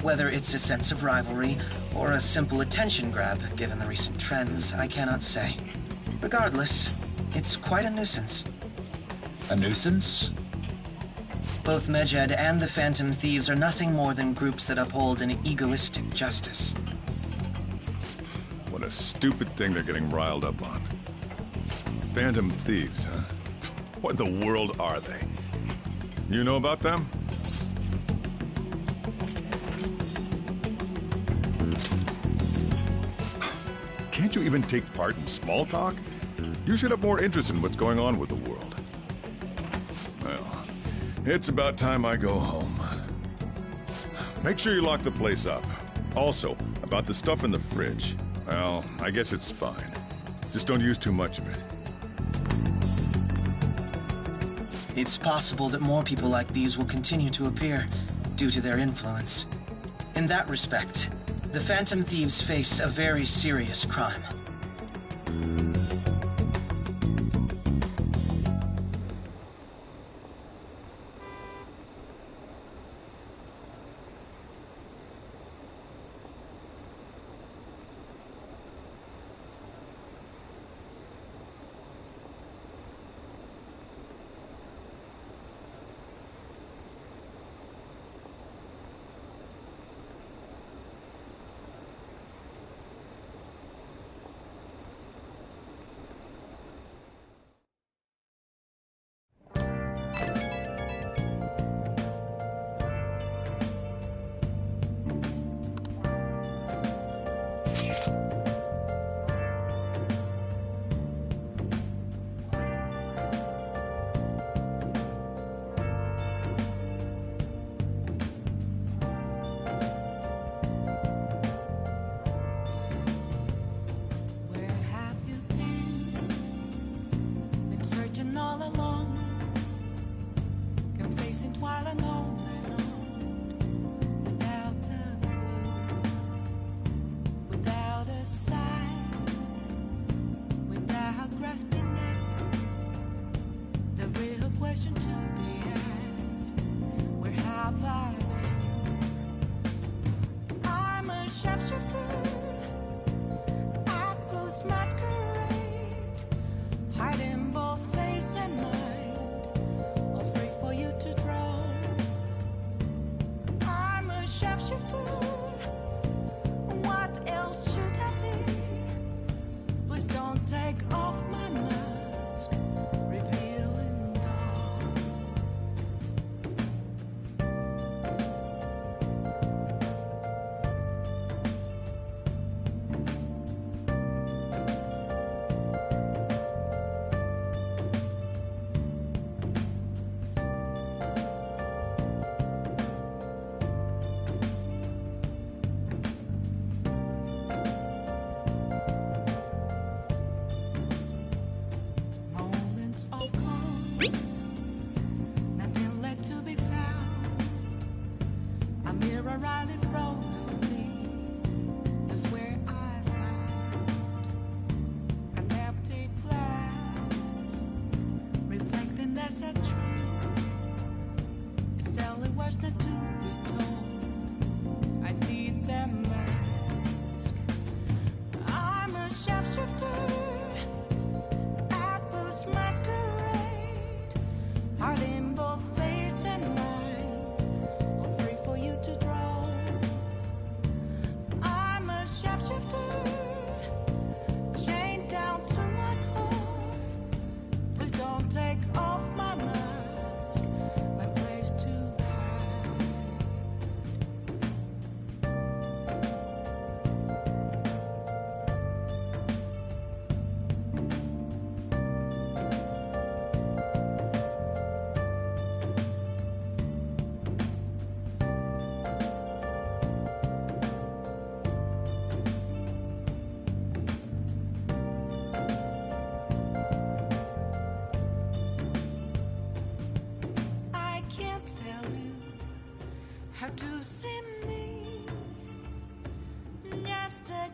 Whether it's a sense of rivalry or a simple attention grab, given the recent trends, I cannot say. Regardless, it's quite a nuisance. A nuisance? Both Megid and the Phantom Thieves are nothing more than groups that uphold an egoistic justice. What a stupid thing they're getting riled up on. Phantom Thieves, huh? What in the world are they? You know about them? Can't you even take part in small talk? You should have more interest in what's going on with the world. Well, it's about time I go home. Make sure you lock the place up. Also, about the stuff in the fridge. Well, I guess it's fine. Just don't use too much of it. It's possible that more people like these will continue to appear, due to their influence. In that respect, the Phantom Thieves face a very serious crime.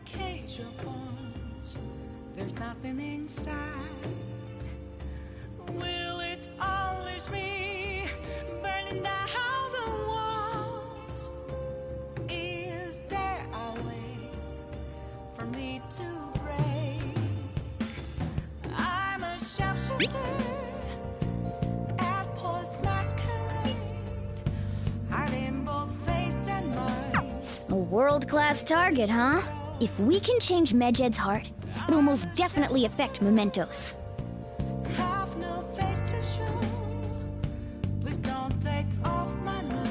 cage of bones. There's nothing inside. Will it unleash me, burning down the walls? Is there a way for me to break? I'm a sharpshooter at Post Masquerade, hiding both face and mind. A world-class target, huh? If we can change Medjed's heart, it'll most definitely affect Mementos. Have no face to show. Please don't take off my mask.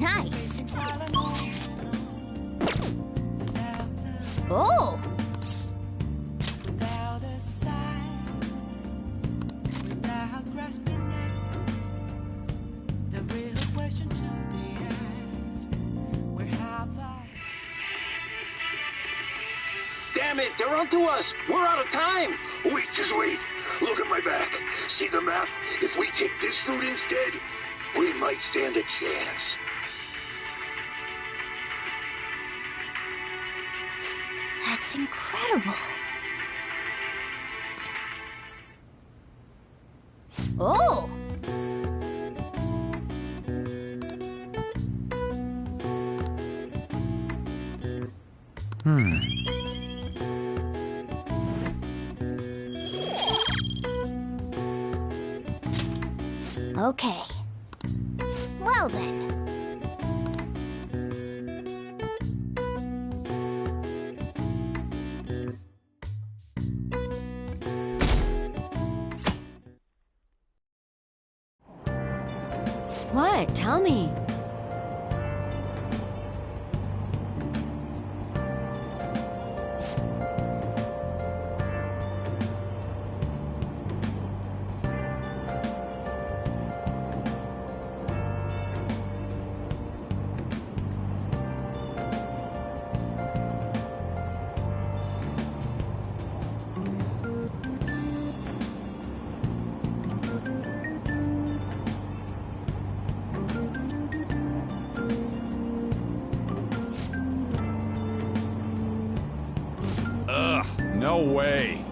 Life is Nice. Oh! without a sign, without grasping it. The real question to be asked: where have I? Damn it, they're onto us. We're out of time. Wait, just wait. Look at my back. See the map? If we take this route instead, we might stand a chance. That's incredible. Oh! Okay. Well then. What? Tell me. Ugh, no way.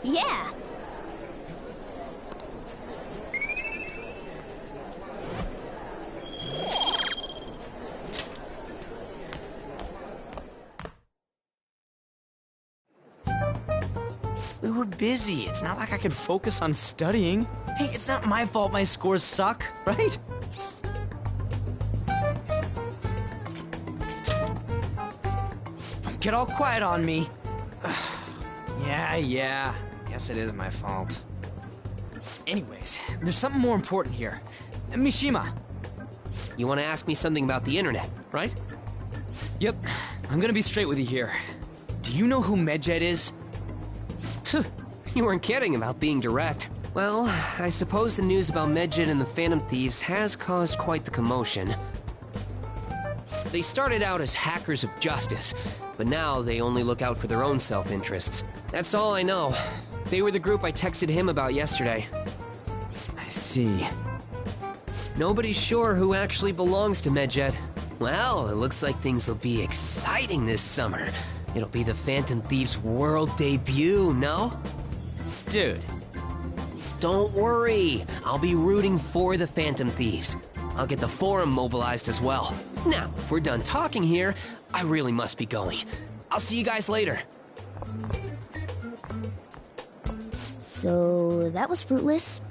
Yeah. We were busy. It's not like I could focus on studying. Hey, it's not my fault my scores suck, right? Don't get all quiet on me. Yeah. Guess it is my fault. Anyways, there's something more important here. Mishima. You want to ask me something about the internet, right? Yep. I'm gonna be straight with you here. Do you know who Medjed is? You weren't kidding about being direct. Well, I suppose the news about Medjed and the Phantom Thieves has caused quite the commotion. They started out as hackers of justice, but now they only look out for their own self-interests. That's all I know. They were the group I texted him about yesterday. I see. Nobody's sure who actually belongs to Medjed. Well, it looks like things will be exciting this summer. It'll be the Phantom Thieves' world debut, no? Dude. Don't worry. I'll be rooting for the Phantom Thieves. I'll get the forum mobilized as well. Now, if we're done talking here, I really must be going. I'll see you guys later. So, that was fruitless.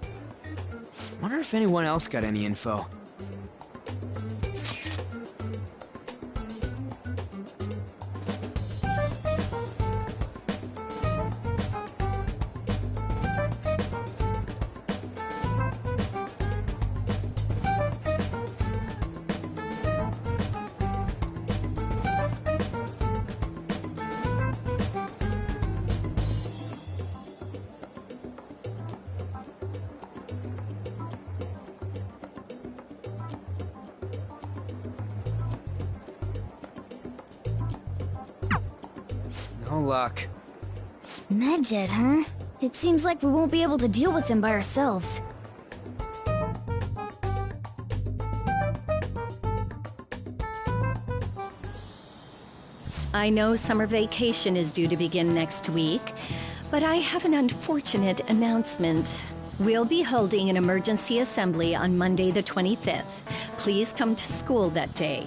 Wonder if anyone else got any info. No luck. Medjed, huh? It seems like we won't be able to deal with him by ourselves. I know summer vacation is due to begin next week, but I have an unfortunate announcement. We'll be holding an emergency assembly on Monday the 25th. Please come to school that day.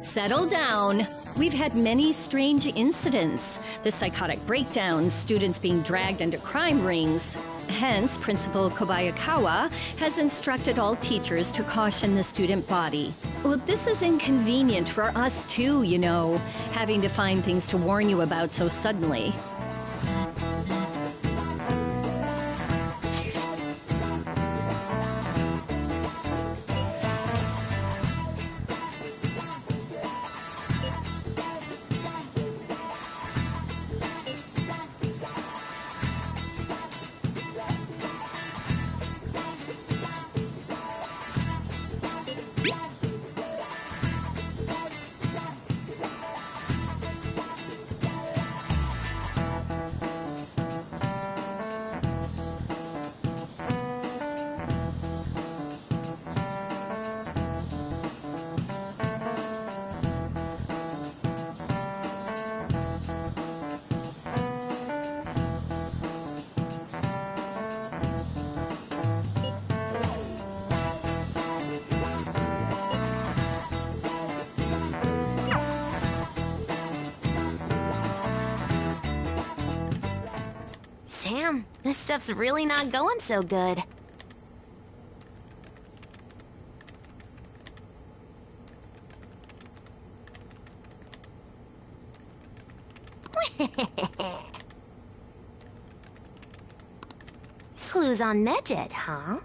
Settle down. We've had many strange incidents. The psychotic breakdowns, students being dragged into crime rings. Hence, Principal Kobayakawa has instructed all teachers to caution the student body. Well, this is inconvenient for us too, you know, having to find things to warn you about so suddenly. Damn, this stuff's really not going so good. Clues on Medjed, huh?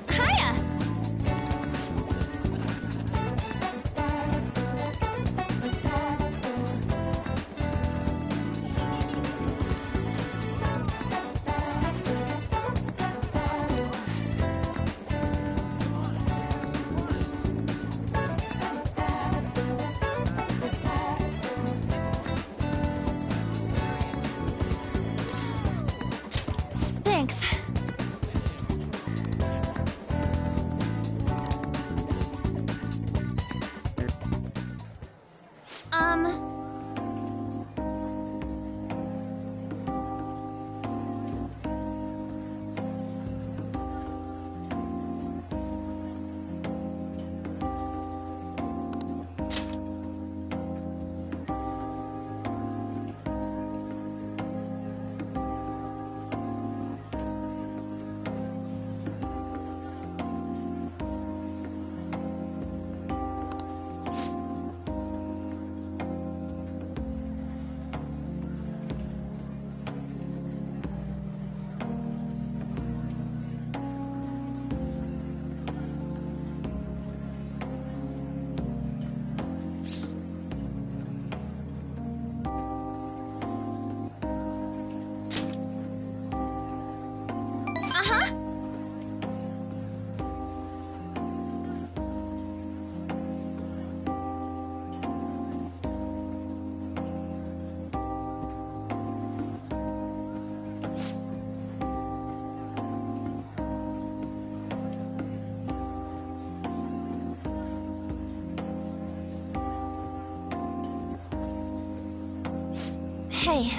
Hiya! Thanks. Um... Uh-huh. Hey.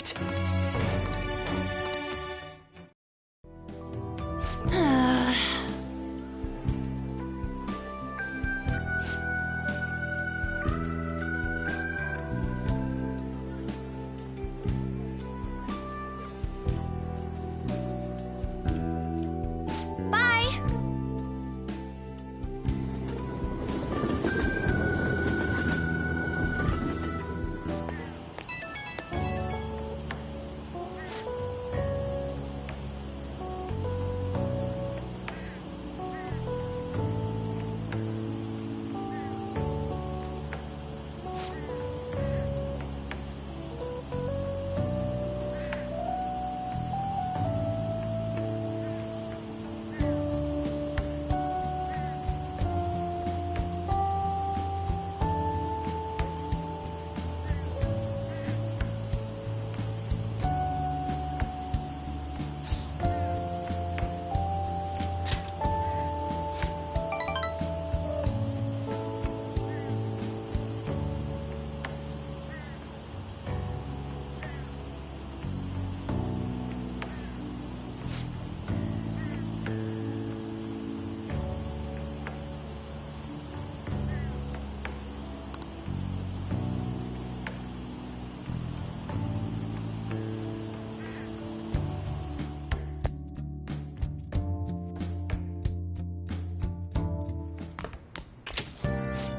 right. Bye!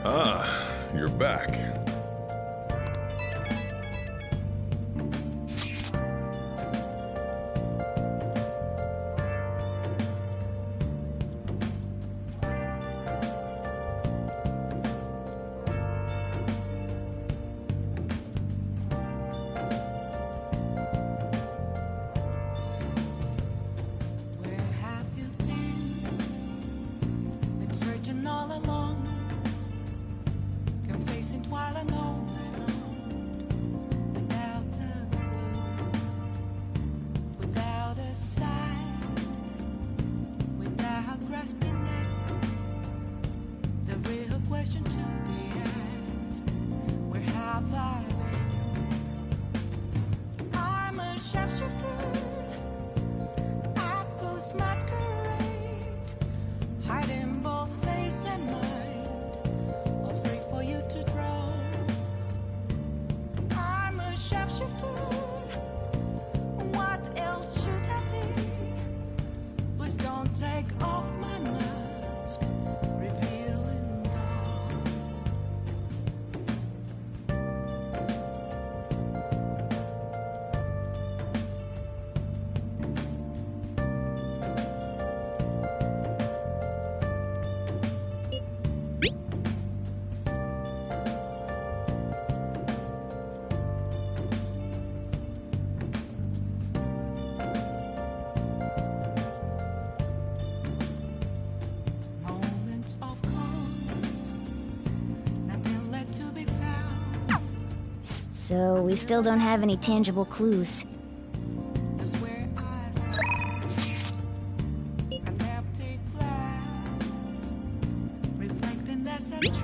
Ah, you're back. Where have you been? Been searching all along, confessing while alone without a clue, without a sign, without grasping it. The real question to be asked: where have I been? I'm a sharpshooter at this masquerade, hiding both face and mind, all free for you to draw. I'm a sharpshooter. What else should I be? Please don't take off my mask, revealing dawn. Moments of calm, nothing left to be found. So we still don't have any tangible clues. That's where I found an empty glass, reflecting that's a truth.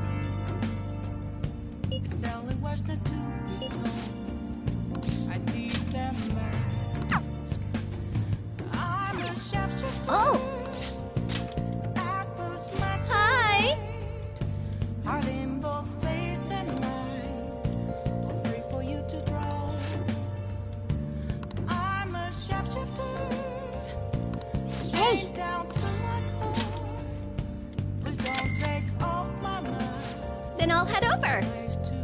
It's telling words not to be told. I need that mask. I'm a sharpshooter. Oh! Hi! Hiding both face and mind, all free for you to draw. I'm a sharpshooter. Hey! Down to my core. Please don't take off my mask. Then I'll head over. Place to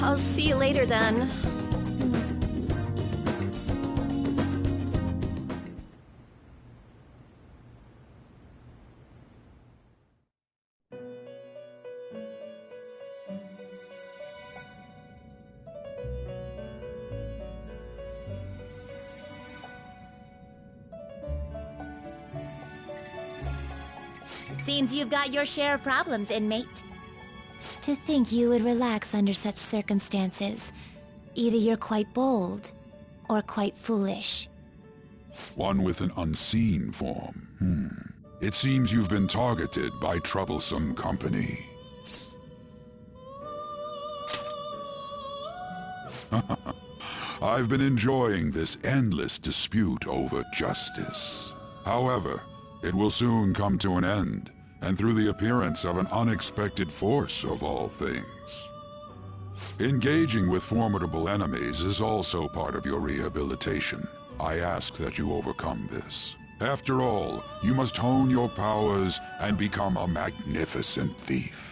I'll see you later then. Seems you've got your share of problems, inmate. To think you would relax under such circumstances. Either you're quite bold, or quite foolish. One with an unseen form. It seems you've been targeted by troublesome company. I've been enjoying this endless dispute over justice. However, it will soon come to an end, and through the appearance of an unexpected force of all things. Engaging with formidable enemies is also part of your rehabilitation. I ask that you overcome this. After all, you must hone your powers and become a magnificent thief.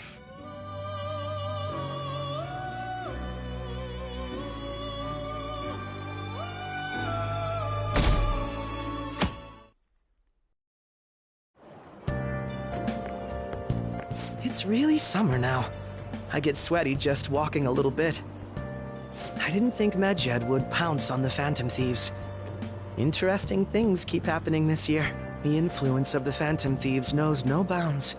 It's really summer now. I get sweaty just walking a little bit. I didn't think Medjed would pounce on the Phantom Thieves. Interesting things keep happening this year. The influence of the Phantom Thieves knows no bounds.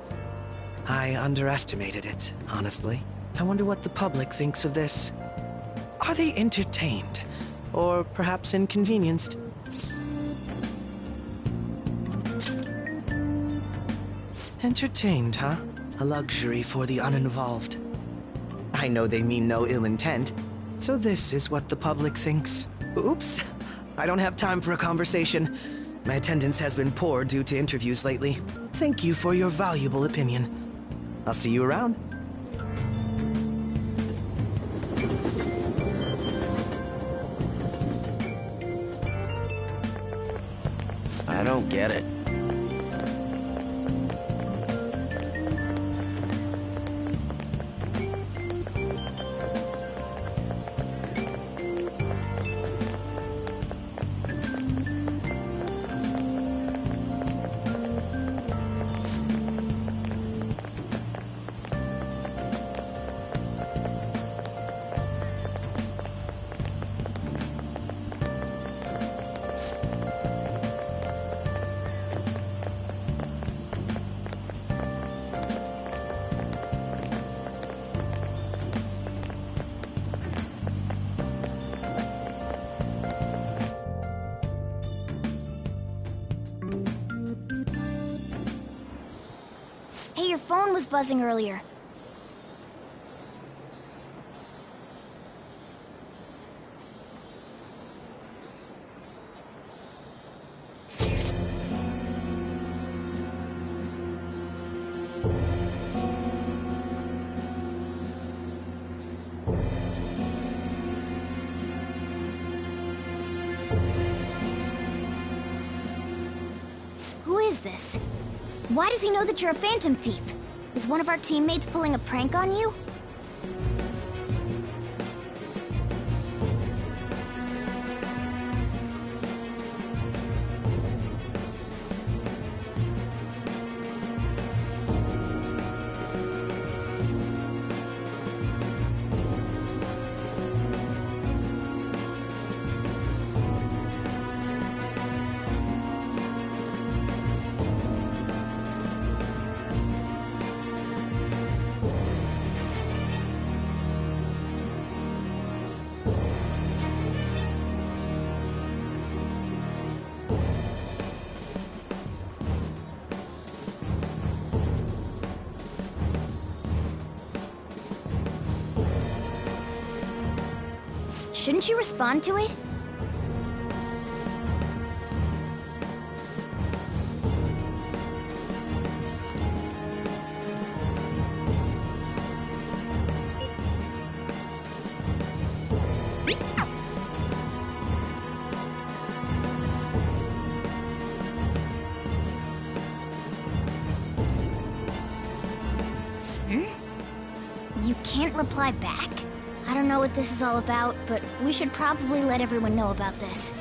I underestimated it, honestly. I wonder what the public thinks of this. Are they entertained? Or perhaps inconvenienced? Entertained, huh? A luxury for the uninvolved. I know they mean no ill intent, so this is what the public thinks. Oops, I don't have time for a conversation. My attendance has been poor due to interviews lately. Thank you for your valuable opinion. I'll see you around. I don't get it. Hey, your phone was buzzing earlier. Who is this? Why does he know that you're a Phantom Thief? Is one of our teammates pulling a prank on you? Shouldn't you respond to it? You can't reply back? I don't know what this is all about, but we should probably let everyone know about this.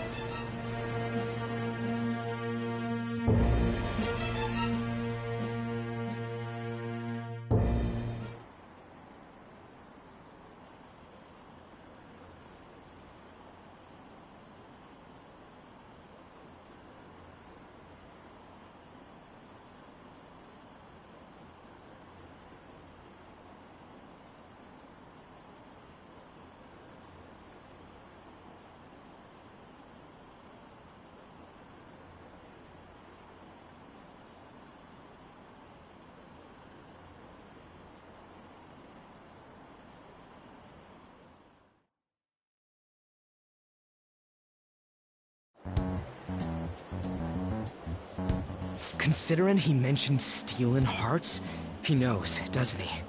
Considering he mentioned stealing hearts, he knows, doesn't he?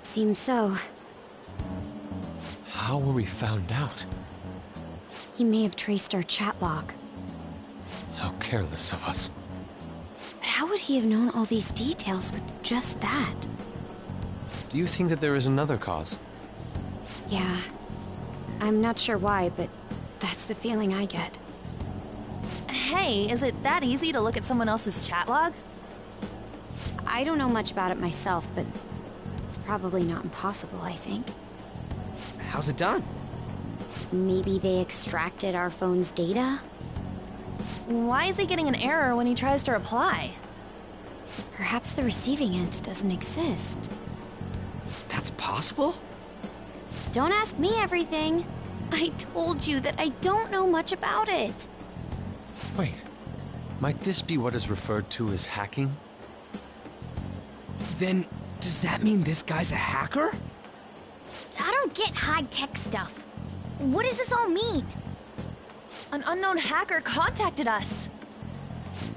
Seems so. How were we found out? He may have traced our chat log. How careless of us. But how would he have known all these details with just that? Do you think that there is another cause? Yeah. I'm not sure why, but that's the feeling I get. Hey, is it that easy to look at someone else's chat log? I don't know much about it myself, but it's probably not impossible, I think. How's it done? Maybe they extracted our phone's data? Why is he getting an error when he tries to reply? Perhaps the receiving end doesn't exist. That's possible? Don't ask me everything. I told you that I don't know much about it. Wait, might this be what is referred to as hacking? Then, does that mean this guy's a hacker? I don't get high-tech stuff. What does this all mean? An unknown hacker contacted us.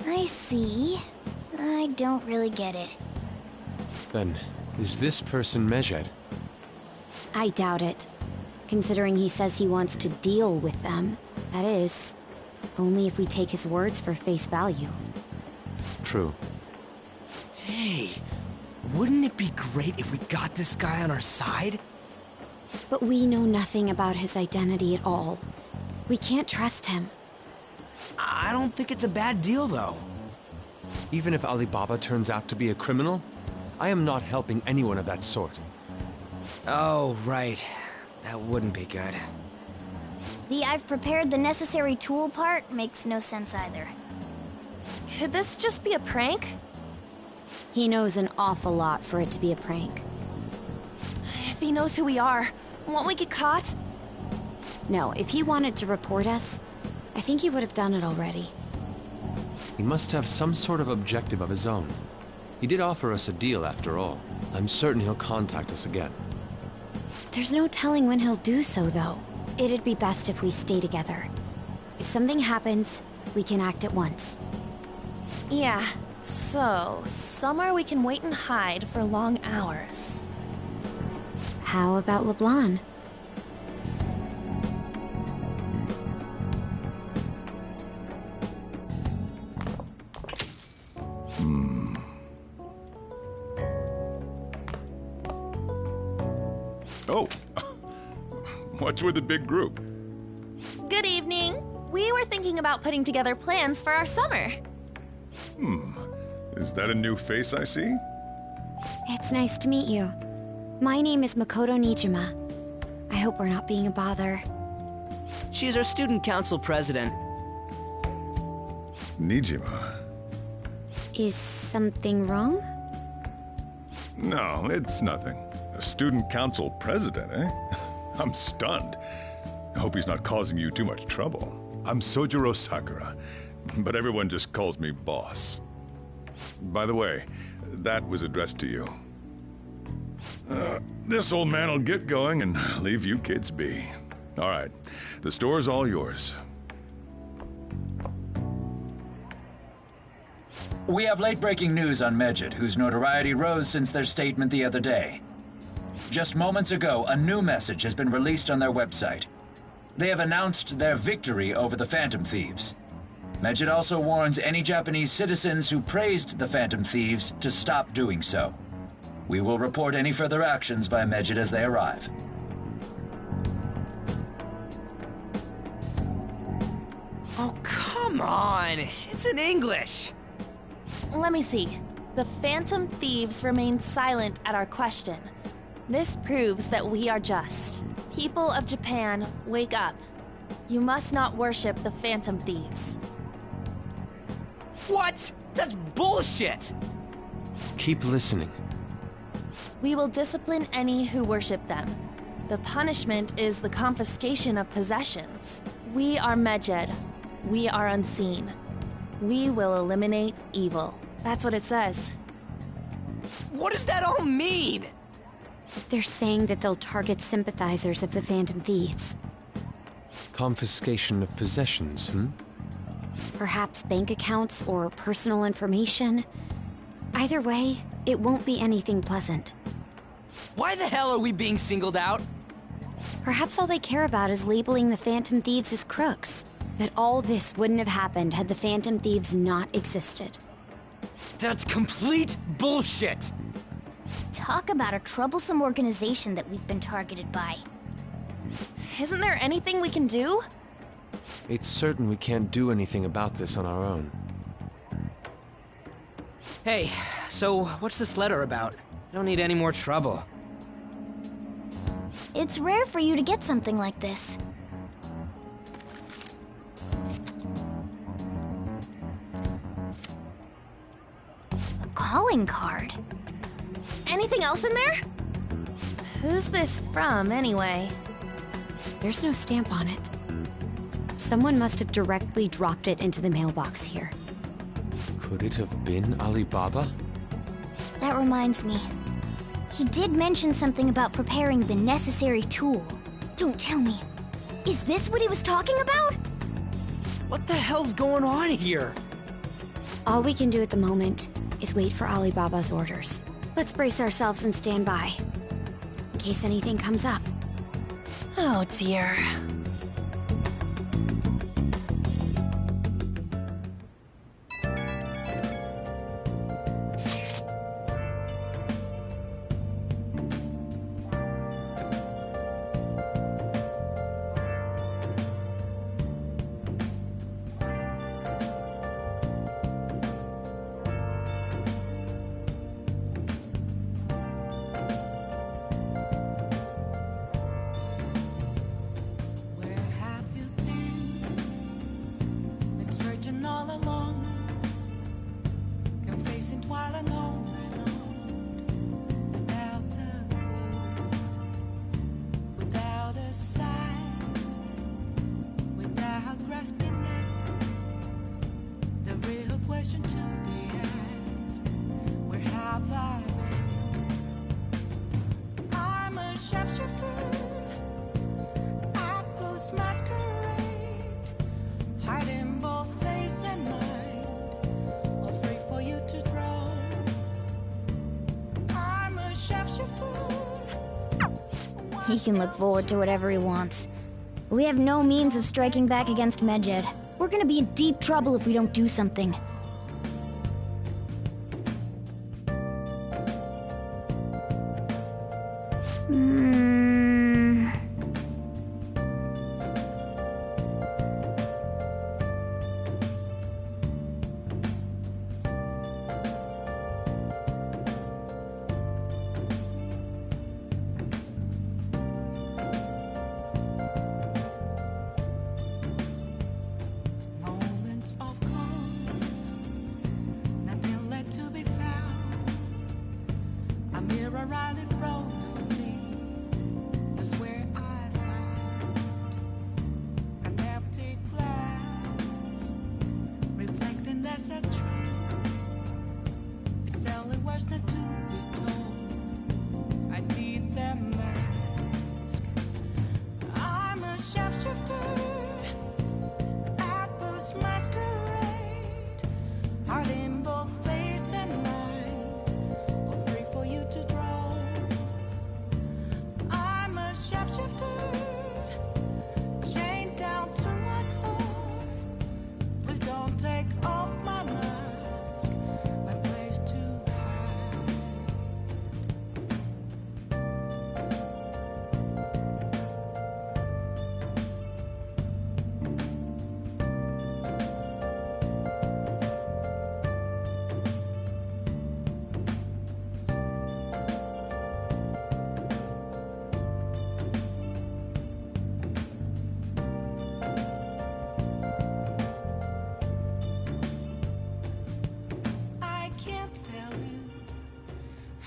I see. I don't really get it. Then, is this person Medjed? I doubt it. Considering he says he wants to deal with them. That is, only if we take his words for face value. True. Hey, wouldn't it be great if we got this guy on our side? But we know nothing about his identity at all. We can't trust him. I don't think it's a bad deal, though. Even if Alibaba turns out to be a criminal, I am not helping anyone of that sort. Oh, right. That wouldn't be good. The I've prepared the necessary tool part makes no sense either. Could this just be a prank? He knows an awful lot for it to be a prank. If he knows who we are, won't we get caught? No, if he wanted to report us, I think he would have done it already. He must have some sort of objective of his own. He did offer us a deal after all. I'm certain he'll contact us again. There's no telling when he'll do so, though. It'd be best if we stay together. If something happens, we can act at once. Yeah, so somewhere we can wait and hide for long hours. How about LeBlanc? Oh, what's with the big group? Good evening. We were thinking about putting together plans for our summer. Is that a new face I see? It's nice to meet you. My name is Makoto Nijima. I hope we're not being a bother. She's our student council president. Nijima? Is something wrong? No, it's nothing. A student council president, eh? I'm stunned. I hope he's not causing you too much trouble. I'm Sojiro Sakura, but everyone just calls me boss. By the way, that was addressed to you. This old man will get going and leave you kids be. All right, the store's all yours. We have late-breaking news on Medjed, whose notoriety rose since their statement the other day. Just moments ago, a new message has been released on their website. They have announced their victory over the Phantom Thieves. Medjed also warns any Japanese citizens who praised the Phantom Thieves to stop doing so. We will report any further actions by Medjed as they arrive. Come on, it's in English. Let me see. The Phantom Thieves remain silent at our question. This proves that we are just. People of Japan, wake up. You must not worship the Phantom Thieves. What? That's bullshit! Keep listening. We will discipline any who worship them. The punishment is the confiscation of possessions. We are Medjed. We are unseen. We will eliminate evil. That's what it says. What does that all mean? They're saying that they'll target sympathizers of the Phantom Thieves. Confiscation of possessions, Perhaps bank accounts or personal information. Either way, it won't be anything pleasant. Why the hell are we being singled out? Perhaps all they care about is labeling the Phantom Thieves as crooks. That all this wouldn't have happened had the Phantom Thieves not existed. That's complete bullshit! Talk about a troublesome organization that we've been targeted by. Isn't there anything we can do? It's certain we can't do anything about this on our own. Hey, so what's this letter about? I don't need any more trouble. It's rare for you to get something like this. A calling card? Anything else in there? Who's this from, anyway? There's no stamp on it. Someone must have directly dropped it into the mailbox here. Could it have been Alibaba? That reminds me. He did mention something about preparing the necessary tool. Don't tell me. Is this what he was talking about? What the hell's going on here? All we can do at the moment is wait for Alibaba's orders. Let's brace ourselves and stand by, in case anything comes up. Oh dear. He can look forward to whatever he wants. We have no means of striking back against Medjed. We're gonna be in deep trouble if we don't do something.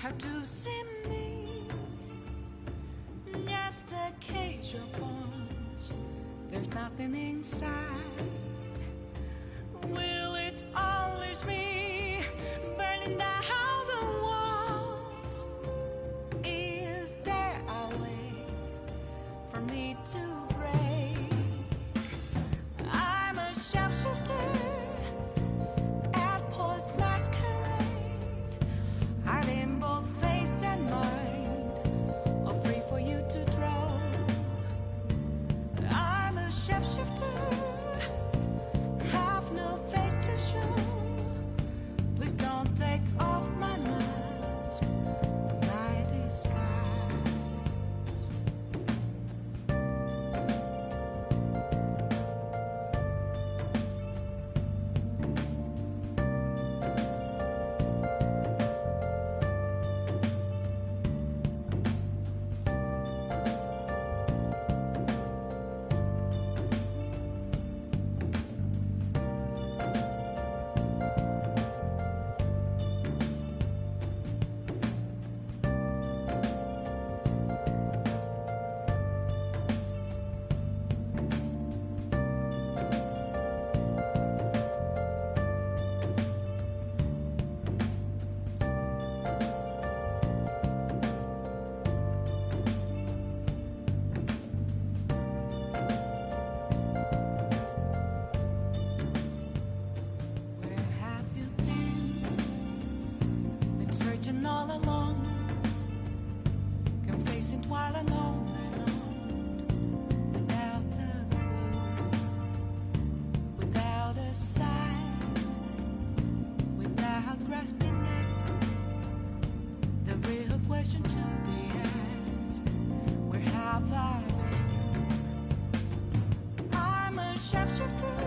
how to see me. Just a cage of bones, there's nothing inside. Will it always be burning down the walls? Is there a way for me to break? I'm a sharpshooter at post masquerade, hiding both face and mind, all free for you to draw. I'm a shapeshifter, have no face to show. Please don't take off my mask, my disguise. Searching all along, confessing while alone and on, without a clue, without a sign, without grasping it. The real question to be asked: where have I been? I'm a sharpshooter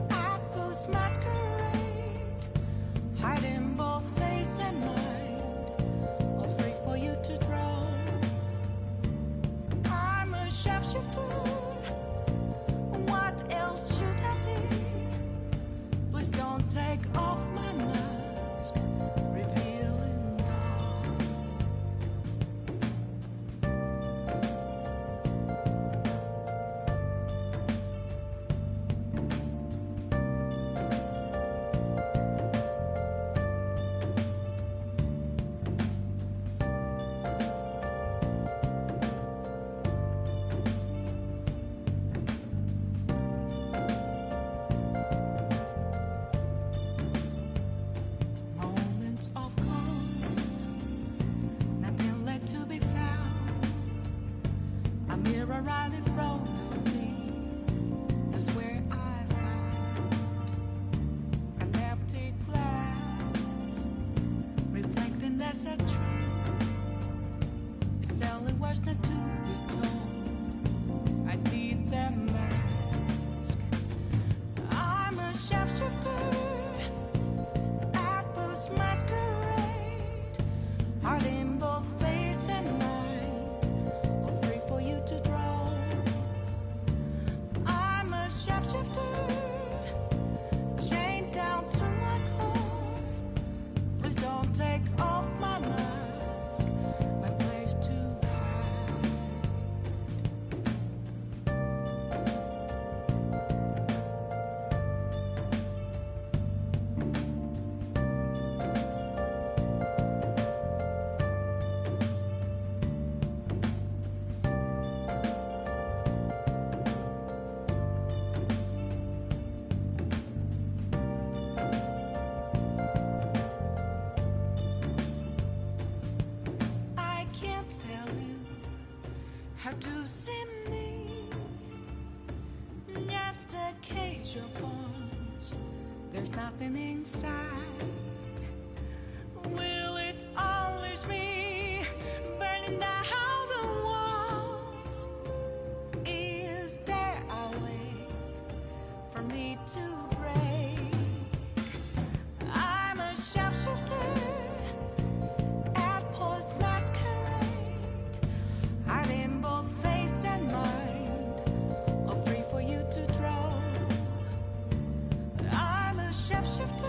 at post masquerade, hiding both face and mind, all free for you to draw. I'm a sharpshooter, what else should I be? Please don't take off my mask, revealing dark. Moments of calm, nothing left to be found. A mirror right in front of me, that's where I found an empty glass, reflecting that's a truth. It's telling words not to be told. I need that mask. I'm a sharpshooter at post masquerade, hiding both face and mind, all free for you to draw. I'm a sharpshooter, chained down to my core. Please don't take off my mask, my place to hide. I can't tell you how to see me. Just a cage of bones, there's nothing inside. Will it always be burning down the walls? Is there a way for me to break? I'm a sharpshooter at post masquerade, hiding both face and mind, all free for you to draw. I'm a sharpshooter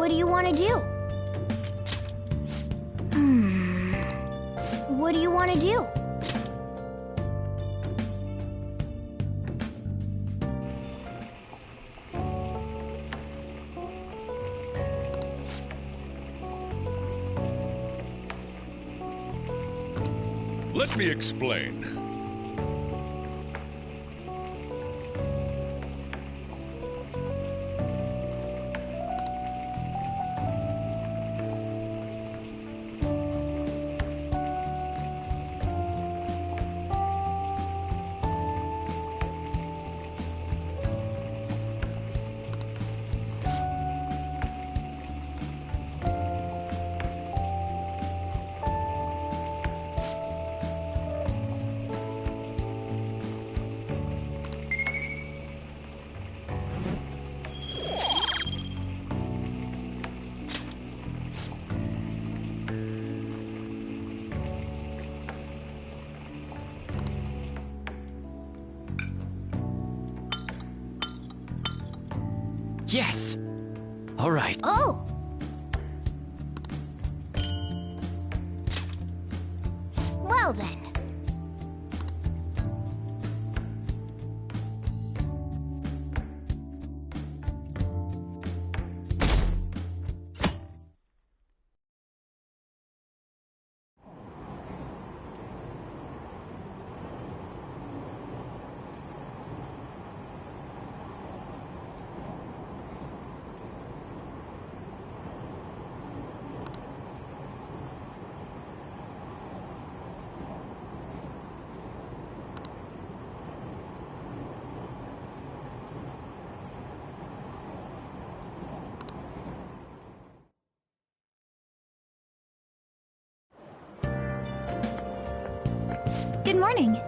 What do you want to do? What do you want to do? Let me explain. Yes! All right. Oh! Well then. Good morning.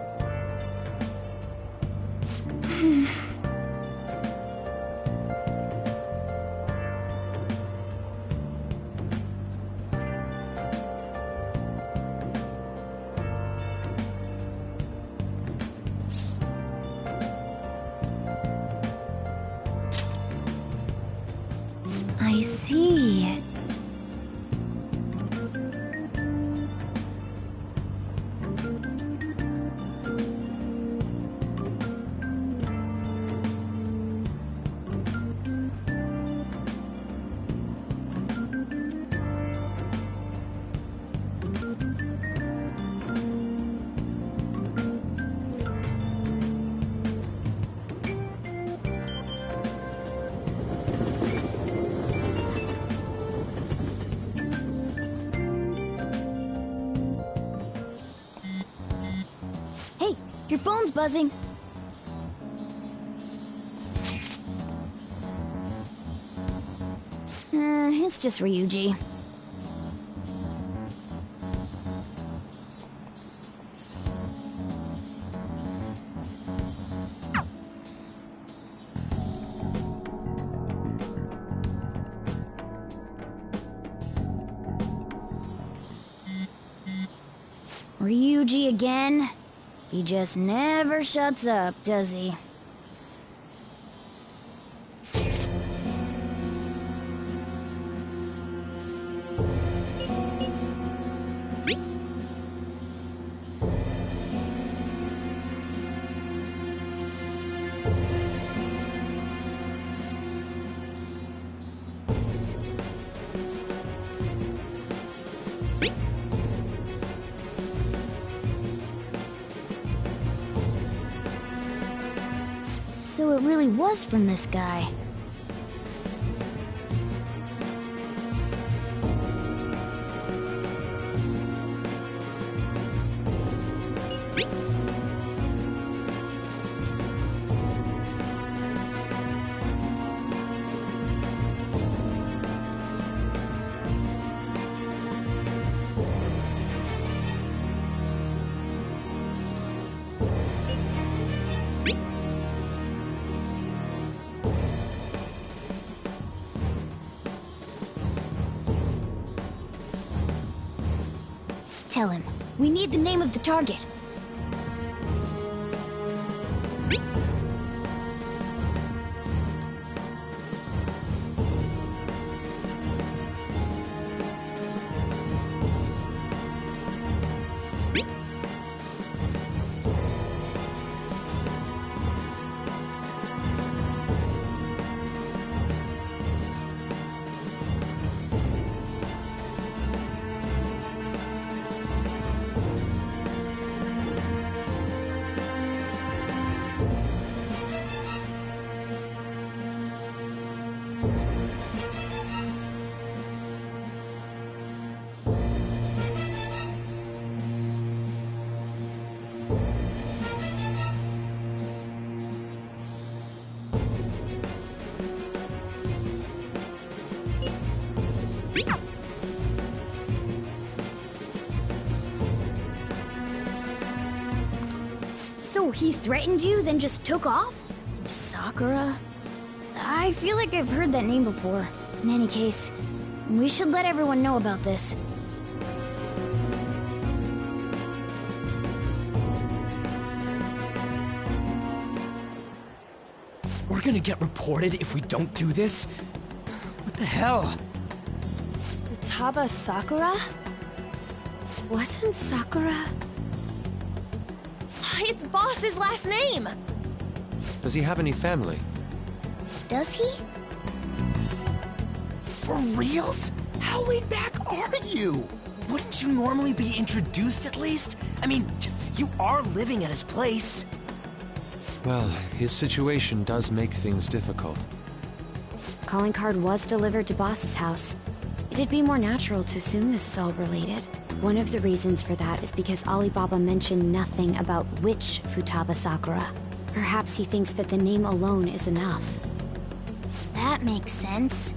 I see. Hey, your phone's buzzing. It's just Ryuji. Ryuji again? He just never shuts up, does he? So it really was from this guy. Tell him. We need the name of the target. So he threatened you, then just took off? Sakura? I feel like I've heard that name before. In any case, we should let everyone know about this. We're gonna get reported if we don't do this? What the hell? Futaba Sakura? Wasn't Sakura... It's Boss's last name! Does he have any family? Does he? For reals? How laid back are you? Wouldn't you normally be introduced at least? I mean, you are living at his place. Well, his situation does make things difficult. Calling card was delivered to Boss's house. It'd be more natural to assume this is all related. One of the reasons for that is because Alibaba mentioned nothing about which Futaba Sakura. Perhaps he thinks that the name alone is enough. That makes sense.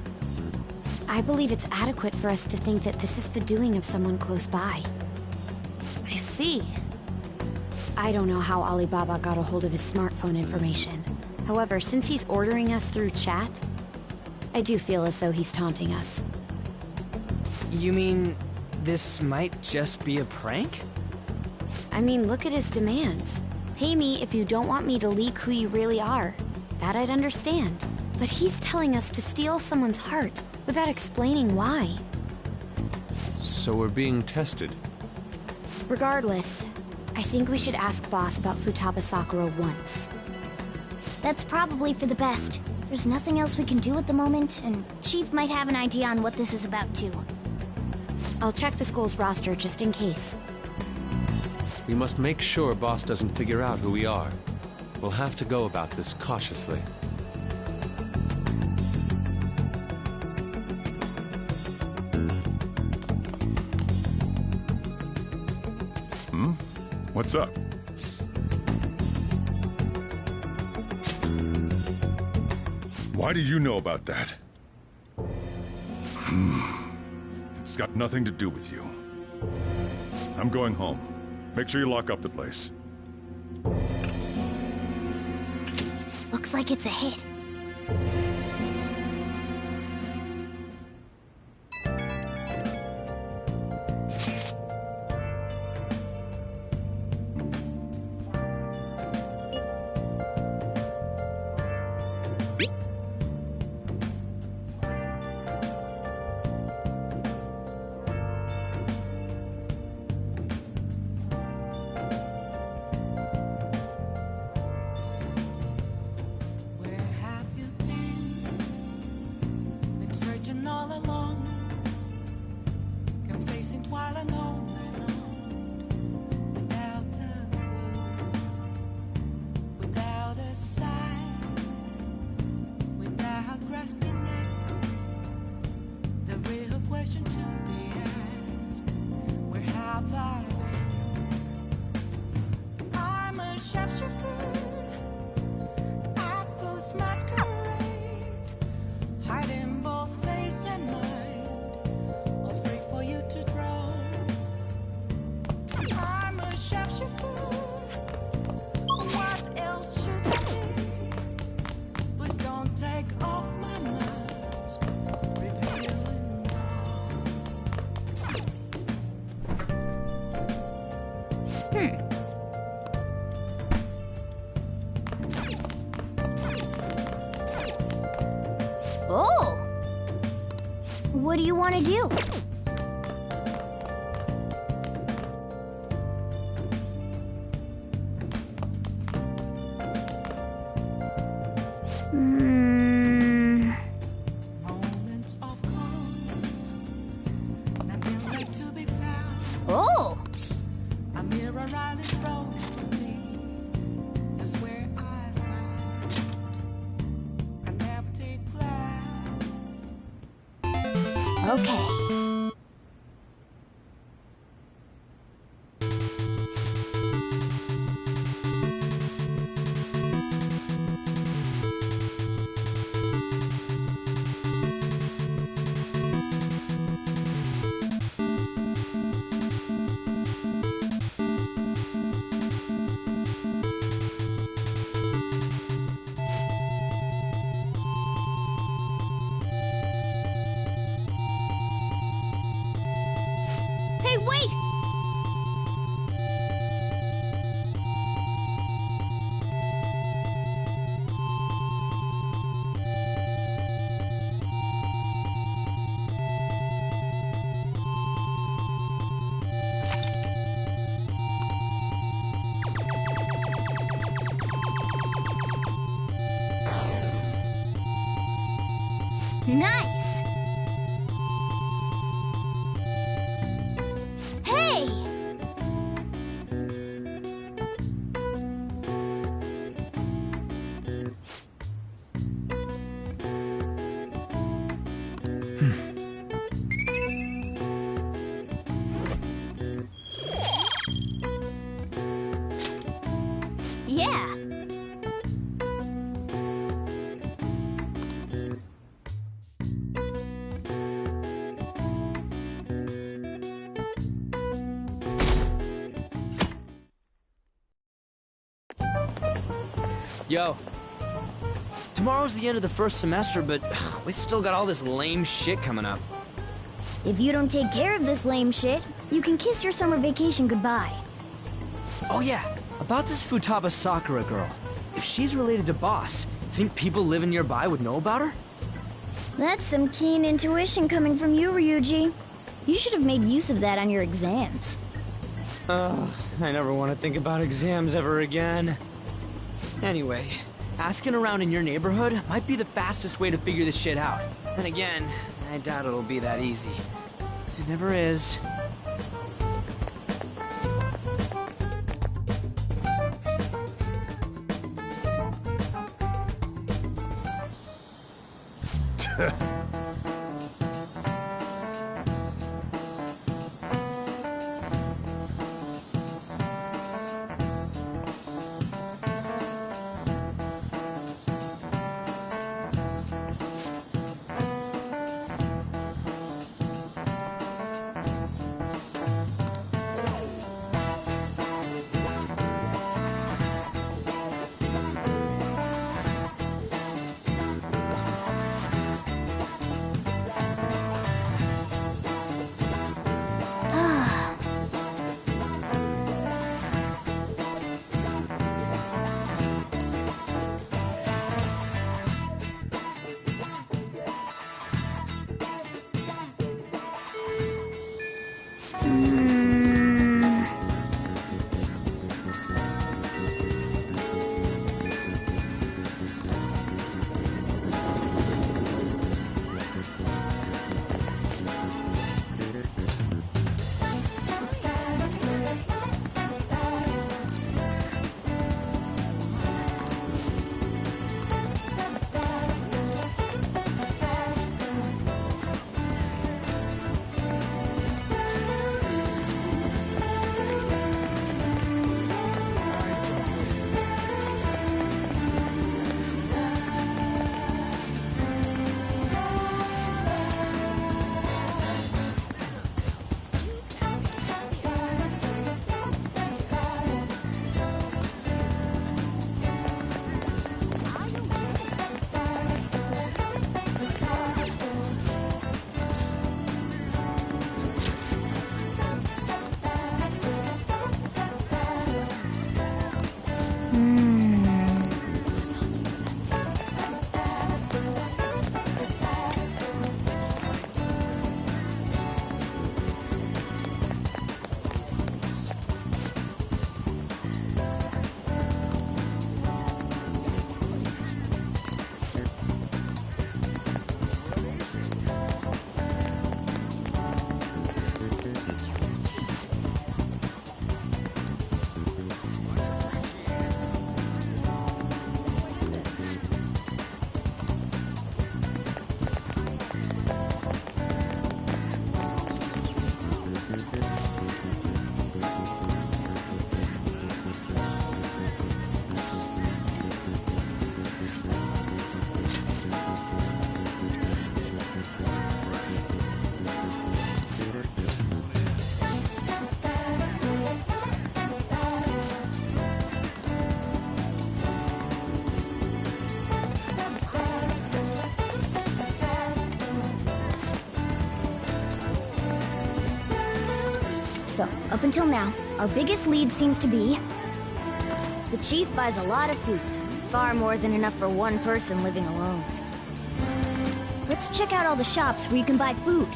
I believe it's adequate for us to think that this is the doing of someone close by. I see. I don't know how Alibaba got a hold of his smartphone information. However, since he's ordering us through chat, I do feel as though he's taunting us. You mean this might just be a prank? I mean, look at his demands. Pay me if you don't want me to leak who you really are. That I'd understand. But he's telling us to steal someone's heart without explaining why. So we're being tested. Regardless, I think we should ask Boss about Futaba Sakura once. That's probably for the best. There's nothing else we can do at the moment, and Chief might have an idea on what this is about too. I'll check the school's roster just in case. We must make sure Boss doesn't figure out who we are. We'll have to go about this cautiously. What's up? Why do you know about that? It's got nothing to do with you. I'm going home. Make sure you lock up the place. Looks like it's a hit. Oh! What do you want to do? Oh! Okay. Nice! Hey! Yeah! Yo. Tomorrow's the end of the first semester, but we still got all this lame shit coming up. If you don't take care of this lame shit, you can kiss your summer vacation goodbye. Oh yeah, about this Futaba Sakura girl. If she's related to Boss, think people living nearby would know about her? That's some keen intuition coming from you, Ryuji. You should have made use of that on your exams. Ugh, I never want to think about exams ever again. Anyway, asking around in your neighborhood might be the fastest way to figure this shit out. Then again, I doubt it'll be that easy. It never is. So, up until now, our biggest lead seems to be... the chief buys a lot of food. Far more than enough for one person living alone. Let's check out all the shops where you can buy food.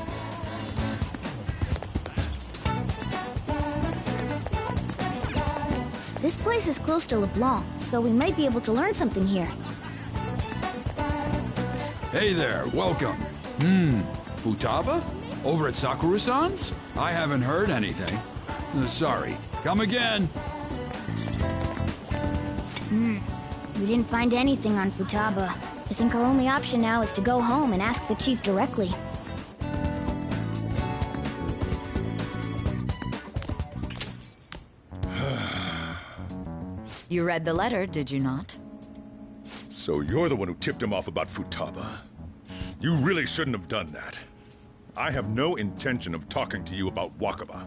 This place is close to LeBlanc, so we might be able to learn something here. Hey there, welcome. Futaba? Over at Sakura-san's? I haven't heard anything. Sorry. Come again. We didn't find anything on Futaba. I think our only option now is to go home and ask the chief directly. You read the letter, did you not? So you're the one who tipped him off about Futaba. You really shouldn't have done that. I have no intention of talking to you about Wakaba.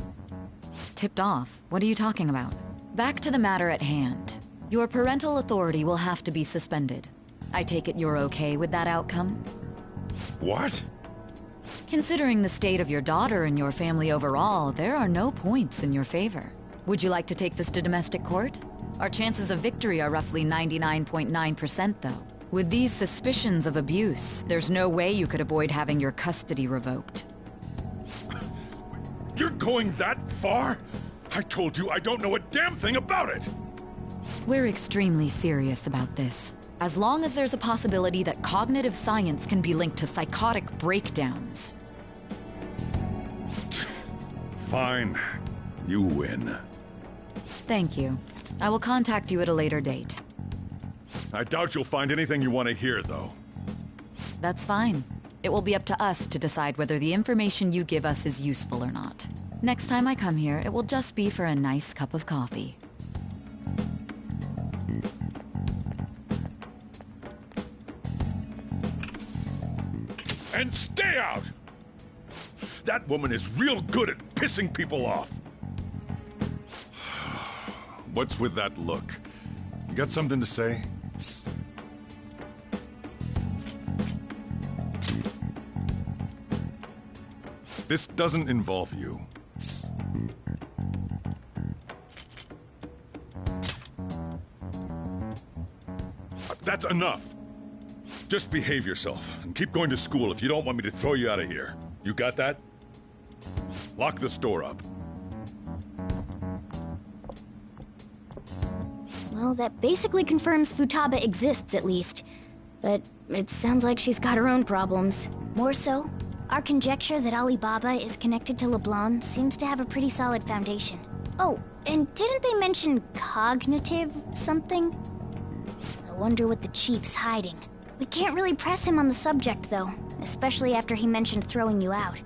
Tipped off? What are you talking about? Back to the matter at hand. Your parental authority will have to be suspended. I take it you're okay with that outcome? What? Considering the state of your daughter and your family overall, there are no points in your favor. Would you like to take this to domestic court? Our chances of victory are roughly 99.9%, though. With these suspicions of abuse, there's no way you could avoid having your custody revoked. You're going that far? I told you I don't know a damn thing about it! We're extremely serious about this. As long as there's a possibility that cognitive science can be linked to psychotic breakdowns. Fine. You win. Thank you. I will contact you at a later date. I doubt you'll find anything you want to hear, though. That's fine. It will be up to us to decide whether the information you give us is useful or not. Next time I come here, it will just be for a nice cup of coffee. And stay out! That woman is real good at pissing people off. What's with that look? You got something to say? This doesn't involve you. That's enough. Just behave yourself and keep going to school if you don't want me to throw you out of here. You got that? Lock the store up. Well, that basically confirms Futaba exists, at least. But it sounds like she's got her own problems. More so, our conjecture that Alibaba is connected to LeBlanc seems to have a pretty solid foundation. Oh, and didn't they mention cognitive something? I wonder what the chief's hiding. We can't really press him on the subject, though, especially after he mentioned throwing you out.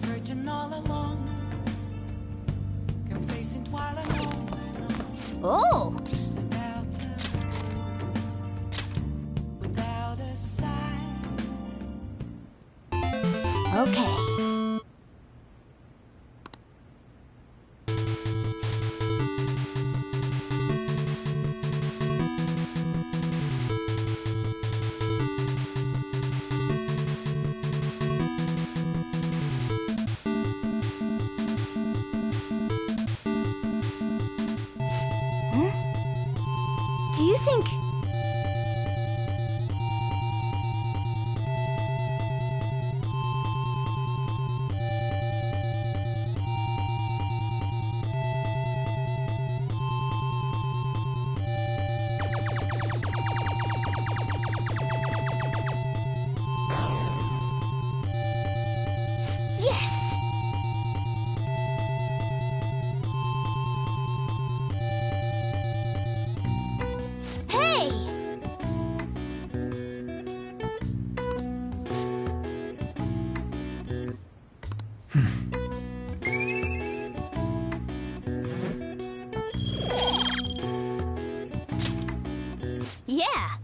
Searching all along, complacent while alone. Oh! Without a sign. Okay. Do you think... Yes! Hey! Yeah!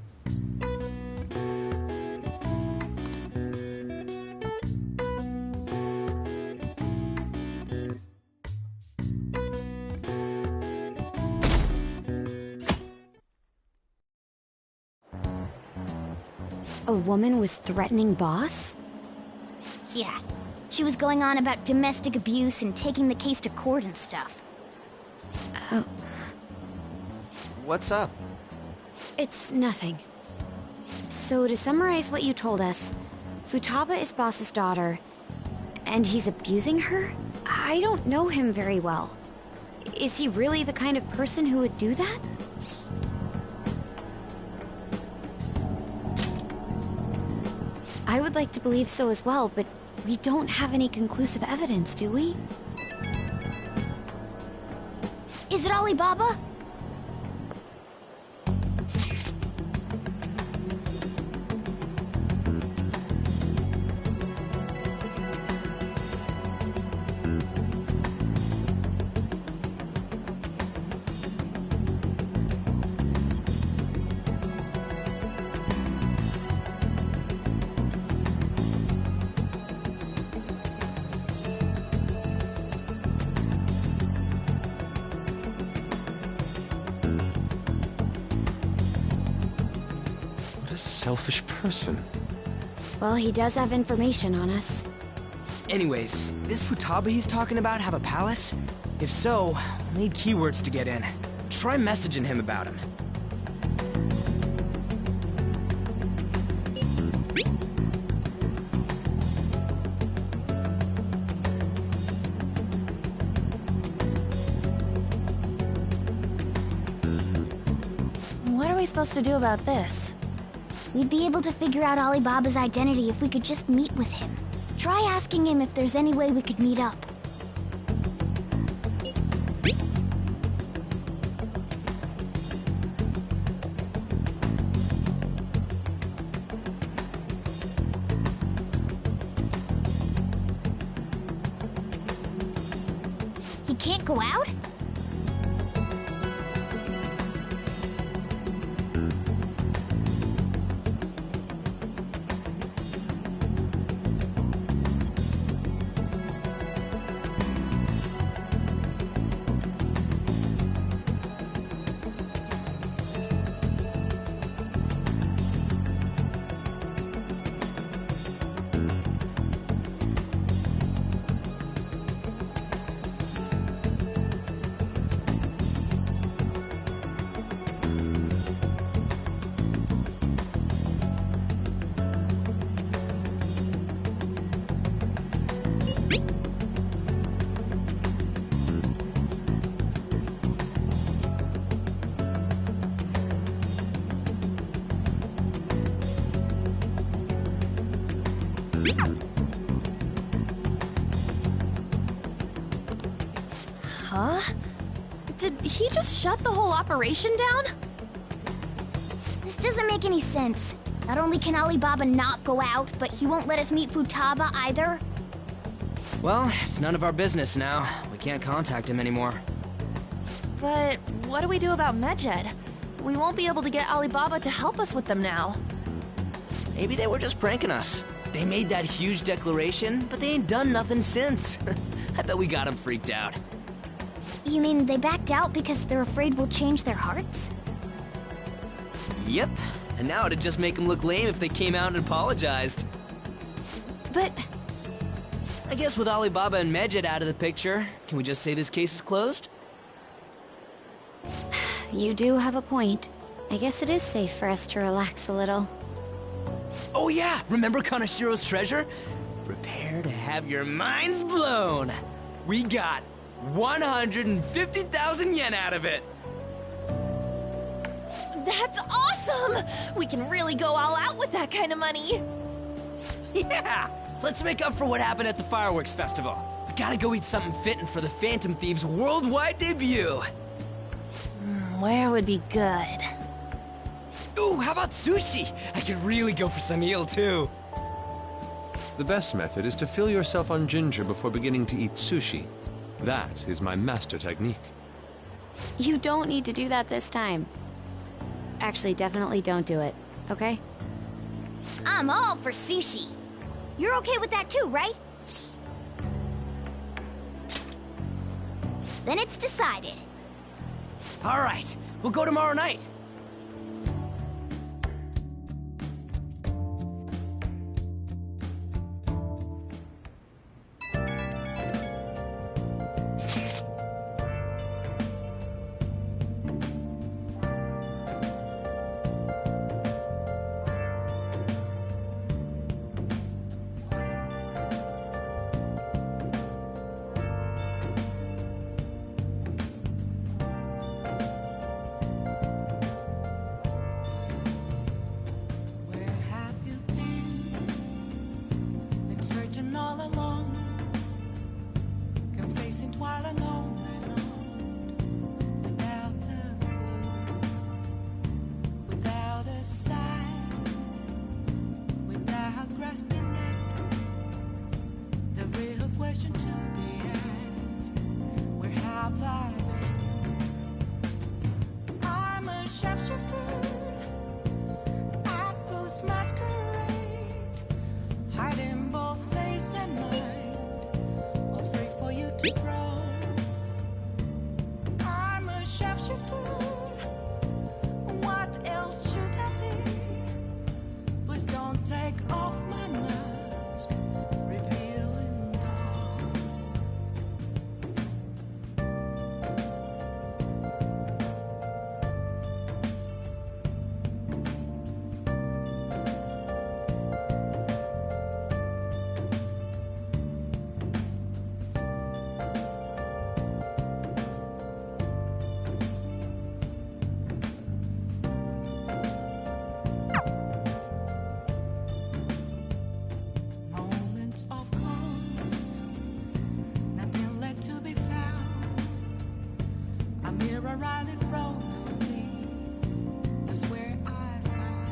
A woman was threatening Boss? Yeah. She was going on about domestic abuse and taking the case to court and stuff. Oh. What's up? It's nothing. So to summarize what you told us, Futaba is Boss's daughter, and he's abusing her? I don't know him very well. Is he really the kind of person who would do that? I would like to believe so as well, but we don't have any conclusive evidence, do we? Is it Alibaba? Selfish person. Well, he does have information on us. Anyways, this Futaba he's talking about have a palace? If so, we'll need keywords to get in. Try messaging him about him. What are we supposed to do about this? We'd be able to figure out Alibaba's identity if we could just meet with him. Try asking him if there's any way we could meet up. He can't go out? Huh? Did he just shut the whole operation down? This doesn't make any sense. Not only can Alibaba not go out, but he won't let us meet Futaba either. Well, it's none of our business now. We can't contact him anymore. But what do we do about Medjed? We won't be able to get Alibaba to help us with them now. Maybe they were just pranking us. They made that huge declaration, but they ain't done nothing since. I bet we got them freaked out. You mean they backed out because they're afraid we'll change their hearts? Yep. And now it'd just make them look lame if they came out and apologized. But I guess with Alibaba and Medjed out of the picture, can we just say this case is closed? you do have a point. I guess it is safe for us to relax a little. Oh yeah, remember Kanashiro's treasure? Prepare to have your minds blown. We got 150,000 yen out of it. That's awesome! We can really go all out with that kind of money. Yeah! Let's make up for what happened at the fireworks festival. We gotta go eat something fitting for the Phantom Thieves' worldwide debut. Where would be good? Ooh, how about sushi? I could really go for some eel, too. The best method is to fill yourself on ginger before beginning to eat sushi. That is my master technique. You don't need to do that this time. Actually, definitely don't do it, okay? I'm all for sushi. You're okay with that too, right? Then it's decided. All right, we'll go tomorrow night. question to be asked. Where have I been? I'm a shapeshifter at Post Masquerade, hiding both face and mind, all free for you to probe. I'm a shapeshifter. What else should I be? Please don't take off my mask, revealing dawn. Moments of calm, nothing left to be found. A mirror right in front of me, that's where I found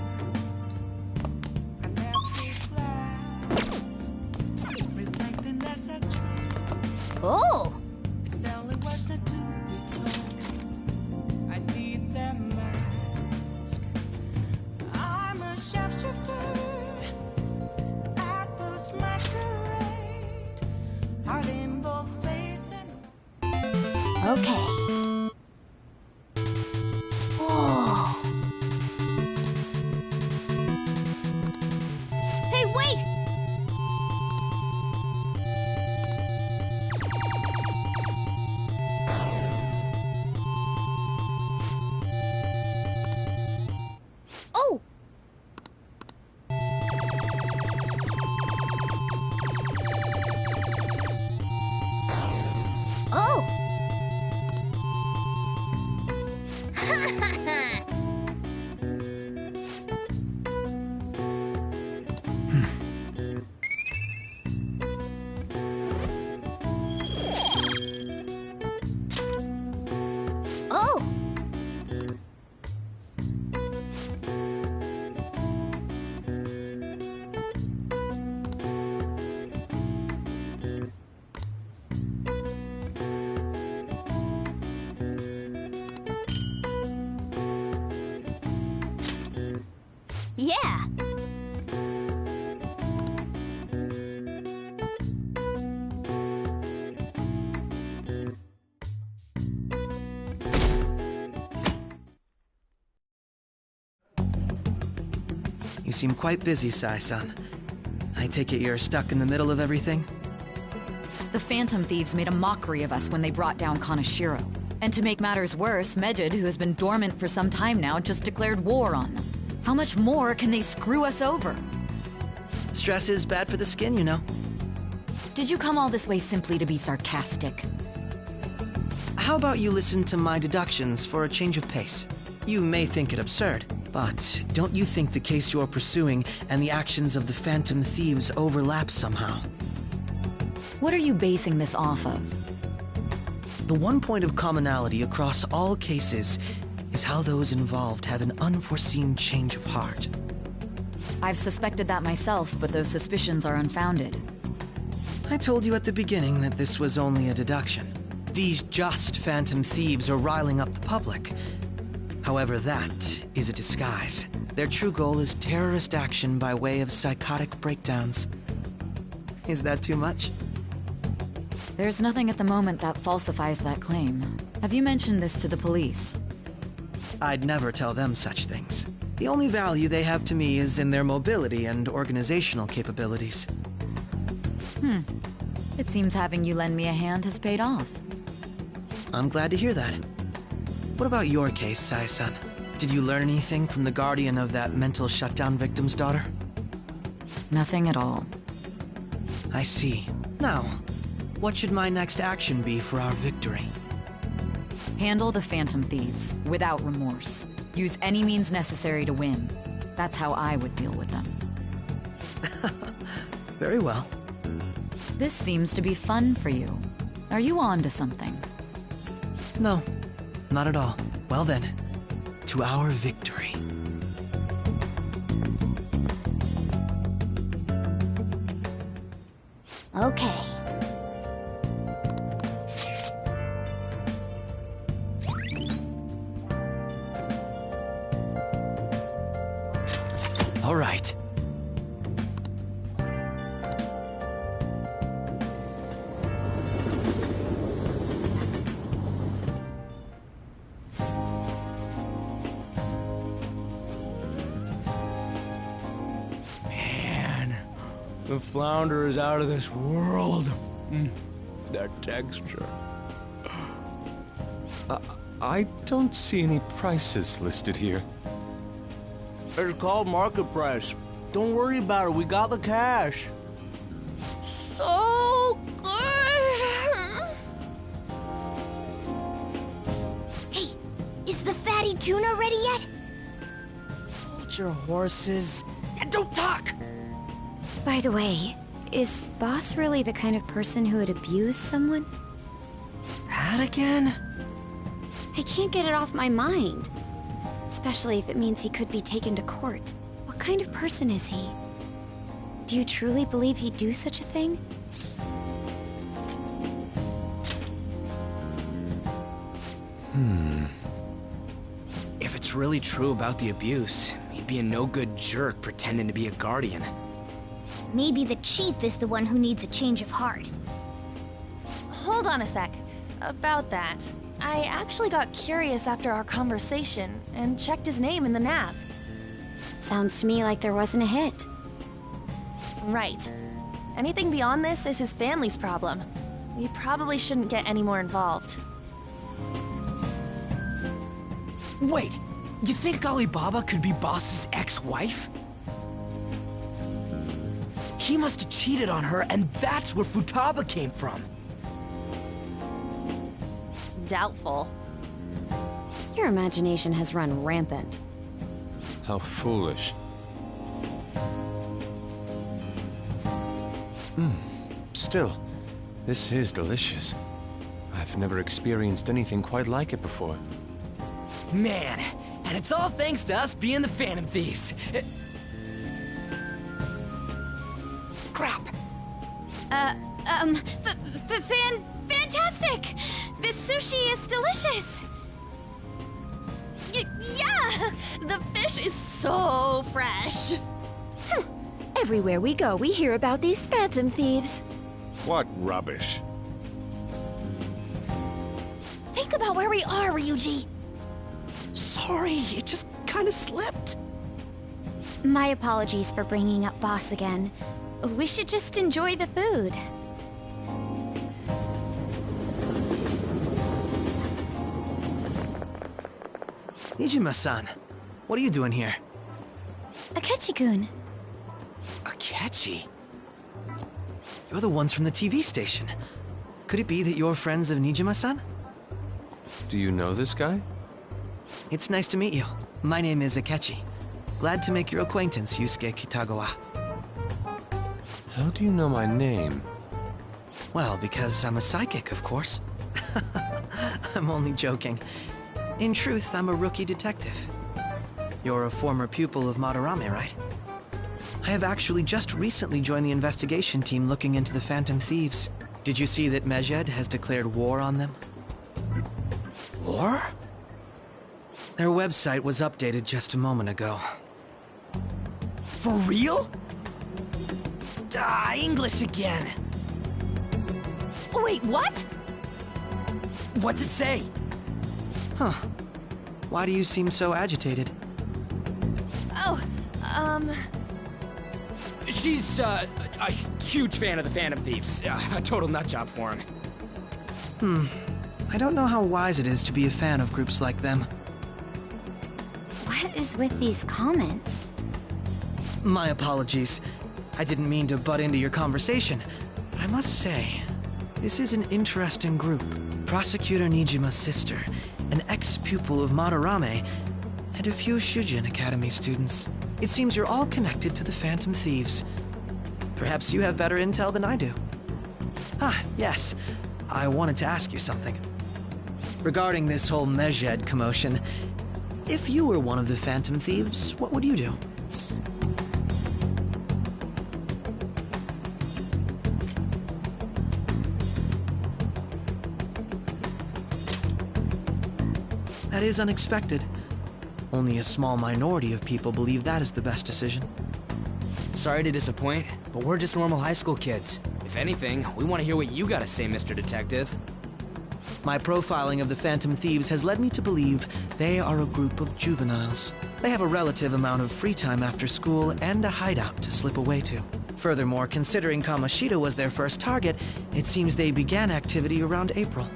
an empty glass, reflecting that's a truth. Oh! It's telling words that to be told. I need that mask. I'm a shapeshifter at Post Masquerade, hiding both face and. Okay. Whoa. Hey, wait! Oh! Oh! Oh! Yeah! You seem quite busy, Sai-san. I take it you're stuck in the middle of everything? The Phantom Thieves made a mockery of us when they brought down Kaneshiro. And to make matters worse, Medjed, who has been dormant for some time now, just declared war on them. How much more can they screw us over? Stress is bad for the skin, you know. Did you come all this way simply to be sarcastic? How about you listen to my deductions for a change of pace? You may think it absurd, but don't you think the case you're pursuing and the actions of the Phantom Thieves overlap somehow? What are you basing this off of? The one point of commonality across all cases is how those involved have an unforeseen change of heart. I've suspected that myself, but those suspicions are unfounded. I told you at the beginning that this was only a deduction. These just Phantom Thieves are riling up the public. However, that is a disguise. Their true goal is terrorist action by way of psychotic breakdowns. Is that too much? There's nothing at the moment that falsifies that claim. Have you mentioned this to the police? I'd never tell them such things. The only value they have to me is in their mobility and organizational capabilities. It seems having you lend me a hand has paid off. I'm glad to hear that. What about your case, Sai-san? Did you learn anything from the guardian of that mental shutdown victim's daughter? Nothing at all. I see. Now, what should my next action be for our victory? Handle the Phantom Thieves, without remorse. Use any means necessary to win. That's how I would deal with them. Very well. This seems to be fun for you. Are you on to something? No, not at all. Well then, to our victory. Okay. All right. Man, the flounder is out of this world. That texture. I don't see any prices listed here. It's called market price. Don't worry about it, we got the cash. So good! Hey, is the fatty tuna ready yet? Hold your horses. And don't talk! By the way, is Boss really the kind of person who would abuse someone? That again? I can't get it off my mind. Especially if it means he could be taken to court. What kind of person is he? Do you truly believe he'd do such a thing? If it's really true about the abuse, he'd be a no-good jerk pretending to be a guardian. Maybe the chief is the one who needs a change of heart. Hold on a sec. About that, I actually got curious after our conversation and checked his name in the nav. Sounds to me like there wasn't a hit. Right. Anything beyond this is his family's problem. We probably shouldn't get any more involved. Wait, you think Alibaba could be Boss's ex-wife? He must have cheated on her, and that's where Futaba came from. Doubtful. Your imagination has run rampant. How foolish. Still, this is delicious. I've never experienced anything quite like it before. Man, and it's all thanks to us being the Phantom Thieves. Crap. Fantastic! This sushi is delicious! Yeah! The fish is so fresh! Everywhere we go, we hear about these Phantom Thieves. What rubbish. Think about where we are, Ryuji. Sorry, it just kind of slipped. My apologies for bringing up Boss again. We should just enjoy the food. Nijima-san, what are you doing here? Akechi-kun. Akechi? You're the ones from the TV station. Could it be that you're friends of Nijima-san? Do you know this guy? It's nice to meet you. My name is Akechi. Glad to make your acquaintance, Yusuke Kitagawa. How do you know my name? Well, because I'm a psychic, of course. I'm only joking. In truth, I'm a rookie detective. You're a former pupil of Madarame, right? I have actually just recently joined the investigation team looking into the Phantom Thieves. Did you see that Medjed has declared war on them? War? Their website was updated just a moment ago. For real? English again! Wait, what? What's it say? Huh. Why do you seem so agitated? Oh, She's, a huge fan of the Phantom Thieves. A total nutjob for him. I don't know how wise it is to be a fan of groups like them. What is with these comments? My apologies. I didn't mean to butt into your conversation, but I must say, this is an interesting group. Prosecutor Nijima's sister, an ex-pupil of Madarame, and a few Shujin Academy students. It seems you're all connected to the Phantom Thieves. Perhaps you have better intel than I do. Ah, yes. I wanted to ask you something. Regarding this whole Medjed commotion, if you were one of the Phantom Thieves, what would you do? That is unexpected. Only a small minority of people believe that is the best decision. Sorry to disappoint, but we're just normal high school kids. If anything, we want to hear what you gotta say, Mr. Detective. My profiling of the Phantom Thieves has led me to believe they are a group of juveniles. They have a relative amount of free time after school and a hideout to slip away to. Furthermore, considering Kamoshida was their first target, it seems they began activity around April.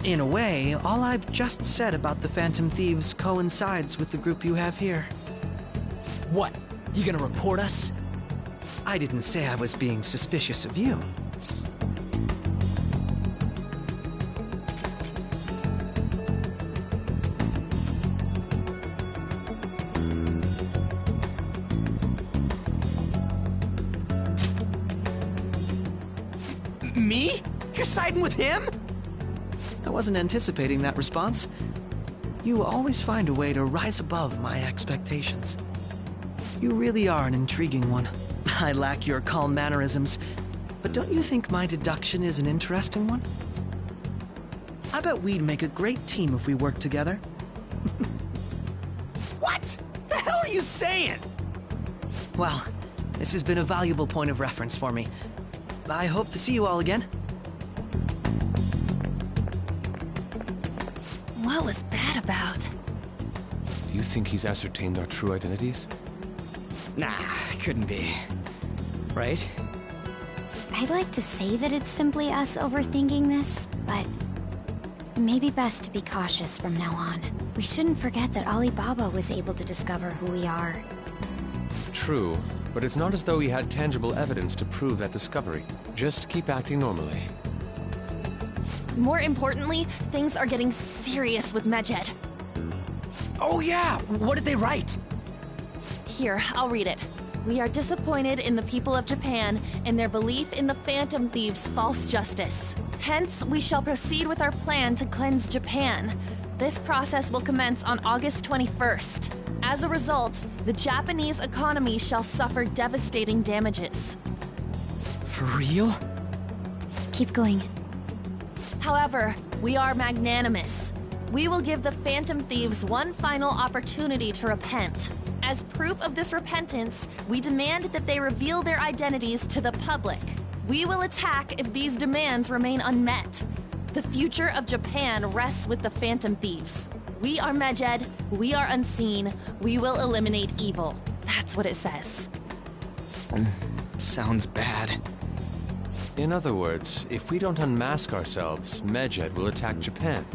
In a way, all I've just said about the Phantom Thieves coincides with the group you have here. What? You gonna report us? I didn't say I was being suspicious of you. Me? You're siding with him? I wasn't anticipating that response. You always find a way to rise above my expectations. You really are an intriguing one. I lack your calm mannerisms, but don't you think my deduction is an interesting one? I bet we'd make a great team if we worked together. What? The hell are you saying? Well, this has been a valuable point of reference for me. I hope to see you all again. What was that about? Do you think he's ascertained our true identities? Nah, couldn't be. Right? I'd like to say that it's simply us overthinking this, but maybe best to be cautious from now on. We shouldn't forget that Alibaba was able to discover who we are. True, but it's not as though he had tangible evidence to prove that discovery. Just keep acting normally. More importantly, things are getting serious with Medjed. Oh yeah! What did they write? Here, I'll read it. We are disappointed in the people of Japan and their belief in the Phantom Thieves' false justice. Hence, we shall proceed with our plan to cleanse Japan. This process will commence on August 21st. As a result, the Japanese economy shall suffer devastating damages. For real? Keep going. However, we are magnanimous. We will give the Phantom Thieves one final opportunity to repent. As proof of this repentance, we demand that they reveal their identities to the public. We will attack if these demands remain unmet. The future of Japan rests with the Phantom Thieves. We are Medjed, we are unseen, we will eliminate evil. That's what it says. Sounds bad. In other words, if we don't unmask ourselves, Medjed will attack Japan,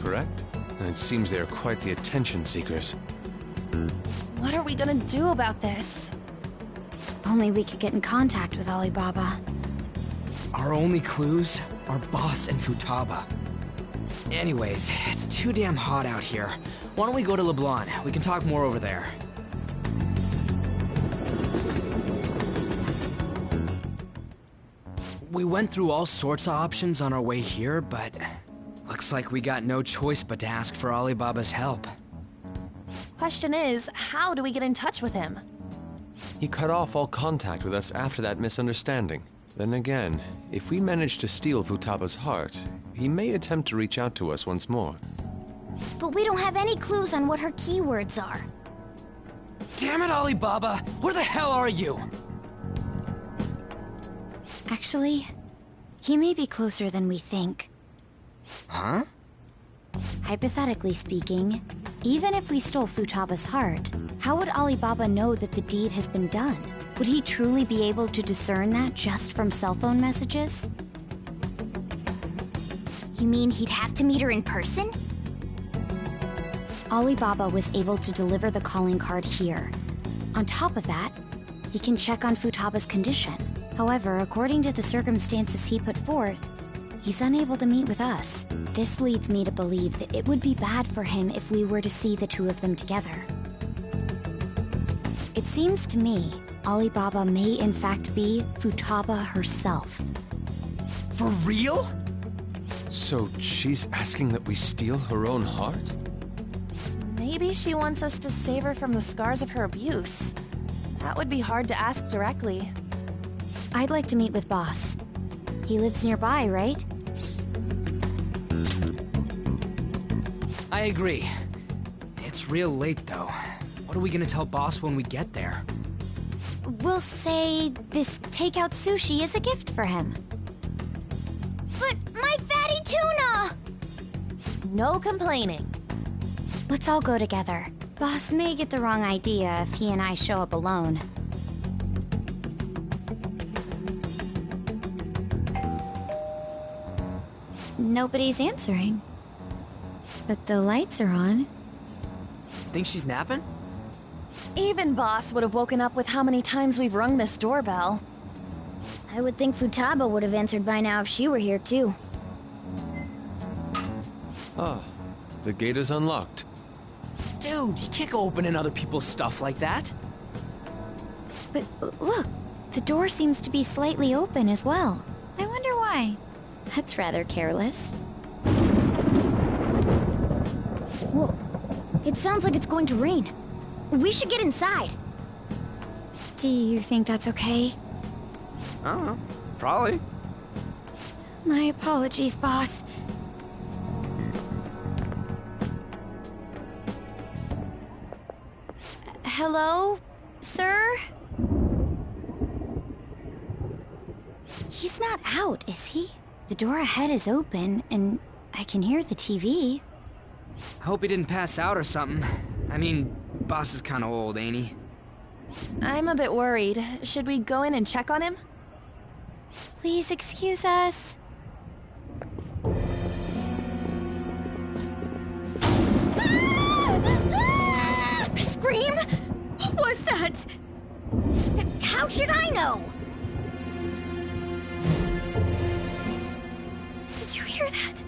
correct? And it seems they are quite the attention seekers. What are we gonna do about this? Only we could get in contact with Alibaba. Our only clues are Boss and Futaba. Anyways, it's too damn hot out here. Why don't we go to LeBlanc? We can talk more over there. We went through all sorts of options on our way here, but looks like we got no choice but to ask for Alibaba's help. Question is, how do we get in touch with him? He cut off all contact with us after that misunderstanding. Then again, if we manage to steal Futaba's heart, he may attempt to reach out to us once more. But we don't have any clues on what her keywords are. Damn it, Alibaba! Where the hell are you? Actually, he may be closer than we think. Huh? Hypothetically speaking, even if we stole Futaba's heart, how would Alibaba know that the deed has been done? Would he truly be able to discern that just from cell phone messages? You mean he'd have to meet her in person? Alibaba was able to deliver the calling card here. On top of that, he can check on Futaba's condition. However, according to the circumstances he put forth, he's unable to meet with us. This leads me to believe that it would be bad for him if we were to see the two of them together. It seems to me Alibaba may in fact be Futaba herself. For real? So she's asking that we steal her own heart? Maybe she wants us to save her from the scars of her abuse. That would be hard to ask directly. I'd like to meet with Boss. He lives nearby, right? I agree. It's It's real late, though. What are we gonna tell Boss when we get there? We'll say this takeout sushi is a gift for him. But my fatty tuna! No complaining. Let's all go together. Boss may get the wrong idea if he and I show up alone. Nobody's answering. But the lights are on. Think she's napping? Even Boss would have woken up with how many times we've rung this doorbell. I would think Futaba would have answered by now if she were here too. Ah, the gate is unlocked. Dude, you can't go opening other people's stuff like that. But look, the door seems to be slightly open as well. I wonder why. That's rather careless. Whoa. It sounds like it's going to rain. We should get inside. Do you think that's okay? I don't know. Probably. My apologies, boss. Hello, sir? He's not out, is he? The door ahead is open, and I can hear the TV. I hope he didn't pass out or something. I mean, Boss is kinda old, ain't he? I'm a bit worried. Should we go in and check on him? Please excuse us. Scream? What was that? How should I know? Did you hear that?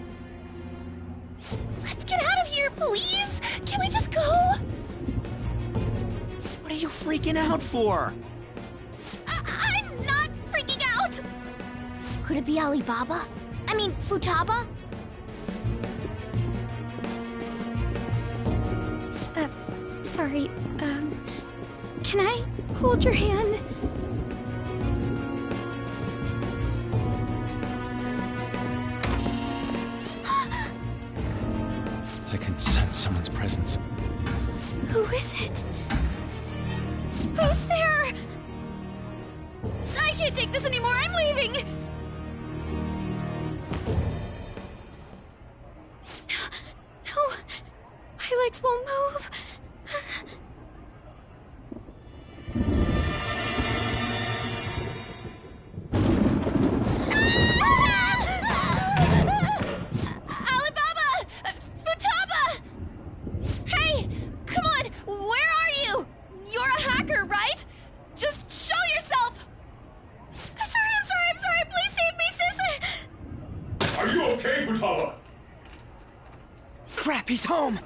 Let's get out of here, please! Can we just go? What are you freaking out for? I'm not freaking out! Could it be Alibaba? I mean, Futaba? Sorry, can I hold your hand? I can sense someone's presence. Who is it? Who's there? I can't take this anymore, I'm leaving! No, my legs won't move. Crap, he's home!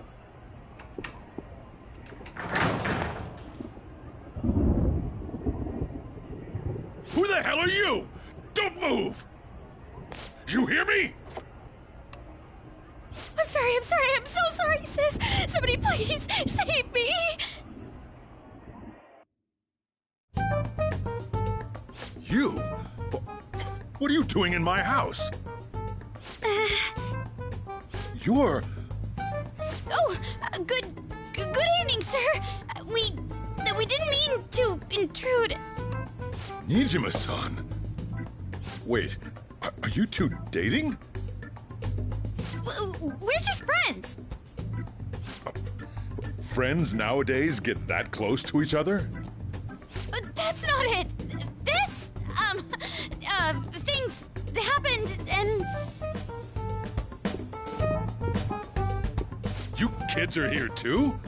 Who the hell are you? Don't move! You hear me? I'm so sorry, sis! Somebody please, save me! You? What are you doing in my house? You're... Oh, good evening, sir. We didn't mean to intrude. Nijima-san. Wait, are you two dating? We're just friends. Friends nowadays get that close to each other? That's not it. This, things happened and... You kids are here too?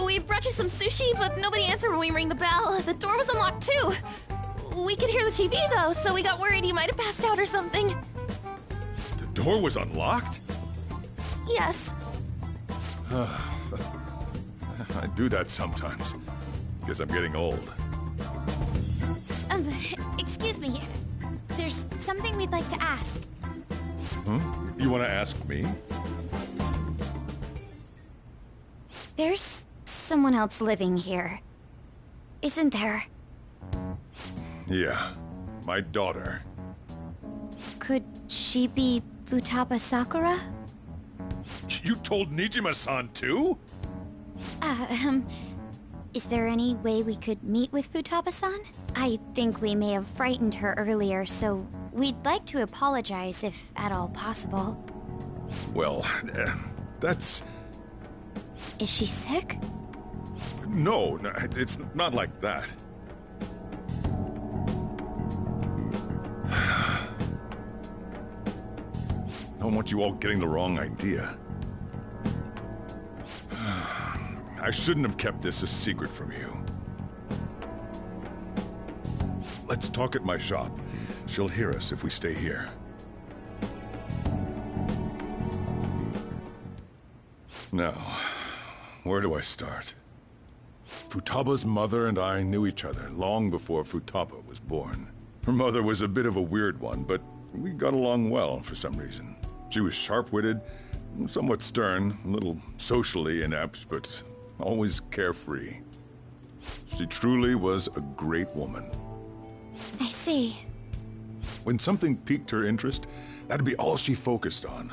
We brought you some sushi, but nobody answered when we rang the bell. The door was unlocked too. We could hear the TV though, so we got worried you might have passed out or something. The door was unlocked? Yes. I do that sometimes. Guess I'm getting old. Excuse me. There's something we'd like to ask. Huh? You want to ask me? There's someone else living here, isn't there? Yeah, my daughter. Could she be Futaba Sakura? You told Nijima-san too? Is there any way we could meet with Futaba-san? I think we may have frightened her earlier, so we'd like to apologize if at all possible. Well, that's... Is she sick? No, it's not like that. I don't want you all getting the wrong idea. I shouldn't have kept this a secret from you. Let's talk at my shop. She'll hear us if we stay here. Now, where do I start? Futaba's mother and I knew each other long before Futaba was born. Her mother was a bit of a weird one, but we got along well for some reason. She was sharp-witted, somewhat stern, a little socially inept, but always carefree. She truly was a great woman. I see. When something piqued her interest, that'd be all she focused on.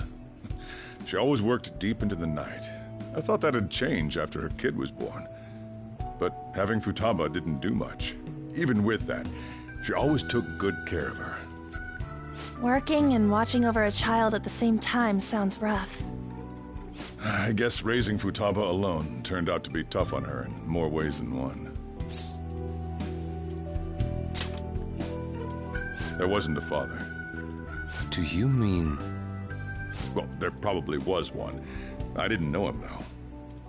She always worked deep into the night. I thought that'd change after her kid was born. But having Futaba didn't do much. Even with that, she always took good care of her. Working and watching over a child at the same time sounds rough. I guess raising Futaba alone turned out to be tough on her in more ways than one. There wasn't a father. Do you mean... Well, there probably was one. I didn't know him, though.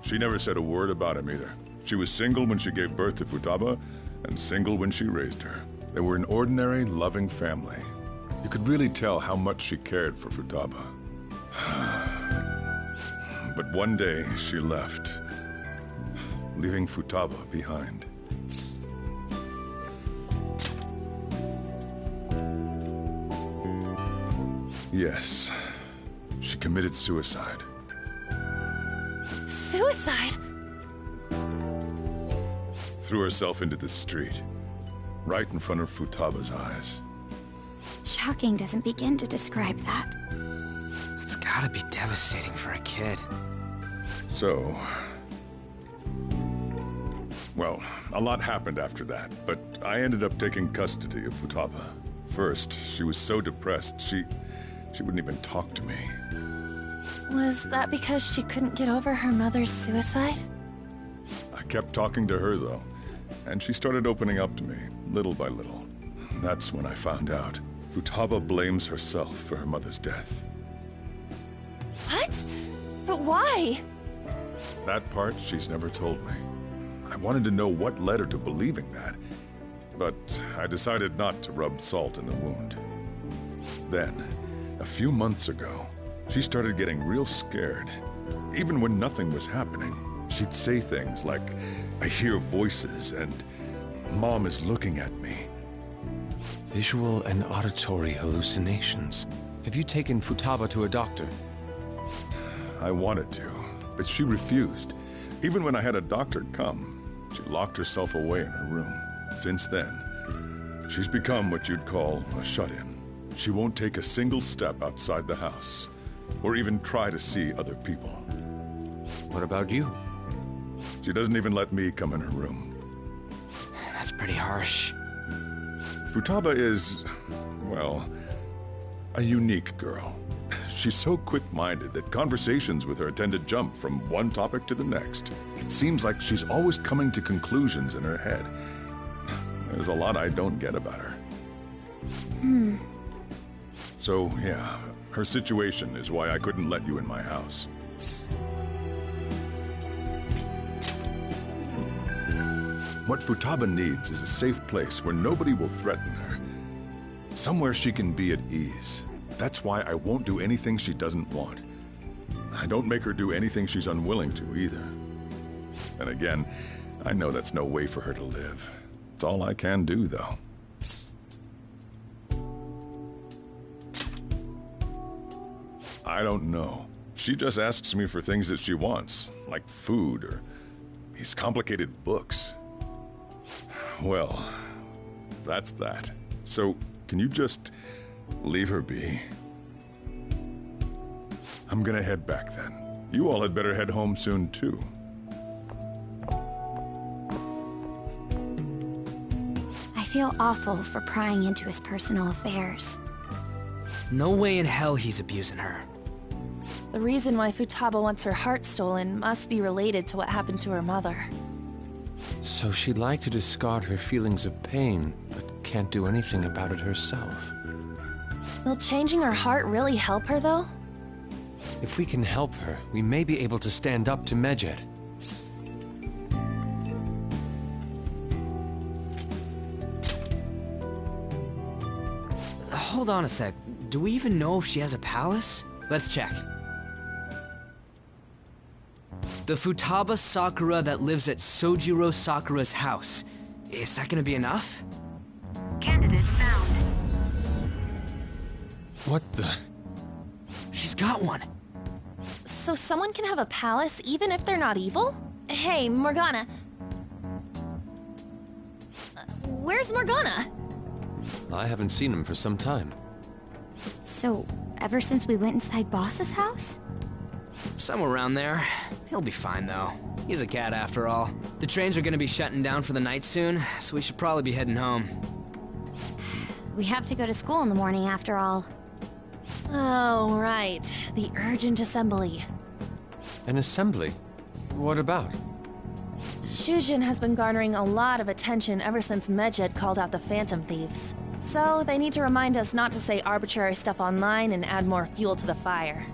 She never said a word about him either. She was single when she gave birth to Futaba, and single when she raised her. They were an ordinary, loving family. You could really tell how much she cared for Futaba. But one day, she left, leaving Futaba behind. Yes, she committed suicide. Suicide? Threw herself into the street, right in front of Futaba's eyes. Shocking doesn't begin to describe that. It's gotta be devastating for a kid. So... Well, a lot happened after that, but I ended up taking custody of Futaba. First, she was so depressed, she wouldn't even talk to me. Was that because she couldn't get over her mother's suicide? I kept talking to her, though, and she started opening up to me, little by little. That's when I found out. Futaba blames herself for her mother's death. What? But why? That part she's never told me. I wanted to know what led her to believing that, but I decided not to rub salt in the wound. Then, a few months ago, she started getting real scared. Even when nothing was happening, she'd say things like, "I hear voices," and "Mom is looking at me." Visual and auditory hallucinations. Have you taken Futaba to a doctor? I wanted to, but she refused. Even when I had a doctor come, she locked herself away in her room. Since then, she's become what you'd call a shut-in. She won't take a single step outside the house, or even try to see other people. What about you? She doesn't even let me come in her room. That's pretty harsh. Futaba is, well, a unique girl. She's so quick-minded that conversations with her tend to jump from one topic to the next. It seems like she's always coming to conclusions in her head. There's a lot I don't get about her. So, yeah, her situation is why I couldn't let you in my house. What Futaba needs is a safe place where nobody will threaten her. Somewhere she can be at ease. That's why I won't do anything she doesn't want. I don't make her do anything she's unwilling to, either. And again, I know that's no way for her to live. It's all I can do, though. I don't know. She just asks me for things that she wants, like food or these complicated books. Well, that's that. So, can you just leave her be? I'm gonna head back then. You all had better head home soon, too. I feel awful for prying into his personal affairs. No way in hell he's abusing her. The reason why Futaba wants her heart stolen must be related to what happened to her mother. So she'd like to discard her feelings of pain, but can't do anything about it herself. Will changing her heart really help her, though? If we can help her, we may be able to stand up to Medjed. Hold on a sec. Do we even know if she has a palace? Let's check. The Futaba Sakura that lives at Sojiro Sakura's house. Is that gonna be enough? Candidate found. What the? She's got one. So someone can have a palace even if they're not evil? Hey, Morgana. Where's Morgana? I haven't seen him for some time. So, ever since we went inside Boss's house? Somewhere around there. He'll be fine, though. He's a cat after all. The trains are gonna be shutting down for the night soon, so we should probably be heading home. We have to go to school in the morning after all. Oh, right. The urgent assembly. An assembly? What about? Shujin has been garnering a lot of attention ever since Medjed called out the Phantom Thieves. So, they need to remind us not to say arbitrary stuff online and add more fuel to the fire.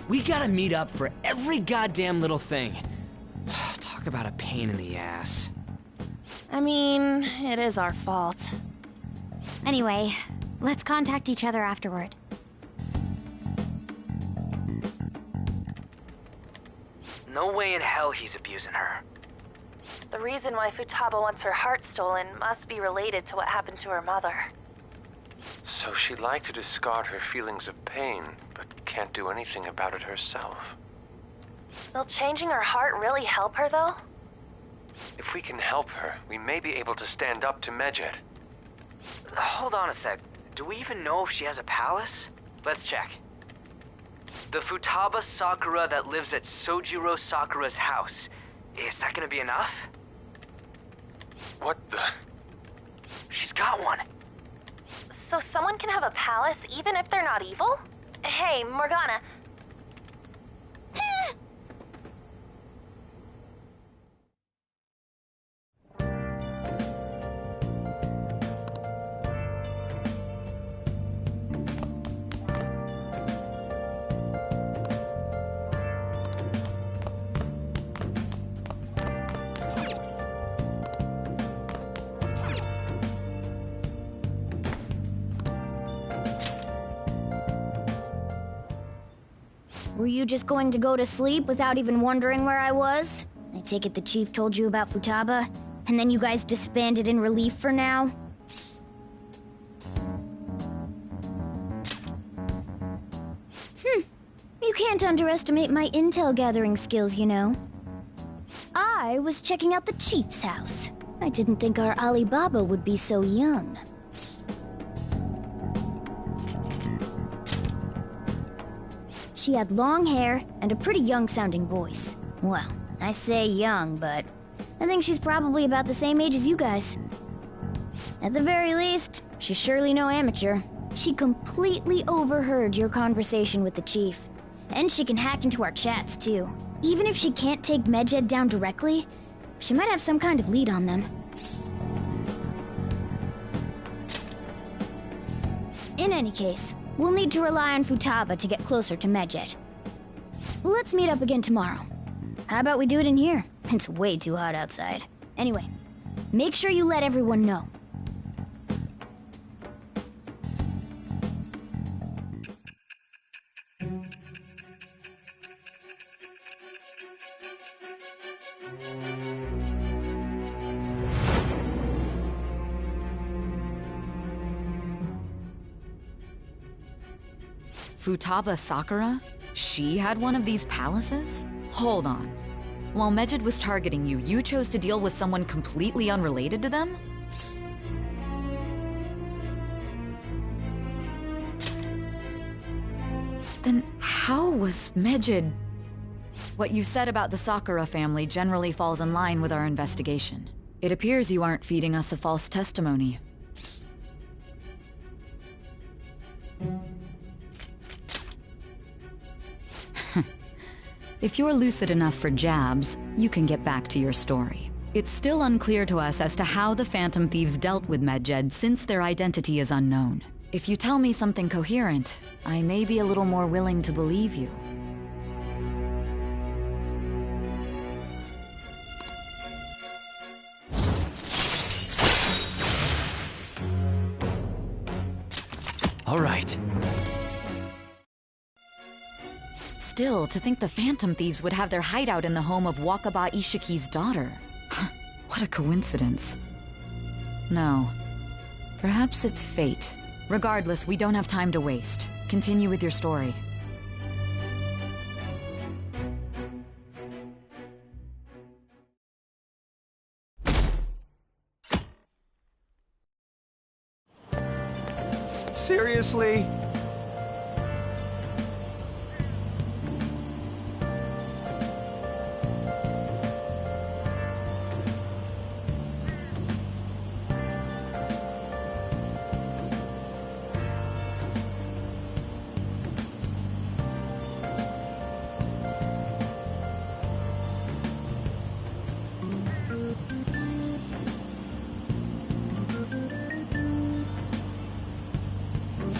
We gotta meet up for every goddamn little thing. Talk about a pain in the ass. I mean, it is our fault. Anyway, let's contact each other afterward. No way in hell he's abusing her. The reason why Futaba wants her heart stolen must be related to what happened to her mother. So she'd like to discard her feelings of pain, but can't do anything about it herself. Will changing her heart really help her, though? If we can help her, we may be able to stand up to Medjed. Hold on a sec. Do we even know if she has a palace? Let's check. The Futaba Sakura that lives at Sojiro Sakura's house. Is that gonna be enough? What the? She's got one. So someone can have a palace even if they're not evil? Hey, Morgana. Were you just going to go to sleep without even wondering where I was? I take it the chief told you about Futaba, and then you guys disbanded in relief for now? You can't underestimate my intel gathering skills, you know. I was checking out the chief's house. I didn't think our Alibaba would be so young. She had long hair and a pretty young-sounding voice. Well, I say young, but I think she's probably about the same age as you guys. At the very least, she's surely no amateur. She completely overheard your conversation with the chief. And she can hack into our chats, too. Even if she can't take Medjed down directly, she might have some kind of lead on them. In any case, we'll need to rely on Futaba to get closer to Medjed. Let's meet up again tomorrow. How about we do it in here? It's way too hot outside. Anyway, make sure you let everyone know. Futaba Sakura? She had one of these palaces? Hold on. While Medjed was targeting you, you chose to deal with someone completely unrelated to them? Then how was Medjed What you said about the Sakura family generally falls in line with our investigation. It appears you aren't feeding us a false testimony. If you're lucid enough for jabs, you can get back to your story. It's still unclear to us as to how the Phantom Thieves dealt with Medjed since their identity is unknown. If you tell me something coherent, I may be a little more willing to believe you. All right. Still, to think the Phantom Thieves would have their hideout in the home of Wakaba Ishiki's daughter. What a coincidence. No. Perhaps it's fate. Regardless, we don't have time to waste. Continue with your story. Seriously?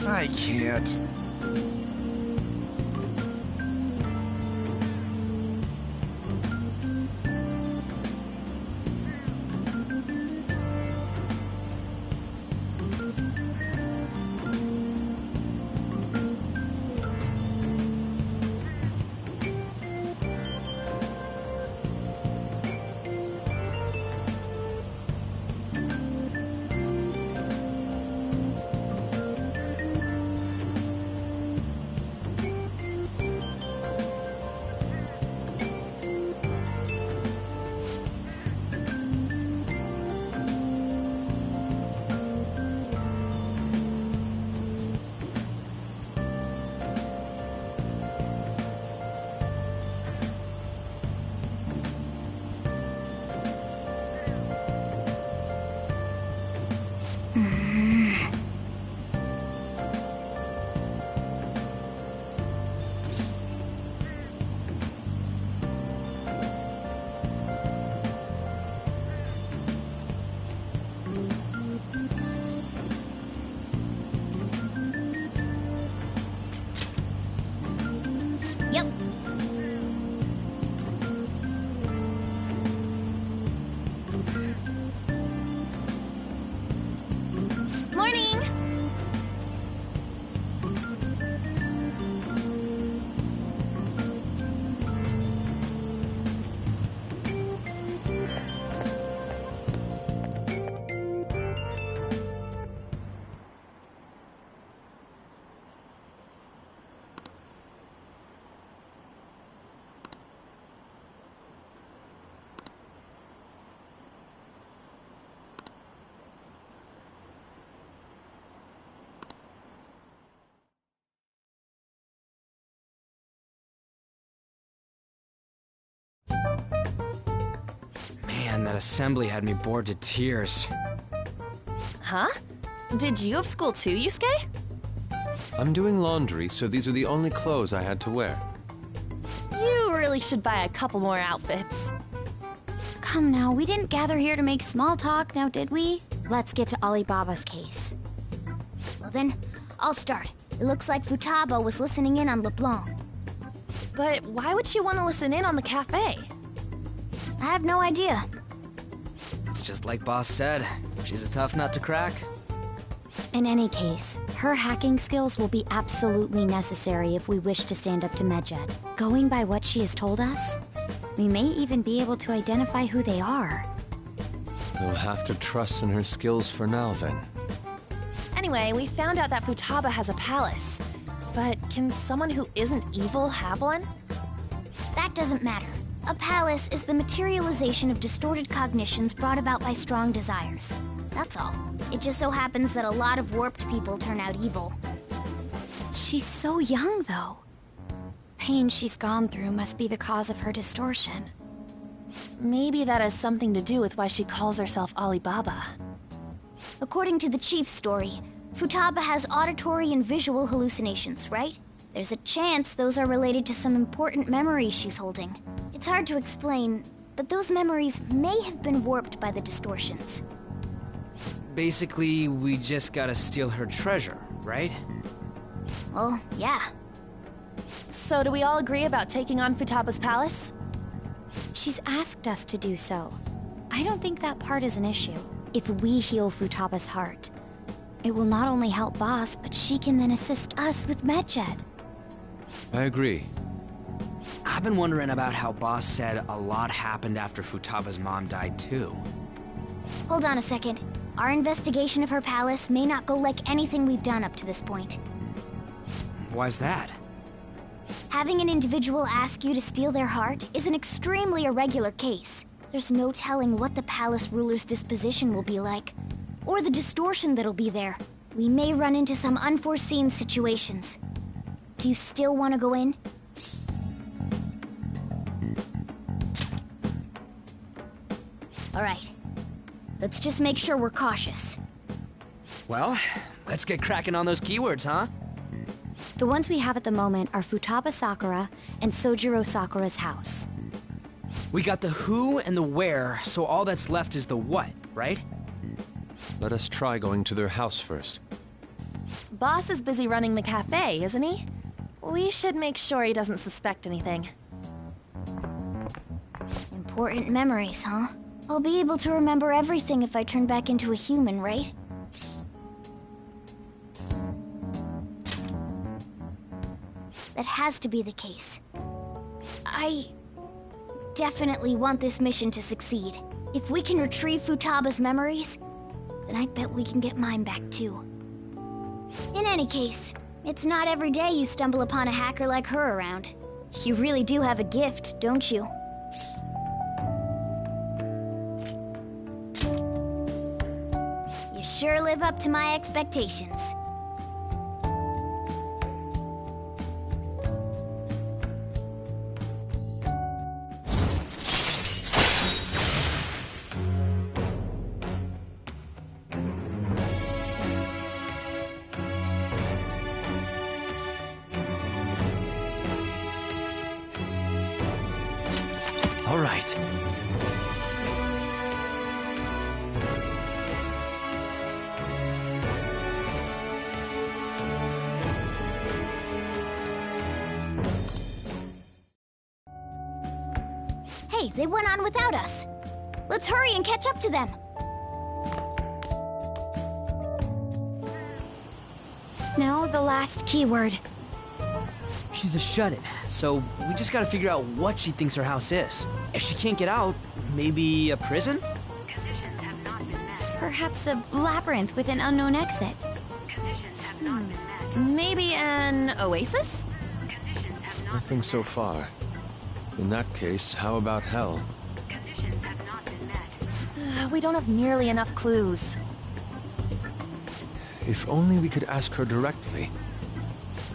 I can't. Yep. Morning! Man, that assembly had me bored to tears. Huh? Did you have school too, Yusuke? I'm doing laundry, so these are the only clothes I had to wear. You really should buy a couple more outfits. Come now, we didn't gather here to make small talk, now did we? Let's get to Alibaba's case. Well then, I'll start. It looks like Futaba was listening in on LeBlanc. But why would she want to listen in on the cafe? I have no idea. It's just like Boss said. She's a tough nut to crack. In any case, her hacking skills will be absolutely necessary if we wish to stand up to Medjed. Going by what she has told us, we may even be able to identify who they are. We'll have to trust in her skills for now, then. Anyway, we found out that Futaba has a palace. But can someone who isn't evil have one? That doesn't matter. A palace is the materialization of distorted cognitions brought about by strong desires. That's all. It just so happens that a lot of warped people turn out evil. She's so young, though. pain she's gone through must be the cause of her distortion. Maybe that has something to do with why she calls herself Alibaba. According to the chief's story, Futaba has auditory and visual hallucinations, right? There's a chance those are related to some important memories she's holding. It's hard to explain, but those memories may have been warped by the distortions. Basically, we just gotta steal her treasure, right? Well, yeah. So do we all agree about taking on Futaba's palace? She's asked us to do so. I don't think that part is an issue. If we heal Futaba's heart, it will not only help Boss, but she can then assist us with Medjed. I agree. I've been wondering about how Boss said a lot happened after Futaba's mom died too. Hold on a second. Our investigation of her palace may not go like anything we've done up to this point. Why's that? Having an individual ask you to steal their heart is an extremely irregular case. There's no telling what the palace ruler's disposition will be like, or the distortion that'll be there. We may run into some unforeseen situations. Do you still want to go in? Alright. Let's just make sure we're cautious. Well, let's get cracking on those keywords, huh? The ones we have at the moment are Futaba Sakura and Sojiro Sakura's house. We got the who and the where, so all that's left is the what, right? Let us try going to their house first. Boss is busy running the cafe, isn't he? We should make sure he doesn't suspect anything. Important memories, huh? I'll be able to remember everything if I turn back into a human, right? That has to be the case. I definitely want this mission to succeed. If we can retrieve Futaba's memories, then I bet we can get mine back too. In any case, it's not every day you stumble upon a hacker like her around. You really do have a gift, don't you? You sure live up to my expectations. All right. Hey, they went on without us. Let's hurry and catch up to them. Now the last keyword. She's a shut-in, so we just gotta figure out what she thinks her house is. If she can't get out, maybe a prison? Perhaps a labyrinth with an unknown exit. Maybe an oasis? Nothing so far. In that case, how about hell? We don't have nearly enough clues. If only we could ask her directly.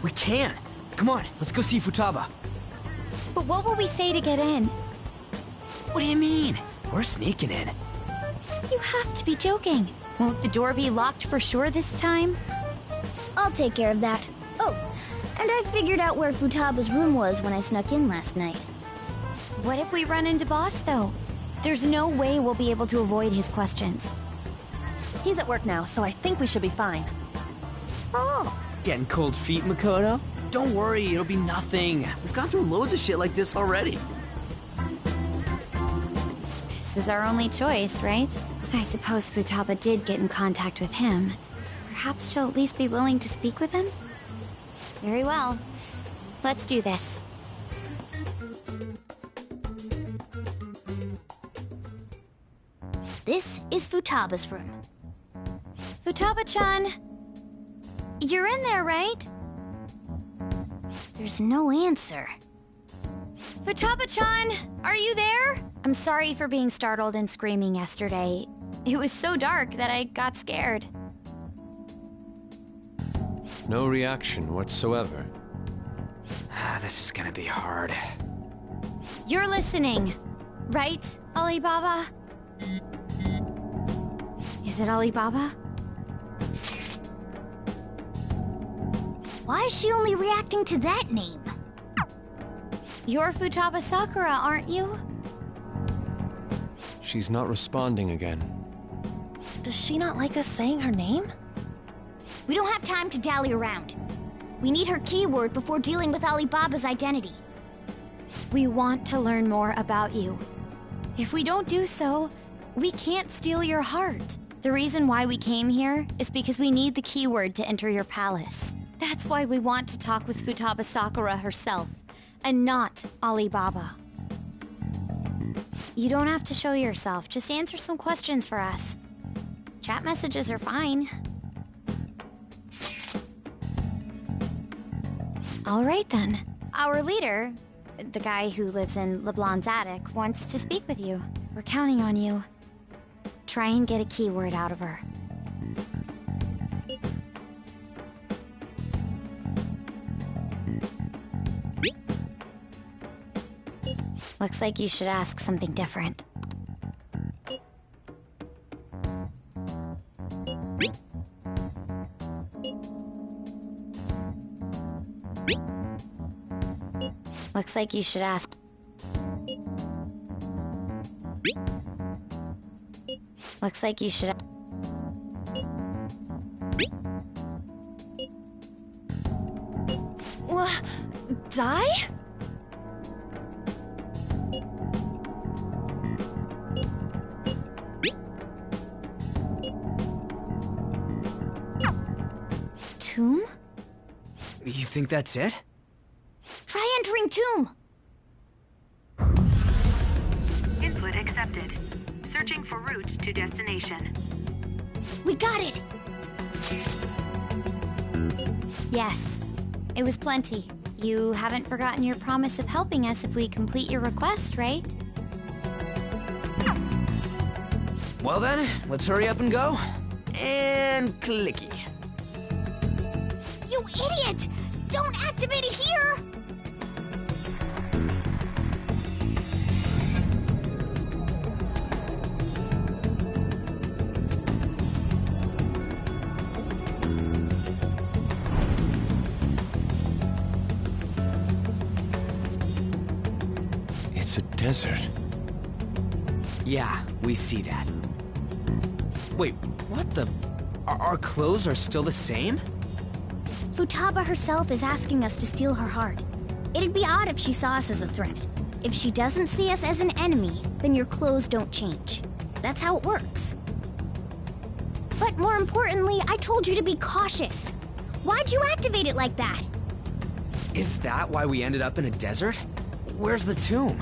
We can! Come on, let's go see Futaba. But what will we say to get in? What do you mean? We're sneaking in. You have to be joking. Won't the door be locked for sure this time? I'll take care of that. Oh, and I figured out where Futaba's room was when I snuck in last night. What if we run into Boss, though? There's no way we'll be able to avoid his questions. He's at work now, so I think we should be fine. Oh, getting cold feet, Makoto? Don't worry, it'll be nothing. We've gone through loads of shit like this already. This is our only choice, right? I suppose Futaba did get in contact with him. Perhaps she'll at least be willing to speak with him? Very well. Let's do this. This is Futaba's room. Futaba-chan! You're in there, right? There's no answer. Futaba-chan! Are you there? I'm sorry for being startled and screaming yesterday. It was so dark that I got scared. No reaction whatsoever. This is gonna be hard. You're listening, right, Alibaba? Is it Alibaba? Why is she only reacting to that name? You're Futaba Sakura, aren't you? She's not responding again. Does she not like us saying her name? We don't have time to dally around. We need her keyword before dealing with Alibaba's identity. We want to learn more about you. If we don't do so, we can't steal your heart. The reason why we came here is because we need the keyword to enter your palace. That's why we want to talk with Futaba Sakura herself, and not Alibaba. You don't have to show yourself, just answer some questions for us. Chat messages are fine. All right then. Our leader, the guy who lives in LeBlanc's attic, wants to speak with you. We're counting on you. Try and get a keyword out of her. Looks like you should ask something different. Looks like you should ask... Looks like you should... Die? Tomb? You think that's it? Try entering tomb! Input accepted. Searching for route to destination. We got it! Yes. It was plenty. You haven't forgotten your promise of helping us if we complete your request, right? Well then, let's hurry up and go. And clicky. You idiot! Don't activate it here! It's a desert. Yeah, we see that. Wait, what the... Our clothes are still the same? Futaba herself is asking us to steal her heart. It'd be odd if she saw us as a threat. If she doesn't see us as an enemy, then your clothes don't change. That's how it works. But more importantly, I told you to be cautious. Why'd you activate it like that? Is that why we ended up in a desert? Where's the tomb?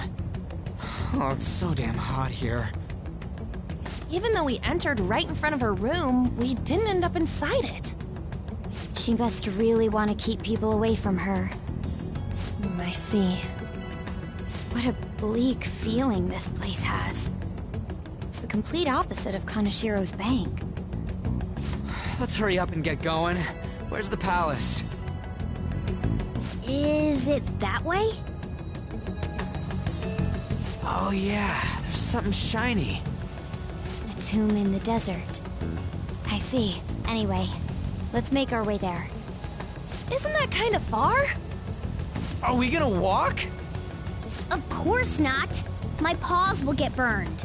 Oh, it's so damn hot here. Even though we entered right in front of her room, we didn't end up inside it. She must really want to keep people away from her. I see. What a bleak feeling this place has. It's the complete opposite of Kanashiro's bank. Let's hurry up and get going. Where's the palace? Is it that way? Oh yeah, there's something shiny. A tomb in the desert. I see. Anyway, let's make our way there. Isn't that kind of far? Are we gonna walk? Of course not. My paws will get burned.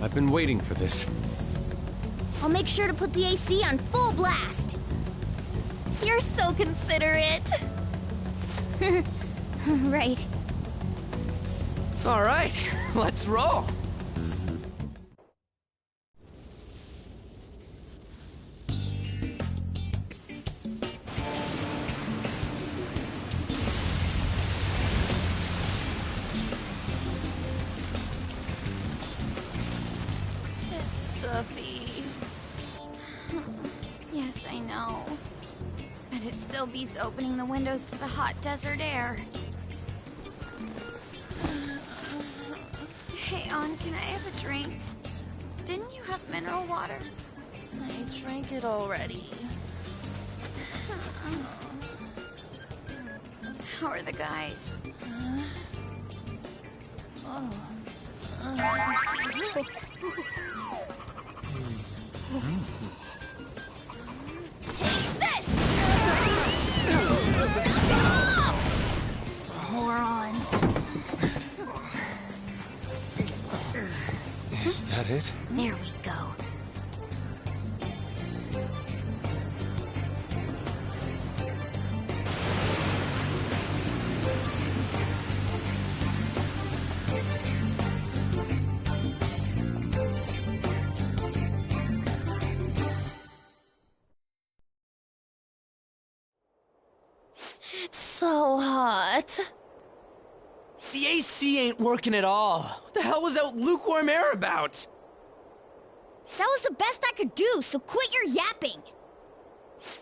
I've been waiting for this. I'll make sure to put the AC on full blast. You're so considerate. Right. All right, let's roll. It's stuffy. Yes, I know. But it still beats opening the windows to the hot desert air. Hey, Ann, can I have a drink? Didn't you have mineral water? I drank it already. How are the guys? Take this! Stop! Morons. Is that it? There we go. It's so hot. The AC ain't working at all. What the hell was that lukewarm air about? That was the best I could do, so quit your yapping.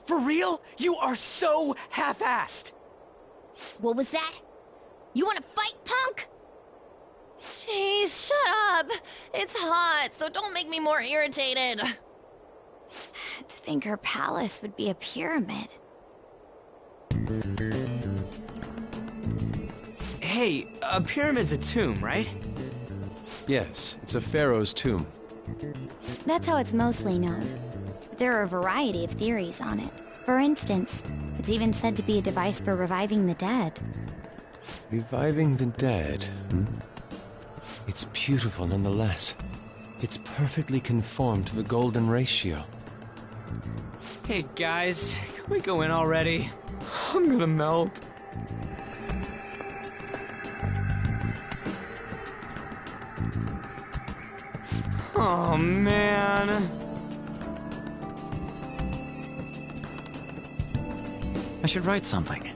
For real? You are so half-assed. What was that? You want to fight, punk? Jeez, shut up. It's hot, so don't make me more irritated. To think her palace would be a pyramid. Hey, a pyramid's a tomb, right? Yes, it's a pharaoh's tomb. That's how it's mostly known. There are a variety of theories on it. For instance, it's even said to be a device for reviving the dead. Reviving the dead, hmm? It's beautiful nonetheless. It's perfectly conformed to the golden ratio. Hey guys, can we go in already? I'm gonna melt. Oh man. I should write something.